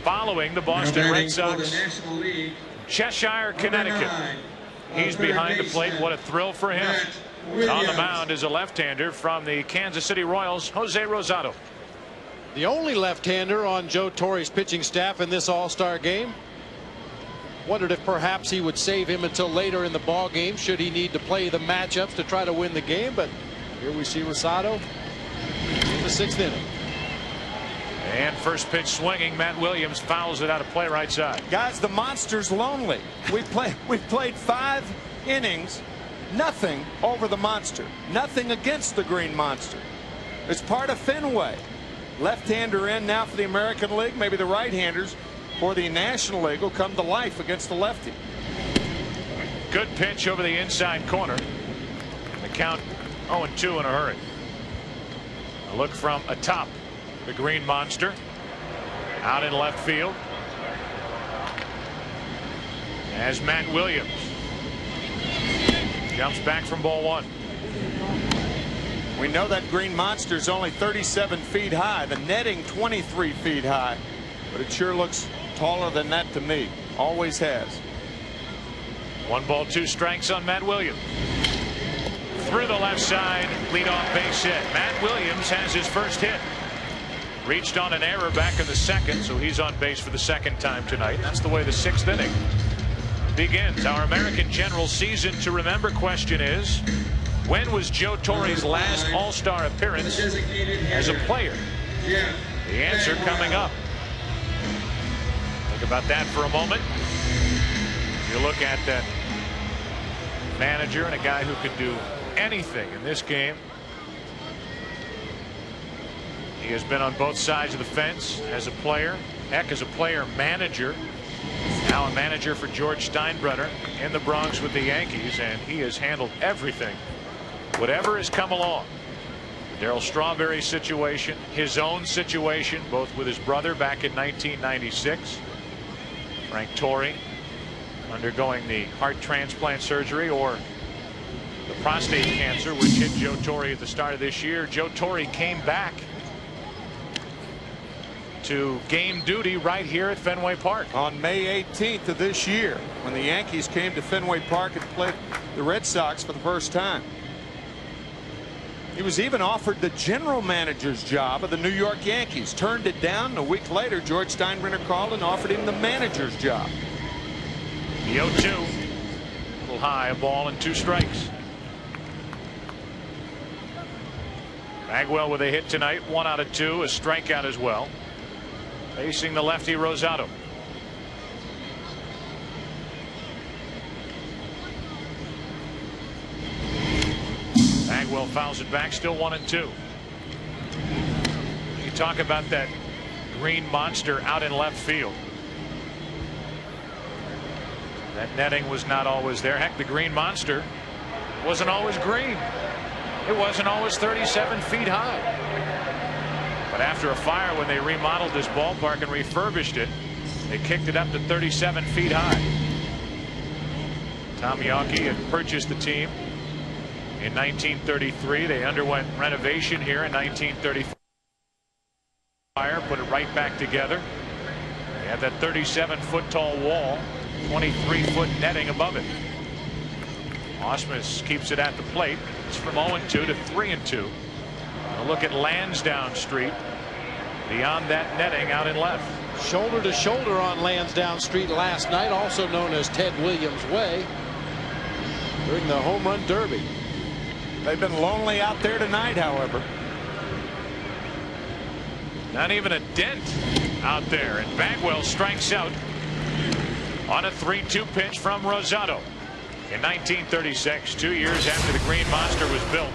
following the Boston Red Sox. Cheshire, Connecticut. He's behind the plate. What a thrill for him. On the mound is a left-hander from the Kansas City Royals, Jose Rosado. The only left-hander on Joe Torre's pitching staff in this all-star game. Wondered if perhaps he would save him until later in the ball game should he need to play the matchups to try to win the game. But here we see Rosado in the 6th inning. And first pitch swinging. Matt Williams fouls it out of play right side. Guys, the monster's lonely. We've played 5 innings, nothing over the monster, nothing against the Green Monster. It's part of Fenway. Left-hander in now for the American League. Maybe the right-handers for the National League will come to life against the lefty. Good pitch over the inside corner. The count 0-2 in a hurry. A look from atop the Green Monster. Out in left field. As Matt Williams jumps back from ball 1. We know that Green Monster is only 37 feet high, the netting 23 feet high, but it sure looks taller than that to me. Always has. 1 ball 2 strikes on Matt Williams. Through the left side, leadoff base hit. Matt Williams has his first hit. Reached on an error back in the 2nd, so he's on base for the 2nd time tonight. That's the way the 6th inning begins. Our American General Season to Remember question is, when was Joe Torre's last All-Star appearance as a player? The answer coming up. Think about that for a moment. You look at that manager and a guy who could do anything in this game. He has been on both sides of the fence as a player, heck, as a player manager. Now a manager for George Steinbrenner in the Bronx with the Yankees, and he has handled everything, whatever has come along. The Darryl Strawberry situation, his own situation, both with his brother back in 1996. Frank Torre undergoing the heart transplant surgery, or the prostate cancer, which hit Joe Torre at the start of this year. Joe Torre came back to game duty right here at Fenway Park on May 18th of this year, when the Yankees came to Fenway Park and played the Red Sox for the first time. He was even offered the general manager's job of the New York Yankees, turned it down. A week later, George Steinbrenner called and offered him the manager's job. The 0-2, a little high, a ball and 2 strikes. Bagwell with a hit tonight, 1 out of 2, a strikeout as well. Facing the lefty Rosado. Bagwell fouls it back, still 1-2. You talk about that green monster out in left field. That netting was not always there. Heck, the green monster wasn't always green. It wasn't always 37 feet high. But after a fire, when they remodeled this ballpark and refurbished it, they kicked it up to 37 feet high. Tom Yawkey had purchased the team in 1933. They underwent renovation here in 1934. Put it right back together. They have that 37-foot tall wall, 23-foot netting above it. Ausmus keeps it at the plate. It's from 0-2 to 3-2. A look at Lansdowne Street beyond that netting out in left. Shoulder to shoulder on Lansdowne Street last night, also known as Ted Williams Way, during the home run derby. They've been lonely out there tonight, however. Not even a dent out there, and Bagwell strikes out on a 3-2 pitch from Rosado. In 1936, 2 years after the Green Monster was built,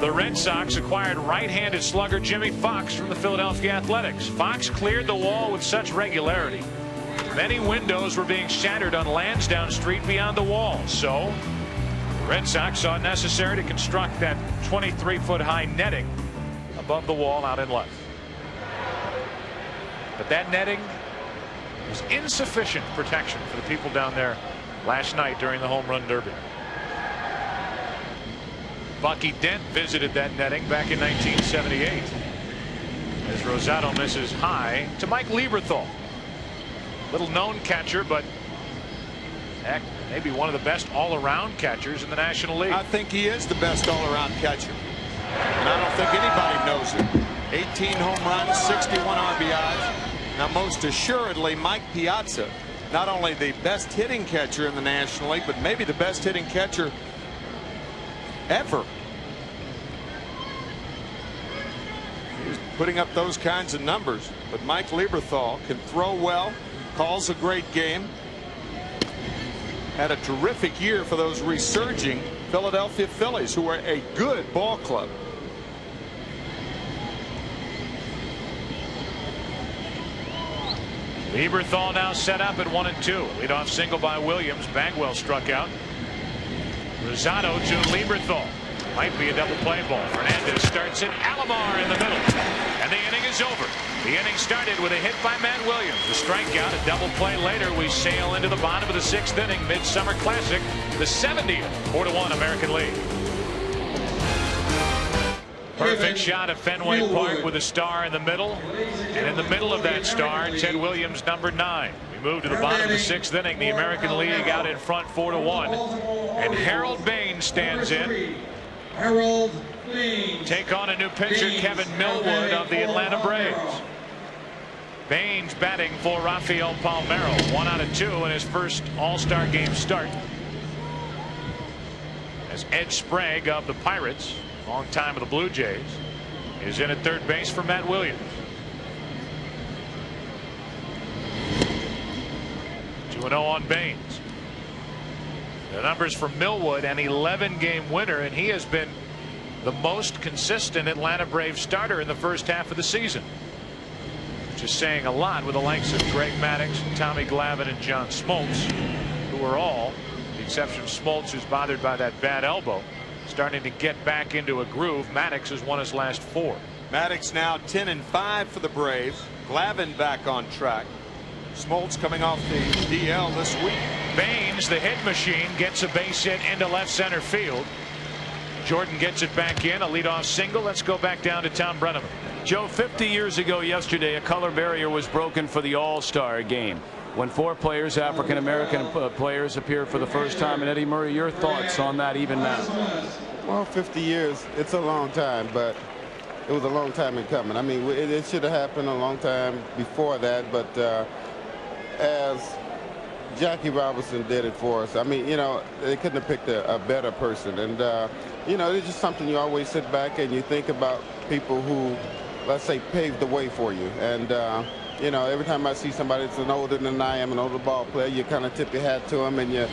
the Red Sox acquired right-handed slugger Jimmy Fox from the Philadelphia Athletics. Fox cleared the wall with such regularity. Many windows were being shattered on Lansdowne Street beyond the wall. So the Red Sox saw it necessary to construct that 23-foot high netting above the wall out in left. But that netting was insufficient protection for the people down there last night during the home run derby. Bucky Dent visited that netting back in 1978 as Rosado misses high to Mike Lieberthal. Little known catcher, but heck, maybe one of the best all-around catchers in the National League. I think he is the best all-around catcher, and I don't think anybody knows it. 18 home runs, 61 RBIs. Now, most assuredly, Mike Piazza, not only the best hitting catcher in the National League, but maybe the best hitting catcher ever. He's putting up those kinds of numbers, but Mike Lieberthal can throw well, calls a great game. Had a terrific year for those resurging Philadelphia Phillies, who are a good ball club. Lieberthal now set up at 1-2. Leadoff single by Williams. Bagwell struck out. Rosado to Lieberthal. Might be a double play ball. Fernandez starts it. Alomar in the middle. And the inning is over. The inning started with a hit by Matt Williams. A strikeout, a double play later. We sail into the bottom of the 6th inning. Midsummer Classic. The 70th 4-1 American League. Perfect shot at Fenway Park with a star in the middle. And in the middle of that star, Ted Williams, number 9. We move to the bottom of the 6th inning. The American League out in front 4-1. And Harold Bain stands in. Harold Bain. Take on a new pitcher, Kevin Millwood of the Atlanta Braves. Baines batting for Rafael Palmeiro. 1 out of 2 in his first All-Star game start. As Ed Sprague of the Pirates, long time of the Blue Jays, is in at third base for Matt Williams. 2-0 on Baines. The numbers for Millwood, an 11-game winner, and he has been the most consistent Atlanta Braves starter in the first half of the season. Which is saying a lot with the likes of Greg Maddux, Tommy Glavine, and John Smoltz, who are all, with the exception of Smoltz, who's bothered by that bad elbow, starting to get back into a groove. Maddux has won his last 4. Maddux now 10-5 for the Braves. Glavine back on track. Smoltz coming off the DL this week. Baines, the hit machine, gets a base hit into left center field. Jordan gets it back in, a leadoff single. Let's go back down to Tom Brenneman. Joe, 50 years ago yesterday, a color barrier was broken for the All-Star game when 4 players, African-American players, appeared for the first time. And Eddie Murray, your thoughts on that even now? Well, 50 years, it's a long time, but it was a long time in coming. I mean, it should have happened a long time before that, but as Jackie Robinson did it for us, I mean, you know, they couldn't have picked a better person. And, you know, it's just something you always sit back and you think about people who, let's say, paved the way for you. And, you know, every time I see somebody that's older than I am, an older ball player, you kind of tip your hat to them and you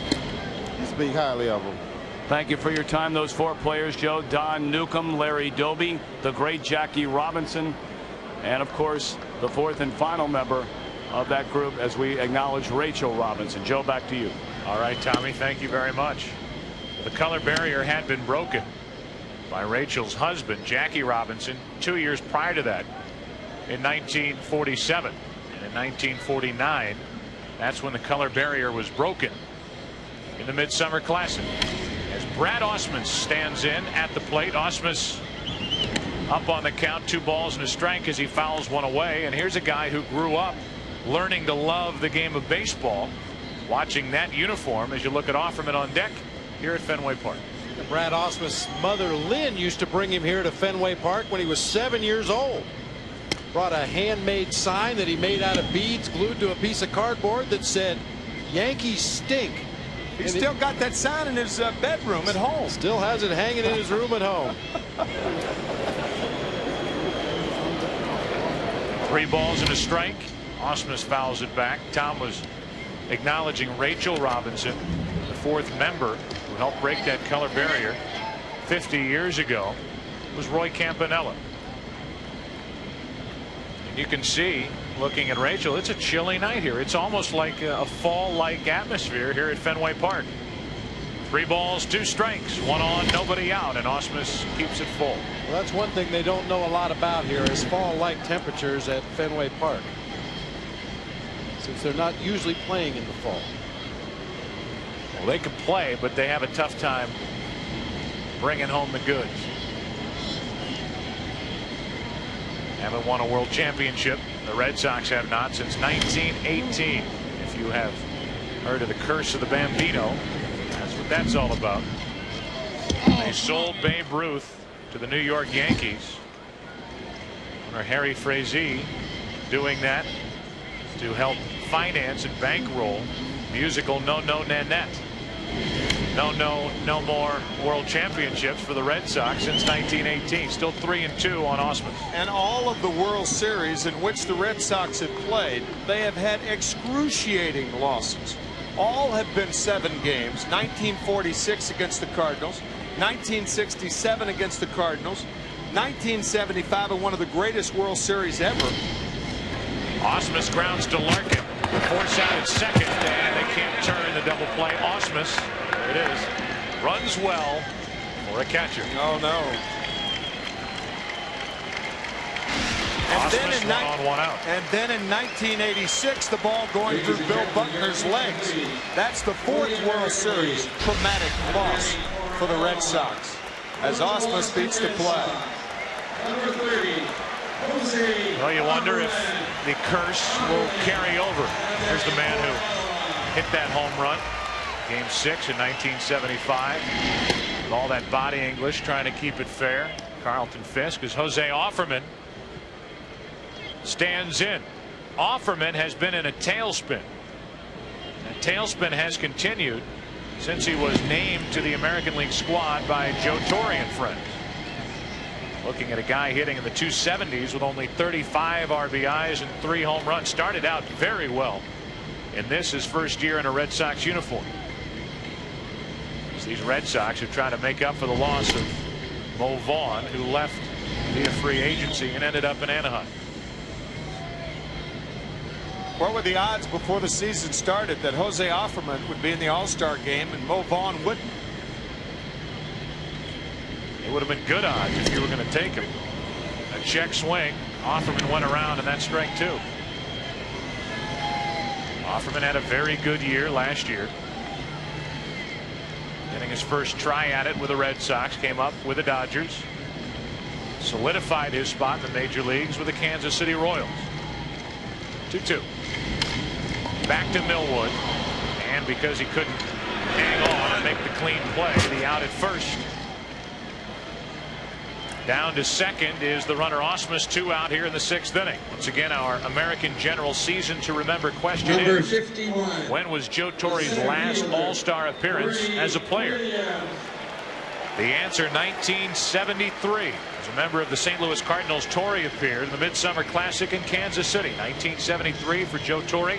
speak highly of them. Thank you for your time. Those 4 players, Joe: Don Newcomb, Larry Doby, the great Jackie Robinson, and, of course, the 4th and final member of that group as we acknowledge Rachel Robinson. Joe, back to you. All right, Tommy, thank you very much. The color barrier had been broken by Rachel's husband, Jackie Robinson, 2 years prior to that in 1947. And in 1949, that's when the color barrier was broken in the Midsummer Classic. As Brad Ausmus stands in at the plate, Ausmus up on the count, 2 balls and a strike as he fouls one away. And here's a guy who grew up learning to love the game of baseball, watching that uniform as you look at Offerman on deck here at Fenway Park. Brad Ausmus' mother Lynn used to bring him here to Fenway Park when he was 7 years old. Brought a handmade sign that he made out of beads glued to a piece of cardboard that said, "Yankees stink." He's still got that sign in his bedroom at home. Still has it hanging in his room at home. 3 balls and a strike. Ausmus fouls it back. Tom was acknowledging Rachel Robinson, the 4th member who helped break that color barrier 50 years ago, was Roy Campanella. And you can see, looking at Rachel, it's a chilly night here. It's almost like a fall-like atmosphere here at Fenway Park. 3 balls, 2 strikes, 1 on, nobody out, and Ausmus keeps it full. Well, that's one thing they don't know a lot about here is fall-like temperatures at Fenway Park, since they're not usually playing in the fall. Well, they can play, but they have a tough time bringing home the goods. Haven't won a world championship. The Red Sox have not since 1918. If you have heard of the curse of the Bambino, that's what that's all about. They sold Babe Ruth to the New York Yankees. Owner Harry Frazee doing that to help finance and bankroll musical No No Nanette. No more world championships for the Red Sox since 1918. Still 3-2 on Ausmus. And all of the World Series in which the Red Sox have played, they have had excruciating losses. All have been 7 games. 1946 against the Cardinals, 1967 against the Cardinals, 1975 in one of the greatest World Series ever. Ausmus grounds to Larkin. Force out at second, and they can't turn the double play. Ausmus, it is, runs well for a catcher. Oh no. And then in 1986, the ball going through Bill Buckner's legs. That's the 4th World Series traumatic loss for the Red Sox as Ausmus beats the play. Well, you wonder if the curse will carry over. Here's the man who hit that home run, Game 6 in 1975. With all that body English, trying to keep it fair. Carlton Fisk, as Jose Offerman stands in. Offerman has been in a tailspin. That tailspin has continued since he was named to the American League squad by Joe Torre and friends. Looking at a guy hitting in the 270s with only 35 RBIs and 3 home runs. Started out very well in this, his first year in a Red Sox uniform. As these Red Sox are trying to make up for the loss of Mo Vaughn, who left via free agency and ended up in Anaheim. What were the odds before the season started that Jose Offerman would be in the All-Star game and Mo Vaughn wouldn't? It would have been good odds if you were going to take him. A check swing. Offerman went around, and that's strike 2. Offerman had a very good year last year. Getting his first try at it with the Red Sox. Came up with the Dodgers. Solidified his spot in the major leagues with the Kansas City Royals. 2-2. Back to Millwood. And because he couldn't hang on and make the clean play, the out at first. Down to second is the runner Osmus, 2 out here in the 6th inning. Once again, our American General season to remember question Number is 51. When was Joe Torre's last All-Star appearance as a player? The answer, 1973. As a member of the St. Louis Cardinals, Torre appeared in the Midsummer Classic in Kansas City. 1973 for Joe Torre.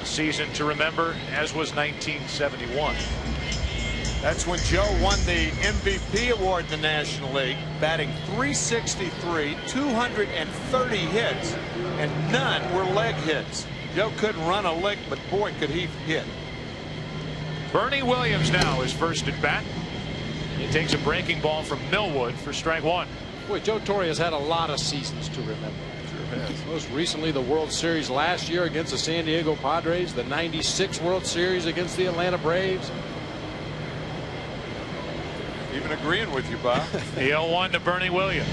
A season to remember, as was 1971. That's when Joe won the MVP award in the National League, batting .363, 230 hits, and none were leg hits. Joe couldn't run a lick, but boy, could he hit. Bernie Williams now is first at bat. He takes a breaking ball from Millwood for strike 1. Boy, Joe Torre has had a lot of seasons to remember. Sure has. Most recently, the World Series last year against the San Diego Padres, the '96 World Series against the Atlanta Braves. Even agreeing with you, Bob. The 0-1 to Bernie Williams.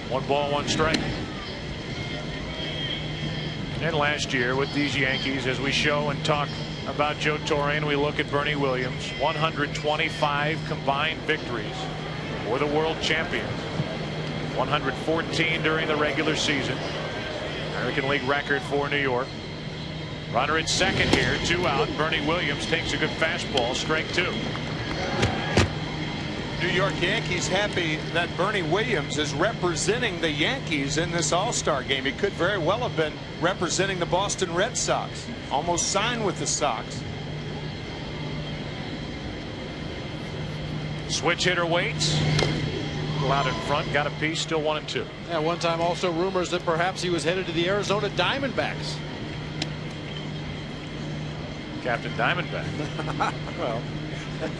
1 ball, 1 strike. And last year with these Yankees, as we show and talk about Joe Torre and we look at Bernie Williams, 125 combined victories for the world champions. 114 during the regular season. American League record for New York. Runner at second here, 2 out. Bernie Williams takes a good fastball, strike 2. New York Yankees happy that Bernie Williams is representing the Yankees in this All-Star game. He could very well have been representing the Boston Red Sox. Almost signed with the Sox. Switch hitter waits. Out in front, got a piece, still 1-2. Yeah, one time also rumors that perhaps he was headed to the Arizona Diamondbacks. Captain Diamondback. Well,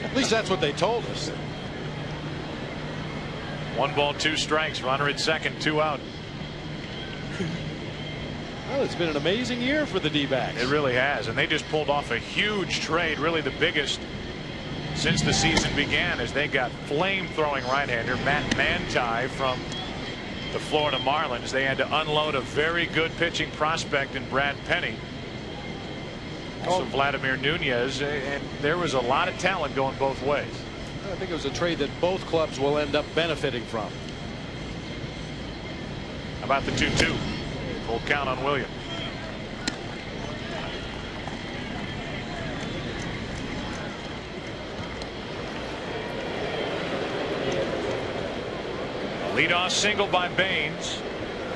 at least that's what they told us. 1 ball, 2 strikes. Runner at second, 2 out. Well, it's been an amazing year for the D-backs. It really has, and they just pulled off a huge trade, really the biggest since the season began, as they got flame-throwing right-hander Matt Manti from the Florida Marlins. They had to unload a very good pitching prospect in Brad Penny. Also Vladimir Nunez, and there was a lot of talent going both ways. I think it was a trade that both clubs will end up benefiting from. How about the 2-2? Full count on Williams. Leadoff single by Baines.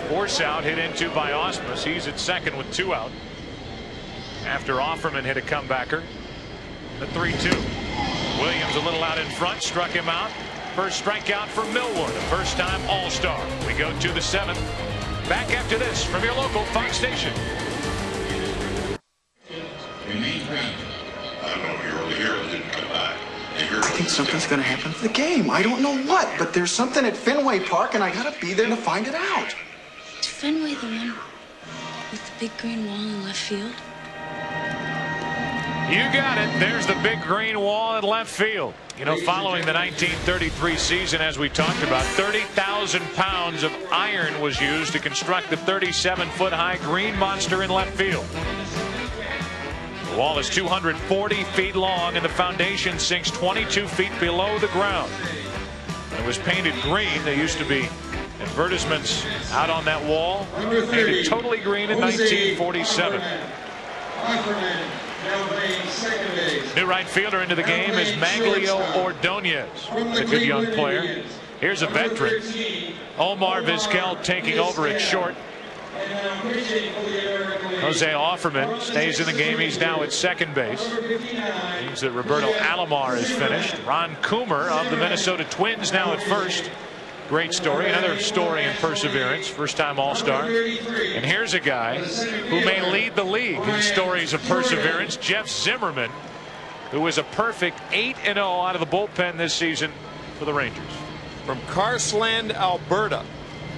Force out hit into by Osmus. He's at second with 2 out. After Offerman hit a comebacker. The 3-2. Williams a little out in front, struck him out. First strikeout for Millwood, a first-time All-Star. We go to the 7th. Back after this from your local Fox station. I think something's going to happen to the game. I don't know what, but there's something at Fenway Park, and I got to be there to find it out. Is Fenway the one with the big green wall in left field? You got it. There's the big green wall in left field. You know, following the 1933 season, as we talked about, 30,000 pounds of iron was used to construct the 37-foot-high green monster in left field. The wall is 240 feet long, and the foundation sinks 22 feet below the ground. When it was painted green, there used to be Advertisements out on that wall. Painted totally green in 1947. New right fielder into the game is Maglio Ordonez, a good young player. Here's a veteran, Omar Vizquel, taking over at short. Jose Offerman stays in the game. He's now at second base. Means that Roberto Alomar is finished. Ron Coomer of the Minnesota Twins now at first. Great story. Another story in perseverance. First-time All-Star. And here's a guy who may lead the league in stories of perseverance. Jeff Zimmerman, who was a perfect 8-0 out of the bullpen this season for the Rangers. From Carsland, Alberta,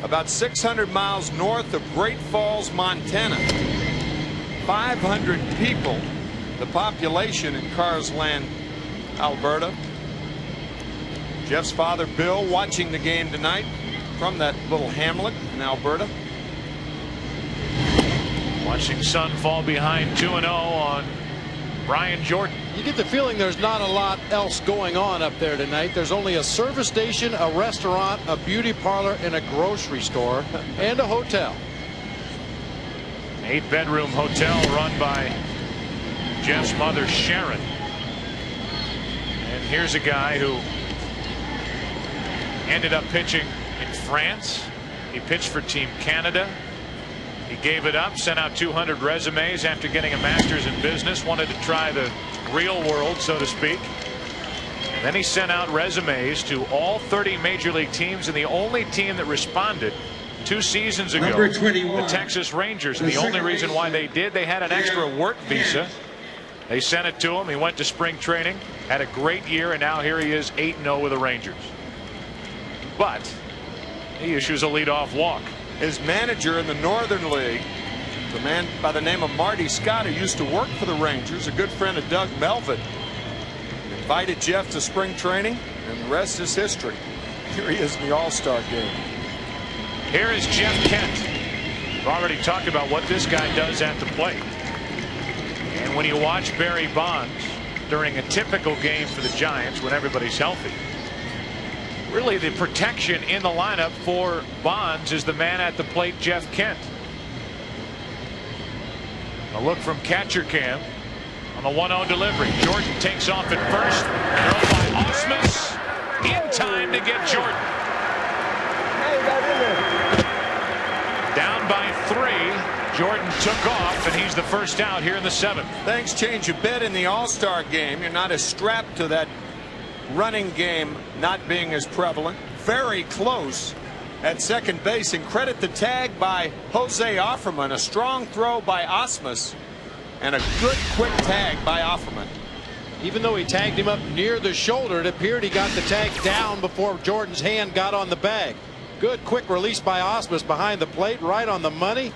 about 600 miles north of Great Falls, Montana. 500 people, the population in Carsland, Alberta. Jeff's father, Bill, watching the game tonight from that little hamlet in Alberta. Watching son fall behind 2-0 on Brian Jordan. You get the feeling there's not a lot else going on up there tonight. There's only a service station, a restaurant, a beauty parlor, and a grocery store, and a hotel. 8-bedroom hotel run by Jeff's mother, Sharon. And here's a guy who ended up pitching in France. He pitched for Team Canada. He gave it up, sent out 200 resumes after getting a master's in business, wanted to try the real world, so to speak. And then he sent out resumes to all 30 major league teams, and the only team that responded 2 seasons ago, the Texas Rangers. And the only reason why they did, they had an extra work visa. They sent it to him. He went to spring training, had a great year, and now here he is 8-0 with the Rangers. But he issues a leadoff walk. His manager in the Northern League, the man by the name of Marty Scott, who used to work for the Rangers, a good friend of Doug Melvin, invited Jeff to spring training, and the rest is history. Here he is in the All-Star game. Here is Jeff Kent. We've already talked about what this guy does at the plate. And when you watch Barry Bonds during a typical game for the Giants when everybody's healthy, really the protection in the lineup for Bonds is the man at the plate, Jeff Kent. A look from catcher cam on the 1-0 delivery. Jordan takes off at first. Throw by Osmus in time to get Jordan. Down by 3. Jordan took off, and he's the first out here in the 7th. Things change a bit in the All-Star game. You're not as strapped to that running game not being as prevalent. Very close at second base, and credit the tag by Jose Offerman. A strong throw by Osmus and a good quick tag by Offerman. Even though he tagged him up near the shoulder, it appeared he got the tag down before Jordan's hand got on the bag. Good quick release by Osmus behind the plate, right on the money.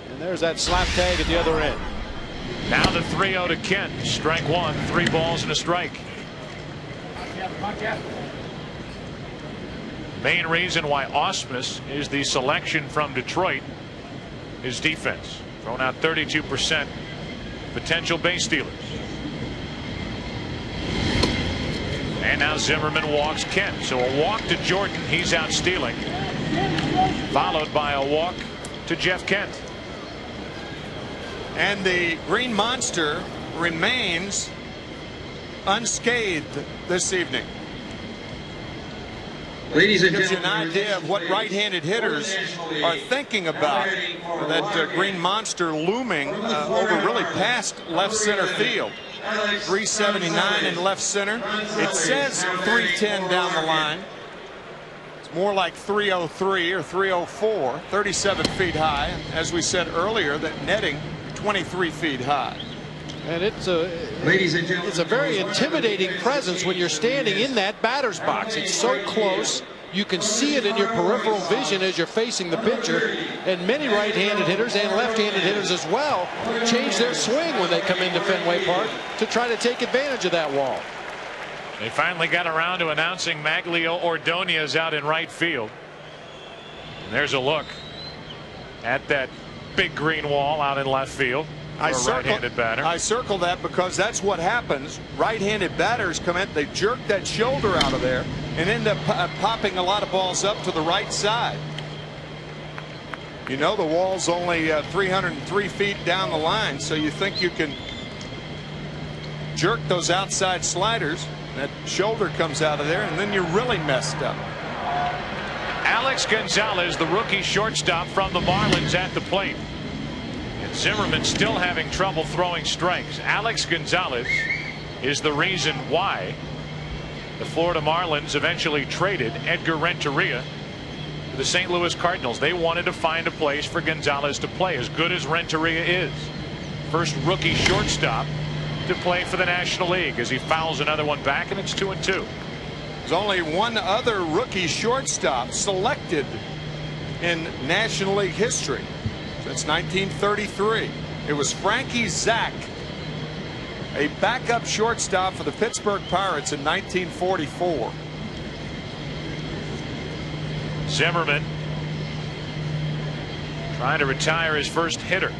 And there's that slap tag at the other end. Now the 3-0 to Kent. Strike 1, 3 balls and a strike. Main reason why Osmus is the selection from Detroit is defense. Thrown out 32%. Potential base stealers. And now Zimmerman walks Kent. So a walk to Jordan. He's out stealing. Followed by a walk to Jeff Kent. And the Green Monster remains unscathed this evening. Ladies and gives you gentlemen, an idea of what right-handed hitters are thinking about. That Green Monster looming over really past left center field. 379 in left center. It says 310 down the line. It's more like 303 or 304, 37 feet high. As we said earlier, that netting 23 feet high. And it's a very intimidating presence when you're standing in that batter's box. It's so close. You can see it in your peripheral vision as you're facing the pitcher. And many right-handed hitters and left-handed hitters as well change their swing when they come into Fenway Park to try to take advantage of that wall. They finally got around to announcing Maglio Ordonez out in right field. And there's a look at that big green wall out in left field. a right-handed batter. I circle that because that's what happens. Right-handed batters come in, they jerk that shoulder out of there and end up popping a lot of balls up to the right side. You know, the wall's only 303 feet down the line, so you think you can jerk those outside sliders. That shoulder comes out of there, and then you're really messed up. Alex Gonzalez, the rookie shortstop from the Marlins, at the plate. And Zimmerman still having trouble throwing strikes. Alex Gonzalez is the reason why the Florida Marlins eventually traded Edgar Renteria to the St. Louis Cardinals. They wanted to find a place for Gonzalez to play, as good as Renteria is. First rookie shortstop to play for the National League, as he fouls another one back, and it's 2-2. There's only one other rookie shortstop selected in National League history since 1933. It was Frankie Zach, a backup shortstop for the Pittsburgh Pirates in 1944. Zimmerman trying to retire his first hitter.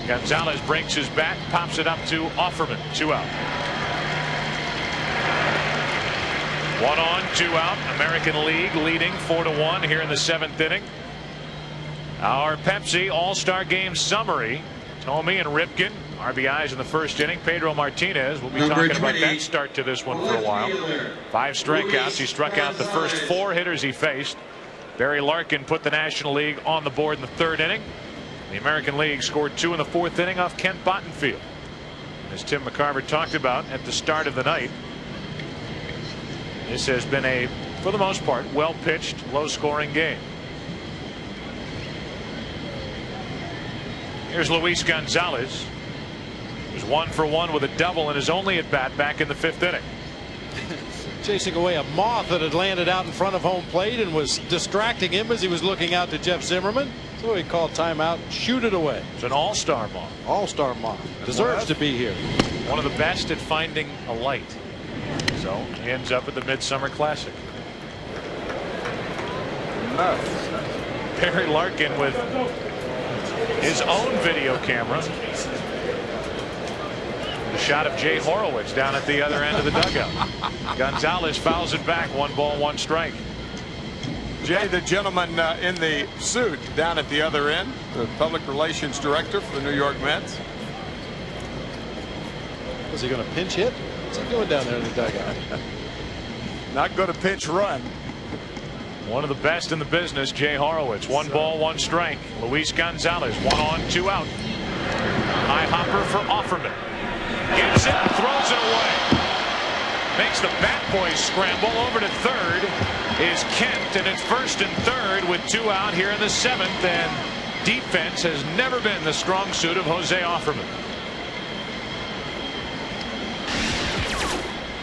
Gonzalez breaks his bat, pops it up to Offerman. 2 out. 1 on, 2 out. American League leading 4-1 here in the 7th inning. Our Pepsi All-Star Game summary. Tomey and Ripken, RBIs in the first inning. Pedro Martinez, we'll be talking about that start to this one for a while. 5 strikeouts. He struck out the first 4 hitters he faced. Barry Larkin put the National League on the board in the 3rd inning. The American League scored 2 in the 4th inning off Kent Bottenfield. As Tim McCarver talked about at the start of the night, this has been a, for the most part, well-pitched, low-scoring game. Here's Luis Gonzalez, who's 1 for 1 with a double in his only at-bat back in the 5th inning. Chasing away a moth that had landed out in front of home plate and was distracting him as he was looking out to Jeff Zimmerman. So he called timeout, shoot it away. It's an all-star moth. All-star moth. Deserves to be here. One of the best at finding a light. So he ends up at the Midsummer Classic. Barry Larkin with his own video camera. The shot of Jay Horowitz down at the other end of the dugout. Gonzalez fouls it back. 1 ball, 1 strike. Jay, the gentleman in the suit down at the other end, the public relations director for the New York Mets. Was he going to pinch hit? What's he doing down there in the dugout? Not going to pinch run. One of the best in the business, Jay Horowitz. 1 ball, 1 strike. Luis Gonzalez, 1 on, 2 out. High hopper for Offerman. Gets it and throws it away. Makes the bat boys scramble. Over to third is Kent, and it's 1st and 3rd with 2 out here in the 7th. And defense has never been the strong suit of Jose Offerman.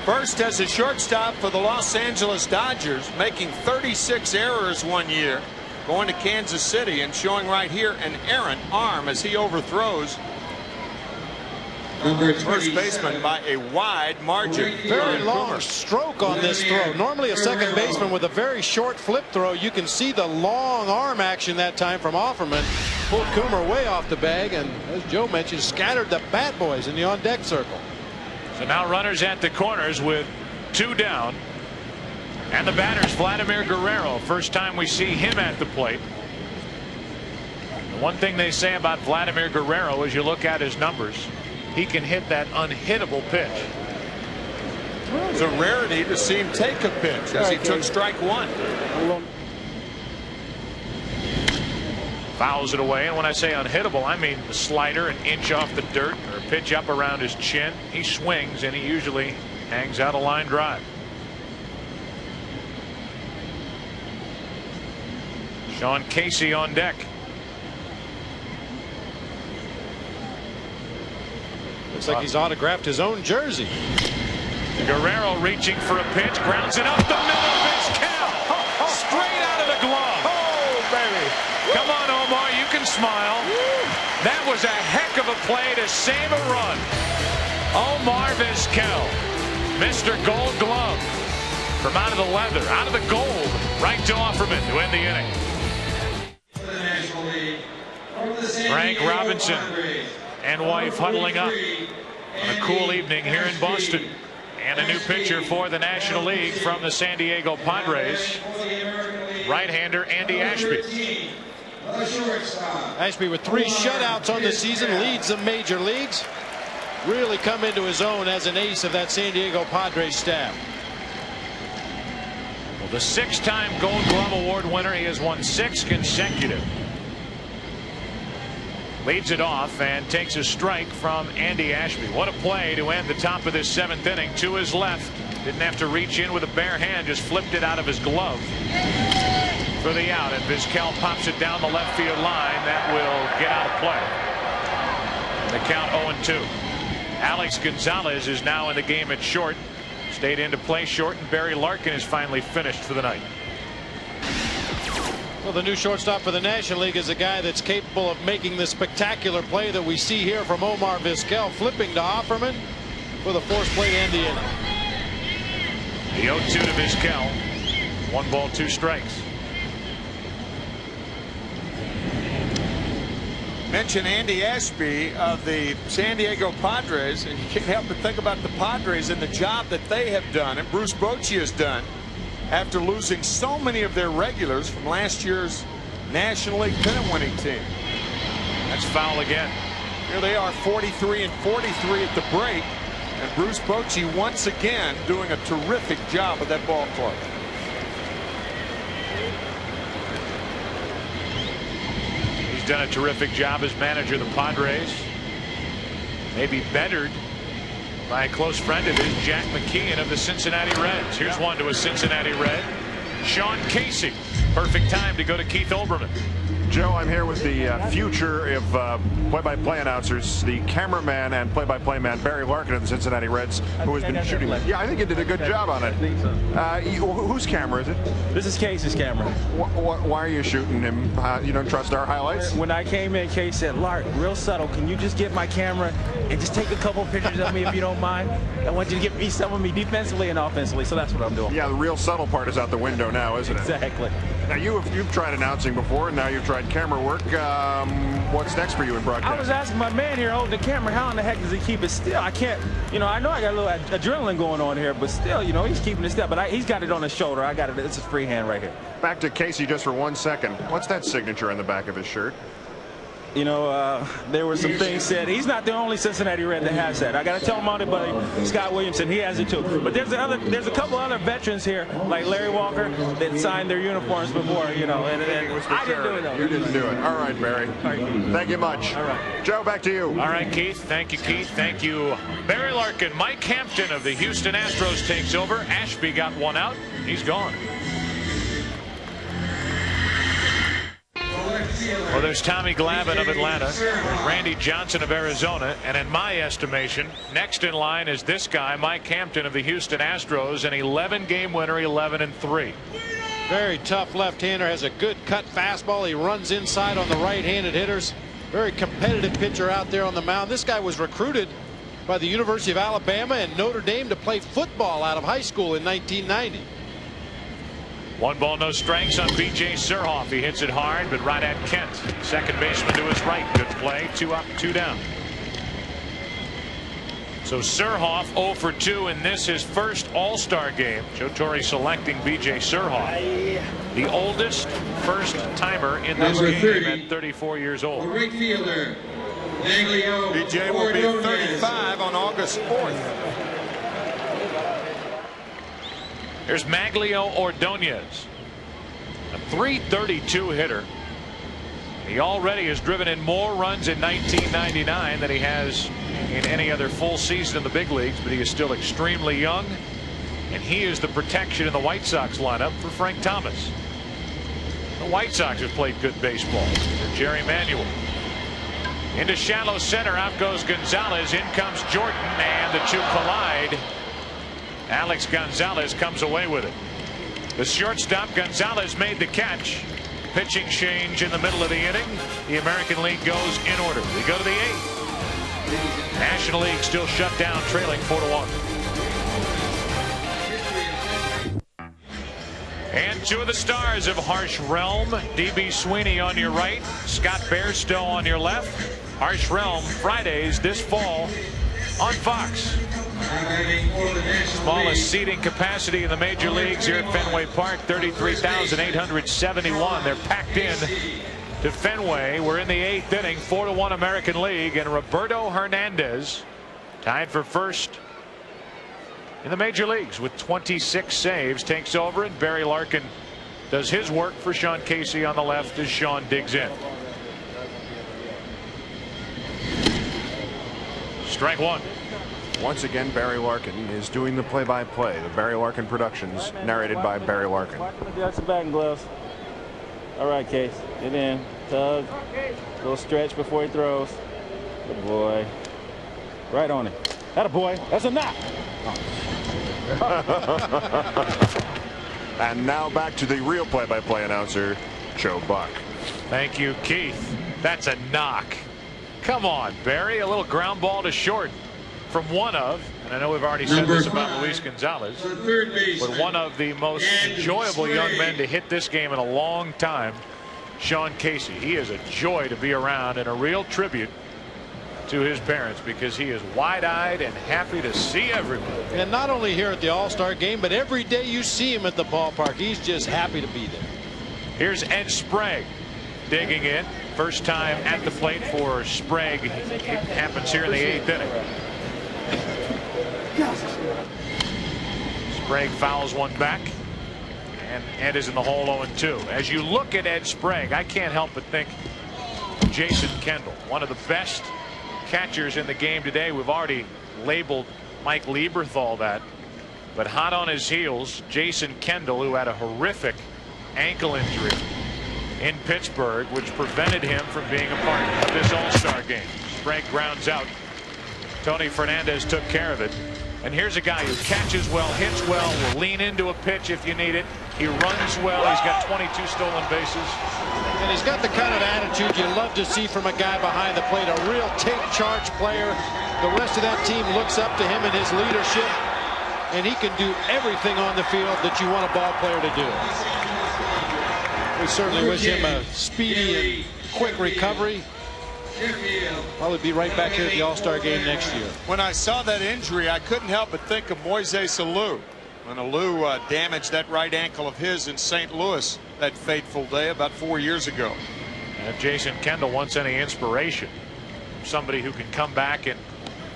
First as a shortstop for the Los Angeles Dodgers, making 36 errors one year, going to Kansas City and showing right here an errant arm as he overthrows first baseman by a wide margin. Very long stroke on this throw. Normally a second baseman with a very short flip throw. You can see the long arm action that time from Offerman. Pulled Coomer way off the bag, and as Joe mentioned, scattered the bat boys in the on deck circle. So now runners at the corners with 2 down. And the batter's Vladimir Guerrero. First time we see him at the plate. The one thing they say about Vladimir Guerrero is you look at his numbers. He can hit that unhittable pitch. It's a rarity to see him take a pitch as he took strike 1. Fouls it away, and when I say unhittable, I mean the slider an inch off the dirt or a pitch up around his chin. He swings and he usually hangs out a line drive. Sean Casey on deck. Looks like he's autographed his own jersey. Guerrero reaching for a pitch, grounds it up the middle of his cow. Straight out of the glove. Oh, baby. Come on, Omar, you can smile. That was a heck of a play to save a run. Omar Vizquel, Mr. Gold Glove, from out of the leather, out of the gold, right to Offerman to end the inning. Frank Robinson and wife huddling up on a cool evening here in Boston. And a new pitcher for the National League from the San Diego Padres, right-hander Andy Ashby. Ashby with 3 shutouts on the season, leads the major leagues. Really come into his own as an ace of that San Diego Padres staff. Well, the 6-time Gold Glove Award winner, he has won 6 consecutive. Leads it off and takes a strike from Andy Ashby. What a play to end the top of this 7th inning. To his left. Didn't have to reach in with a bare hand. Just flipped it out of his glove for the out. And Vizquel pops it down the left field line. That will get out of play. The count 0-2. Alex Gonzalez is now in the game at short. Stayed into play short. And Barry Larkin is finally finished for the night. Well, the new shortstop for the National League is a guy that's capable of making the spectacular play that we see here from Omar Vizquel, flipping to Offerman for the force play to end the inning. The 0-2 to Vizquel. 1 ball, 2 strikes. Mention Andy Ashby of the San Diego Padres, and you can't help but think about the Padres and the job that they have done, and Bruce Bochy has done, after losing so many of their regulars from last year's National League pennant-winning team. That's foul again. Here they are, 43 and 43 at the break, and Bruce Bochy once again doing a terrific job with that ball club. He's done a terrific job as manager of the Padres. Maybe bettered by a close friend of his, Jack McKeon of the Cincinnati Reds. Here's one to a Cincinnati Red. Sean Casey. Perfect time to go to Keith Olbermann. Joe, I'm here with the future of play-by-play announcers, the cameraman and play-by-play man Barry Larkin of the Cincinnati Reds, who has been shooting. Yeah, I think he did a good job on it. Whose camera is it? This is Casey's camera. Why are you shooting him? You don't trust our highlights? When I came in, Casey said, "Lark, real subtle. Can you just get my camera and just take a couple pictures of me if you don't mind? I want you to get me some of me defensively and offensively." So that's what I'm doing. Yeah, the real subtle part is out the window now, isn't it? Exactly. Now you've tried announcing before, and now you've tried camera work. What's next for you in broadcast? I was asking my man here holding the camera, how in the heck does he keep it still? I can't, I know I got a little adrenaline going on here, but still, he's keeping it still. But he's got it on his shoulder. I got it. It's a free hand right here. Back to Casey just for 1 second. What's that signature on the back of his shirt? There were some things said. He's not the only Cincinnati Red that has that. I got to tell him on it, buddy. Scott Williamson, he has it too. But there's a couple other veterans here, like Larry Walker, that signed their uniforms before. And I didn't do it though. You didn't do it. All right, Barry. Thank you much. All right, Joe, back to you. All right, Keith. Thank you, Keith. Thank you, Barry Larkin. Mike Hampton of the Houston Astros takes over. Ashby got one out. He's gone. Well, there's Tommy Glavine of Atlanta, there's Randy Johnson of Arizona, and in my estimation, next in line is this guy, Mike Hampton of the Houston Astros, an 11-game winner, 11-3. Very tough left-hander, has a good cut fastball. He runs inside on the right-handed hitters. Very competitive pitcher out there on the mound. This guy was recruited by the University of Alabama and Notre Dame to play football out of high school in 1990. 1 ball, no strikes on B.J. Surhoff. He hits it hard, but right at Kent. Second baseman to his right. Good play. 2 up, 2 down. So Surhoff 0 for 2 in this, his first All-Star game. Joe Torre selecting B.J. Surhoff, the oldest first-timer in this game at 34 years old. Right fielder, B.J. will be 35 on August 4th. Here's Maglio Ordonez, a .332 hitter. He already has driven in more runs in 1999 than he has in any other full season in the big leagues, but he is still extremely young, and he is the protection in the White Sox lineup for Frank Thomas. The White Sox have played good baseball. Jerry Manuel. Into shallow center, out goes Gonzalez, in comes Jordan, and the 2 collide. Alex Gonzalez comes away with it. The shortstop Gonzalez made the catch. Pitching change in the middle of the inning. The American League goes in order. We go to the 8th. National League still shut down, trailing 4-1. And two of the stars of Harsh Realm, D.B. Sweeney on your right, Scott Bairstow on your left. Harsh Realm Fridays this fall on Fox. Smallest seating capacity in the major leagues here at Fenway Park, 33,871. They're packed in to Fenway. We're in the 8th inning, 4-1 American League, and Roberto Hernandez tied for first in the major leagues with 26 saves, takes over, and Barry Larkin does his work for Sean Casey on the left as Sean digs in. Strike one. Once again, Barry Larkin is doing the play-by-play. The Barry Larkin Productions, narrated by Barry Larkin. Got some batting gloves. All right, Case. Get in. Tug. Little stretch before he throws. Good boy. Right on it. That a boy. That's a knock. And now back to the real play-by-play announcer, Joe Buck. Thank you, Keith. That's a knock. Come on, Barry. A little ground ball to short from one of, and I know we've already said this about Luis Gonzalez, but one of the most enjoyable young men to hit this game in a long time, Sean Casey. He is a joy to be around and a real tribute to his parents, because he is wide-eyed and happy to see everyone. And not only here at the All-Star game, but every day you see him at the ballpark, he's just happy to be there. Here's Ed Sprague digging in. First time at the plate for Sprague. It happens here in the 8th inning. Sprague fouls one back, and Ed is in the hole 0-2. As you look at Ed Sprague, I can't help but think Jason Kendall, one of the best catchers in the game today. We've already labeled Mike Lieberthal that, but hot on his heels, Jason Kendall, who had a horrific ankle injury in Pittsburgh, which prevented him from being a part of this All-Star game. Sprague grounds out. Tony Fernandez took care of it. And here's a guy who catches well, hits well, will lean into a pitch if you need it. He runs well. He's got 22 stolen bases. And he's got the kind of attitude you love to see from a guy behind the plate, a real take charge player. The rest of that team looks up to him and his leadership, and he can do everything on the field that you want a ball player to do. We certainly wish him a speedy and quick recovery. Probably be right back here at the All-Star game next year. When I saw that injury, I couldn't help but think of Moises Alou. When Alou damaged that right ankle of his in St. Louis that fateful day about 4 years ago. And if Jason Kendall wants any inspiration, somebody who can come back and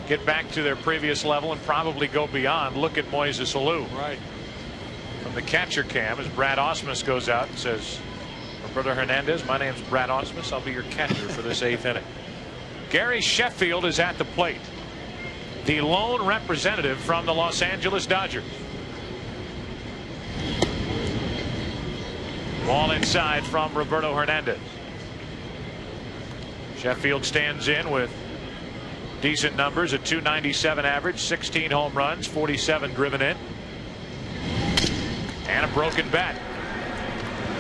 get back to their previous level and probably go beyond, look at Moises Alou. Right. From the catcher cam, as Brad Ausmus goes out and says, Roberto Hernandez, my name's Brad Ausmus. I'll be your catcher for this 8th inning. Gary Sheffield is at the plate, the lone representative from the Los Angeles Dodgers. Ball inside from Roberto Hernandez. Sheffield stands in with decent numbers, a .297 average, 16 home runs, 47 driven in, and a broken bat.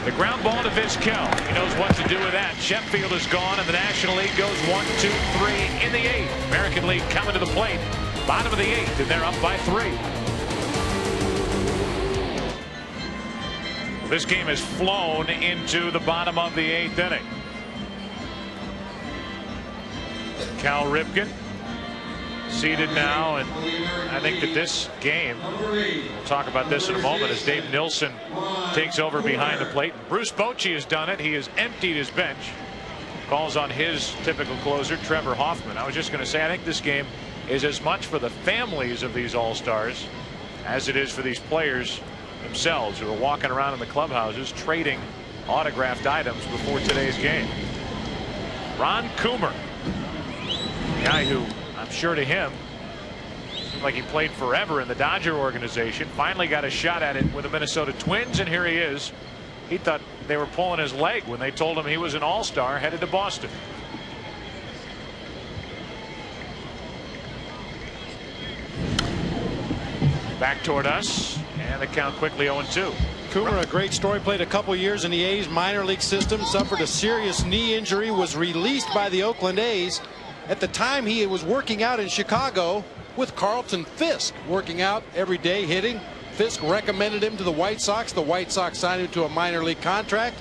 The ground ball to Vizquel. He knows what to do with that. Sheffield is gone, and the National League goes 1, 2, 3 in the 8th. American League coming to the plate, bottom of the 8th, and they're up by 3. Well, this game has flown into the bottom of the 8th inning. Cal Ripken seated now, and I think that this game, we'll talk about this in a moment, as Dave Nilsson takes over behind the plate. Bruce Bochy has done it. He has emptied his bench. Calls on his typical closer, Trevor Hoffman. I was just going to say, I think this game is as much for the families of these All-Stars as it is for these players themselves, who are walking around in the clubhouses trading autographed items before today's game. Ron Coomer, guy who, I'm sure to him, seemed like he played forever in the Dodger organization, finally got a shot at it with the Minnesota Twins, and here he is. He thought they were pulling his leg when they told him he was an All-Star headed to Boston. Back toward us, and the count quickly 0-2. Coomer, a great story, played a couple years in the A's minor league system, suffered a serious knee injury, was released by the Oakland A's. At the time, he was working out in Chicago with Carlton Fisk, working out every day, hitting. Fisk recommended him to the White Sox. The White Sox signed him to a minor league contract.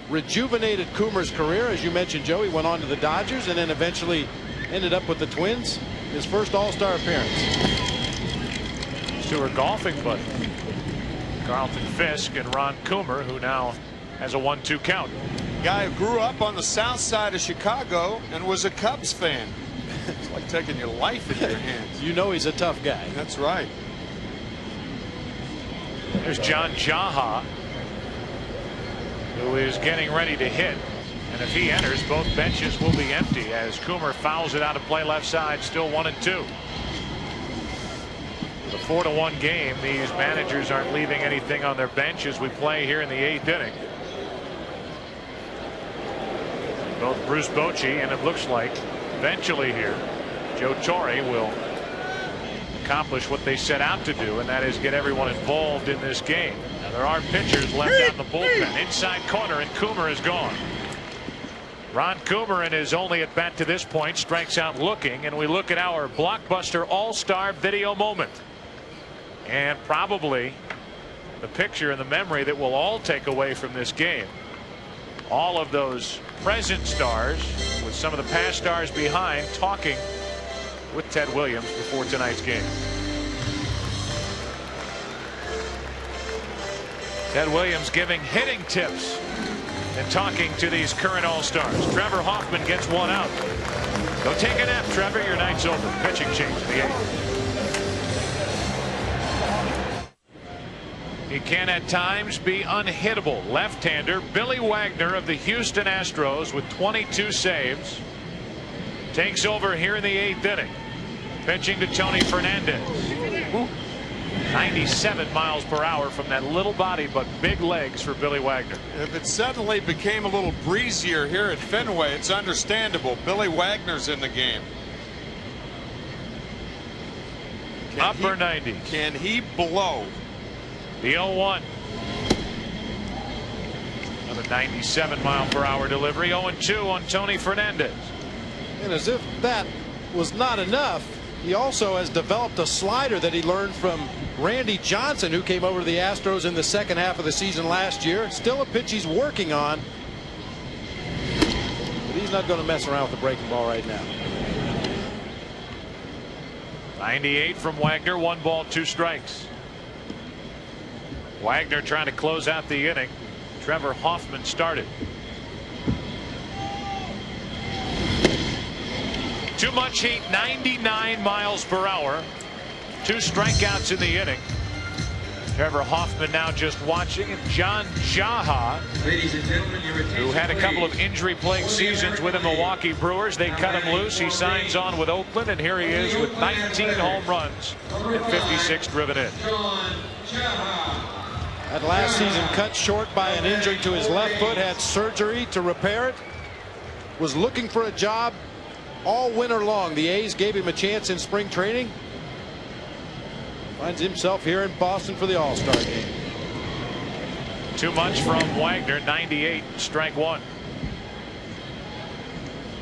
Rejuvenated Coomer's career. As you mentioned, Joe, he went on to the Dodgers and then eventually ended up with the Twins. His first All-Star appearance. These two are golfing buddies. Carlton Fisk and Ron Coomer, who now has a 1-2 count. Guy who grew up on the south side of Chicago and was a Cubs fan. It's like taking your life in your hands. You know he's a tough guy. That's right. There's John Jaha, who is getting ready to hit. And if he enters, both benches will be empty as Coomer fouls it out of play left side, still 1-2. The 4-1 game, these managers aren't leaving anything on their bench as we play here in the 8th inning. Both Bruce Bochy and it looks like eventually here Joe Torre will accomplish what they set out to do, and that is get everyone involved in this game. Now there are pitchers left out in the bullpen. Inside corner, and Coomer is gone. Ron Coomer in his only at bat to this point strikes out looking, and we look at our blockbuster all-star video moment. And probably the picture and the memory that we'll all take away from this game. All of those present stars with some of the past stars behind talking with Ted Williams before tonight's game. Ted Williams giving hitting tips and talking to these current all-stars. Trevor Hoffman gets one out. Go take a nap, Trevor. Your night's over. Pitching change in the 8th. He can at times be unhittable. Left-hander Billy Wagner of the Houston Astros with 22 saves takes over here in the 8th inning. Pitching to Tony Fernandez. 97 miles per hour from that little body, but big legs for Billy Wagner. If it suddenly became a little breezier here at Fenway, it's understandable. Billy Wagner's in the game. Upper 90s. Can he blow? The 0-1. Another 97 mile per hour delivery. 0-2 on Tony Fernandez. And as if that was not enough, he also has developed a slider that he learned from Randy Johnson, who came over to the Astros in the second half of the season last year. Still a pitch he's working on, but he's not going to mess around with the breaking ball right now. 98 from Wagner. 1 ball, 2 strikes. Wagner trying to close out the inning. Trevor Hoffman started. Too much heat, 99 miles per hour. 2 strikeouts in the inning. Trevor Hoffman now just watching. And John Jaha, who had a couple of injury-plagued seasons with the Milwaukee Brewers. They cut him loose. He signs on with Oakland, and here he is with 19 home runs and 56 driven in. That last season cut short by an injury to his left foot, had surgery to repair it, was looking for a job all winter long. The A's gave him a chance in spring training. Finds himself here in Boston for the All-Star game. Too much from Wagner. 98, strike 1.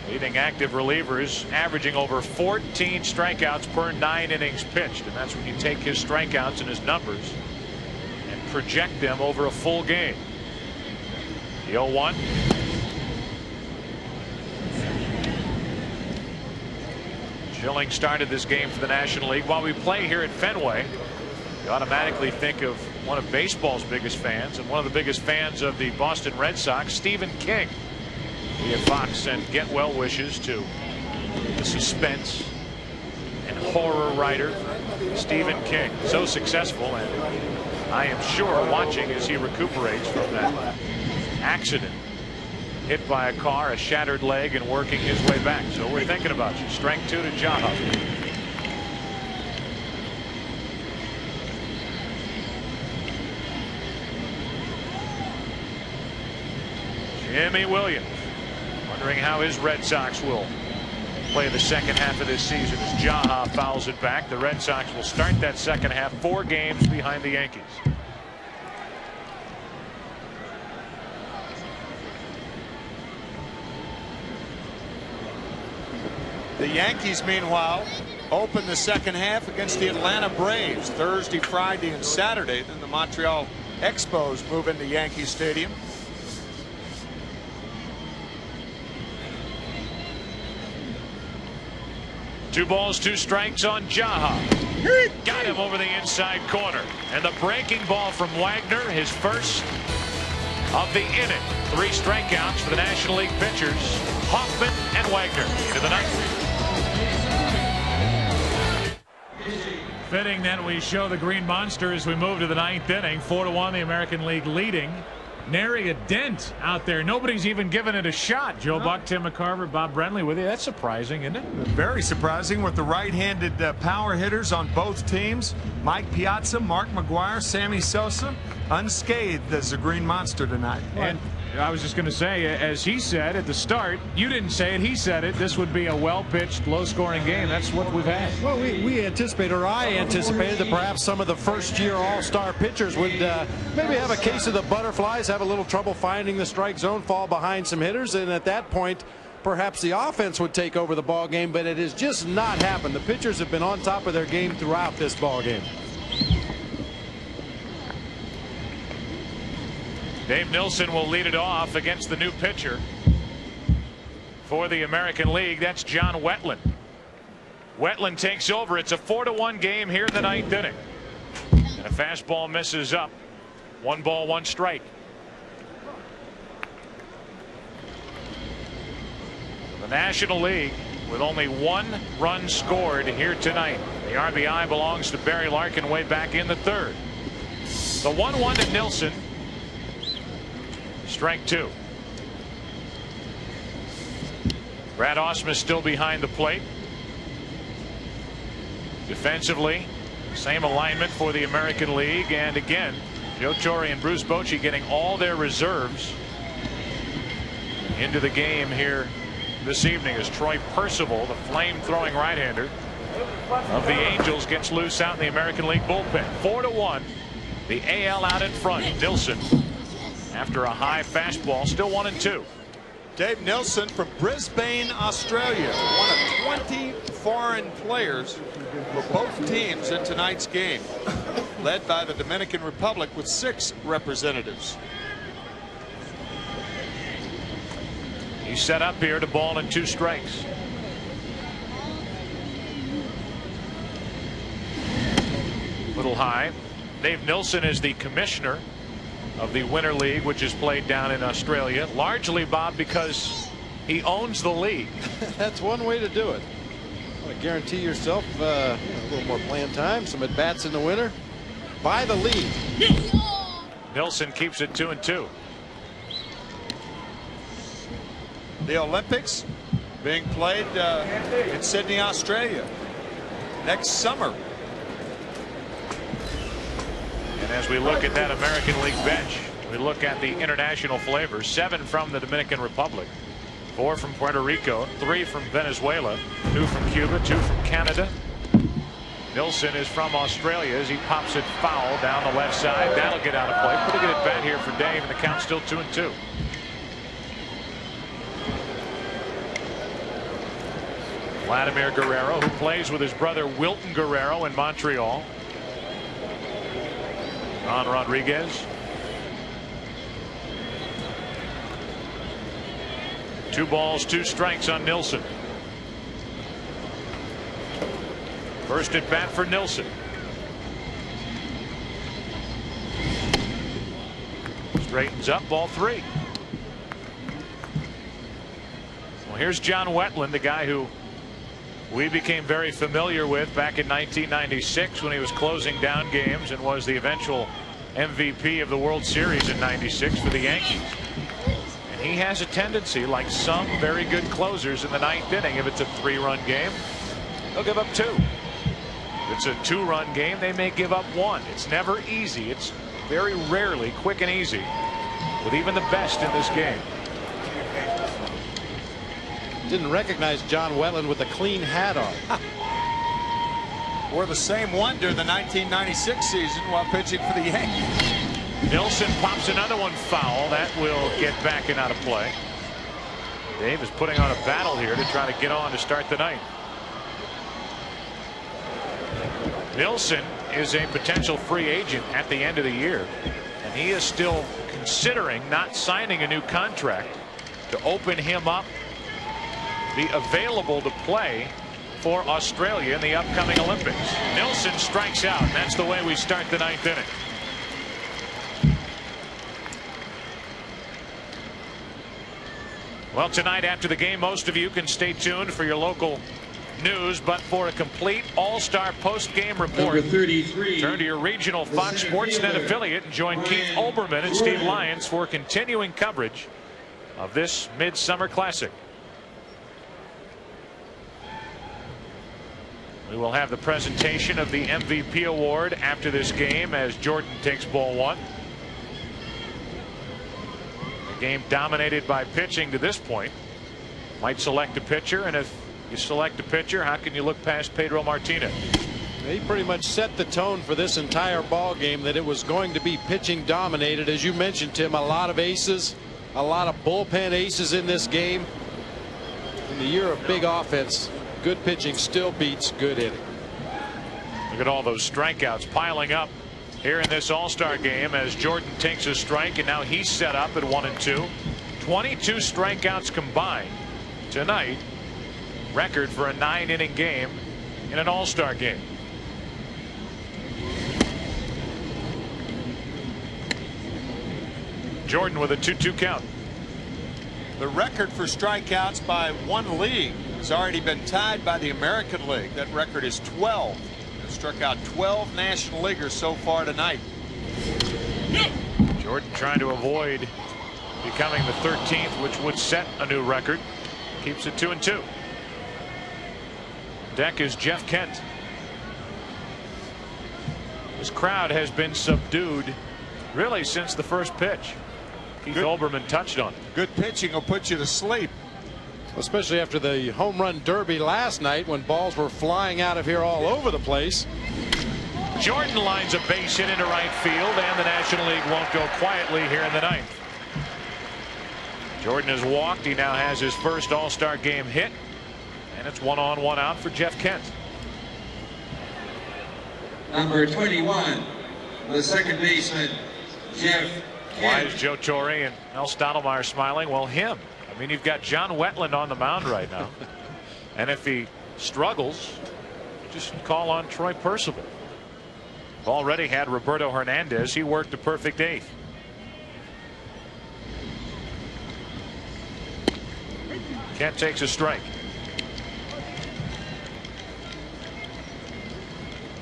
Leading active relievers averaging over 14 strikeouts per 9 innings pitched, and that's when you take his strikeouts and his numbers and project them over a full game. The 0-1. Schilling started this game for the National League. While we play here at Fenway, you automatically think of one of baseball's biggest fans and one of the biggest fans of the Boston Red Sox, Stephen King. We at Fox send get well wishes to the suspense and horror writer Stephen King. So successful, and I am sure watching as he recuperates from that accident. Hit by a car, a shattered leg, and working his way back. So we're thinking about you. Strike 2 to Jaha. Jimmy Williams wondering how his Red Sox will play the second half of this season as Jaha fouls it back. The Red Sox will start that second half 4 games behind the Yankees. The Yankees, meanwhile, open the second half against the Atlanta Braves Thursday, Friday, and Saturday. Then the Montreal Expos move into Yankee Stadium. Two balls, two strikes on Jaha. Got him over the inside corner. And the breaking ball from Wagner, his first of the inning. 3 strikeouts for the National League pitchers, Hoffman and Wagner, into the ninth. Fitting that we show the Green Monster as we move to the ninth inning. 4-1, the American League leading. Nary a dent out there. Nobody's even given it a shot. Joe Buck, Tim McCarver, Bob Brenly with you. That's surprising, isn't it? Very surprising with the right-handed power hitters on both teams. Mike Piazza, Mark McGuire, Sammy Sosa, unscathed as the Green Monster tonight. And I was just going to say, as he said at the start, you didn't say it, he said it, this would be a well-pitched, low-scoring game. That's what we've had. Well, we anticipated, or I anticipated, that perhaps some of the first-year all-star pitchers would maybe have a case of the butterflies, have a little trouble finding the strike zone, fall behind some hitters, and at that point, perhaps the offense would take over the ball game, but it has just not happened. The pitchers have been on top of their game throughout this ball game. Dave Nilsson will lead it off against the new pitcher for the American League. That's John Wetland. Wetland takes over. It's a 4-1 game here in the ninth inning. And a fastball misses up. 1 ball, 1 strike. The National League with only 1 run scored here tonight. The RBI belongs to Barry Larkin way back in the 3rd. The 1-1 to Nilsson. Strike 2. Brad Ausmus still behind the plate. Defensively, same alignment for the American League. And again, Joe Torre and Bruce Bochy getting all their reserves into the game here this evening as Troy Percival, the flame-throwing right-hander of the Angels, gets loose out in the American League bullpen. 4-1. The AL out in front. Nilsson, after a high fastball, still 1-2. Dave Nilsson from Brisbane, Australia, one of 20 foreign players for both teams in tonight's game, led by the Dominican Republic with 6 representatives. He's set up here to ball and 2 strikes. Little high. Dave Nilsson is the commissioner of the Winter League, which is played down in Australia, largely, Bob, because he owns the league. That's one way to do it. You want to guarantee yourself a little more playing time, some at-bats in the winter. Buy the league. Nilsson keeps it 2-2. The Olympics being played in Sydney, Australia next summer. And as we look at that American League bench, we look at the international flavors. 7 from the Dominican Republic, 4 from Puerto Rico, 3 from Venezuela, 2 from Cuba, 2 from Canada. Nilsson is from Australia as he pops it foul down the left side. That'll get out of play. Pretty good at bat here for Dave, and the count's still 2-2. Vladimir Guerrero, who plays with his brother Wilton Guerrero in Montreal. Ron Rodriguez. 2 balls, 2 strikes on Nilsson. First at bat for Nilsson. Straightens up, ball 3. Well, here's John Wetland, the guy who we became very familiar with back in 1996 when he was closing down games and was the eventual MVP of the World Series in '96 for the Yankees. And he has a tendency, like some very good closers in the 9th inning, if it's a 3-run game, they'll give up 2. If it's a 2-run game, they may give up 1. It's never easy. It's very rarely quick and easy with even the best in this game. Didn't recognize John Wetland with a clean hat on. Wore the same one during the 1996 season while pitching for the Yankees. Nilsson pops another one foul. That will get back and out of play. Dave is putting on a battle here to try to get on to start the ninth. Nilsson is a potential free agent at the end of the year, and he is still considering not signing a new contract to open him up, be available to play for Australia in the upcoming Olympics. Nilsson strikes out, and that's the way we start the 9th inning. Well, tonight after the game, most of you can stay tuned for your local news, but for a complete all-star post-game report, turn to your regional Fox Sportsnet affiliate and join Keith Olbermann and Steve Lyons for continuing coverage of this Midsummer Classic. We will have the presentation of the MVP award after this game as Jordan takes ball 1. The game dominated by pitching to this point. Might select a pitcher, and if you select a pitcher, how can you look past Pedro Martinez? He pretty much set the tone for this entire ball game, that it was going to be pitching dominated. As you mentioned, Tim, a lot of aces, a lot of bullpen aces in this game. In the year of big offense, good pitching still beats good hitting. Look at all those strikeouts piling up here in this all-star game as Jordan takes a strike, and now he's set up at 1-2. 22 strikeouts combined tonight. Record for a 9-inning game in an all-star game. Jordan with a 2-2 count. The record for strikeouts by one league has already been tied by the American League. That record is 12. They've struck out 12 National Leaguers so far tonight. Jordan trying to avoid becoming the 13th, which would set a new record. Keeps it 2-2. Deck is Jeff Kent. This crowd has been subdued really since the first pitch. Keith Olbermann touched on it. Good pitching will put you to sleep. Especially after the home run derby last night when balls were flying out of here all over the place. Jordan lines a base hit into right field, and the National League won't go quietly here in the 9th. Jordan has walked. He now has his first all-star game hit. And it's 1 on, 1 out for Jeff Kent. Number 21, the second baseman, Jeff Kent. Why is Joe Torre and Mel Stottlemyre smiling? Well, him. I mean, you've got John Wetland on the mound right now. And if he struggles, just call on Troy Percival. Already had Roberto Hernandez. He worked a perfect 8th. Kent takes a strike.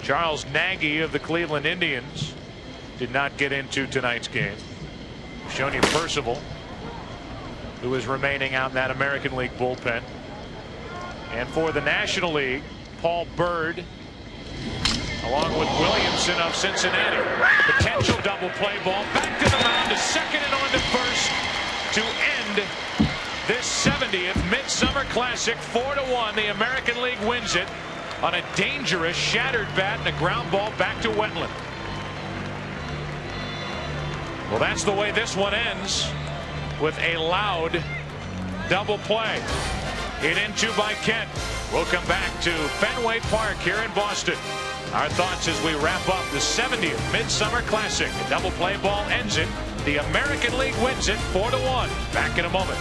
Charles Nagy of the Cleveland Indians did not get into tonight's game. Shown you Percival, who is remaining out in that American League bullpen. And for the National League, Paul Byrd, along with Williamson of Cincinnati. Potential double play ball back to the mound to second and on to first to end this 70th Midsummer Classic. 4-1. The American League wins it on a dangerous shattered bat and a ground ball back to Wetland. Well, that's the way this one ends, with a loud double play. Hit into by Kent. We'll come back to Fenway Park here in Boston. Our thoughts as we wrap up the 70th Midsummer Classic. A double play ball ends it. The American League wins it 4-1. Back in a moment.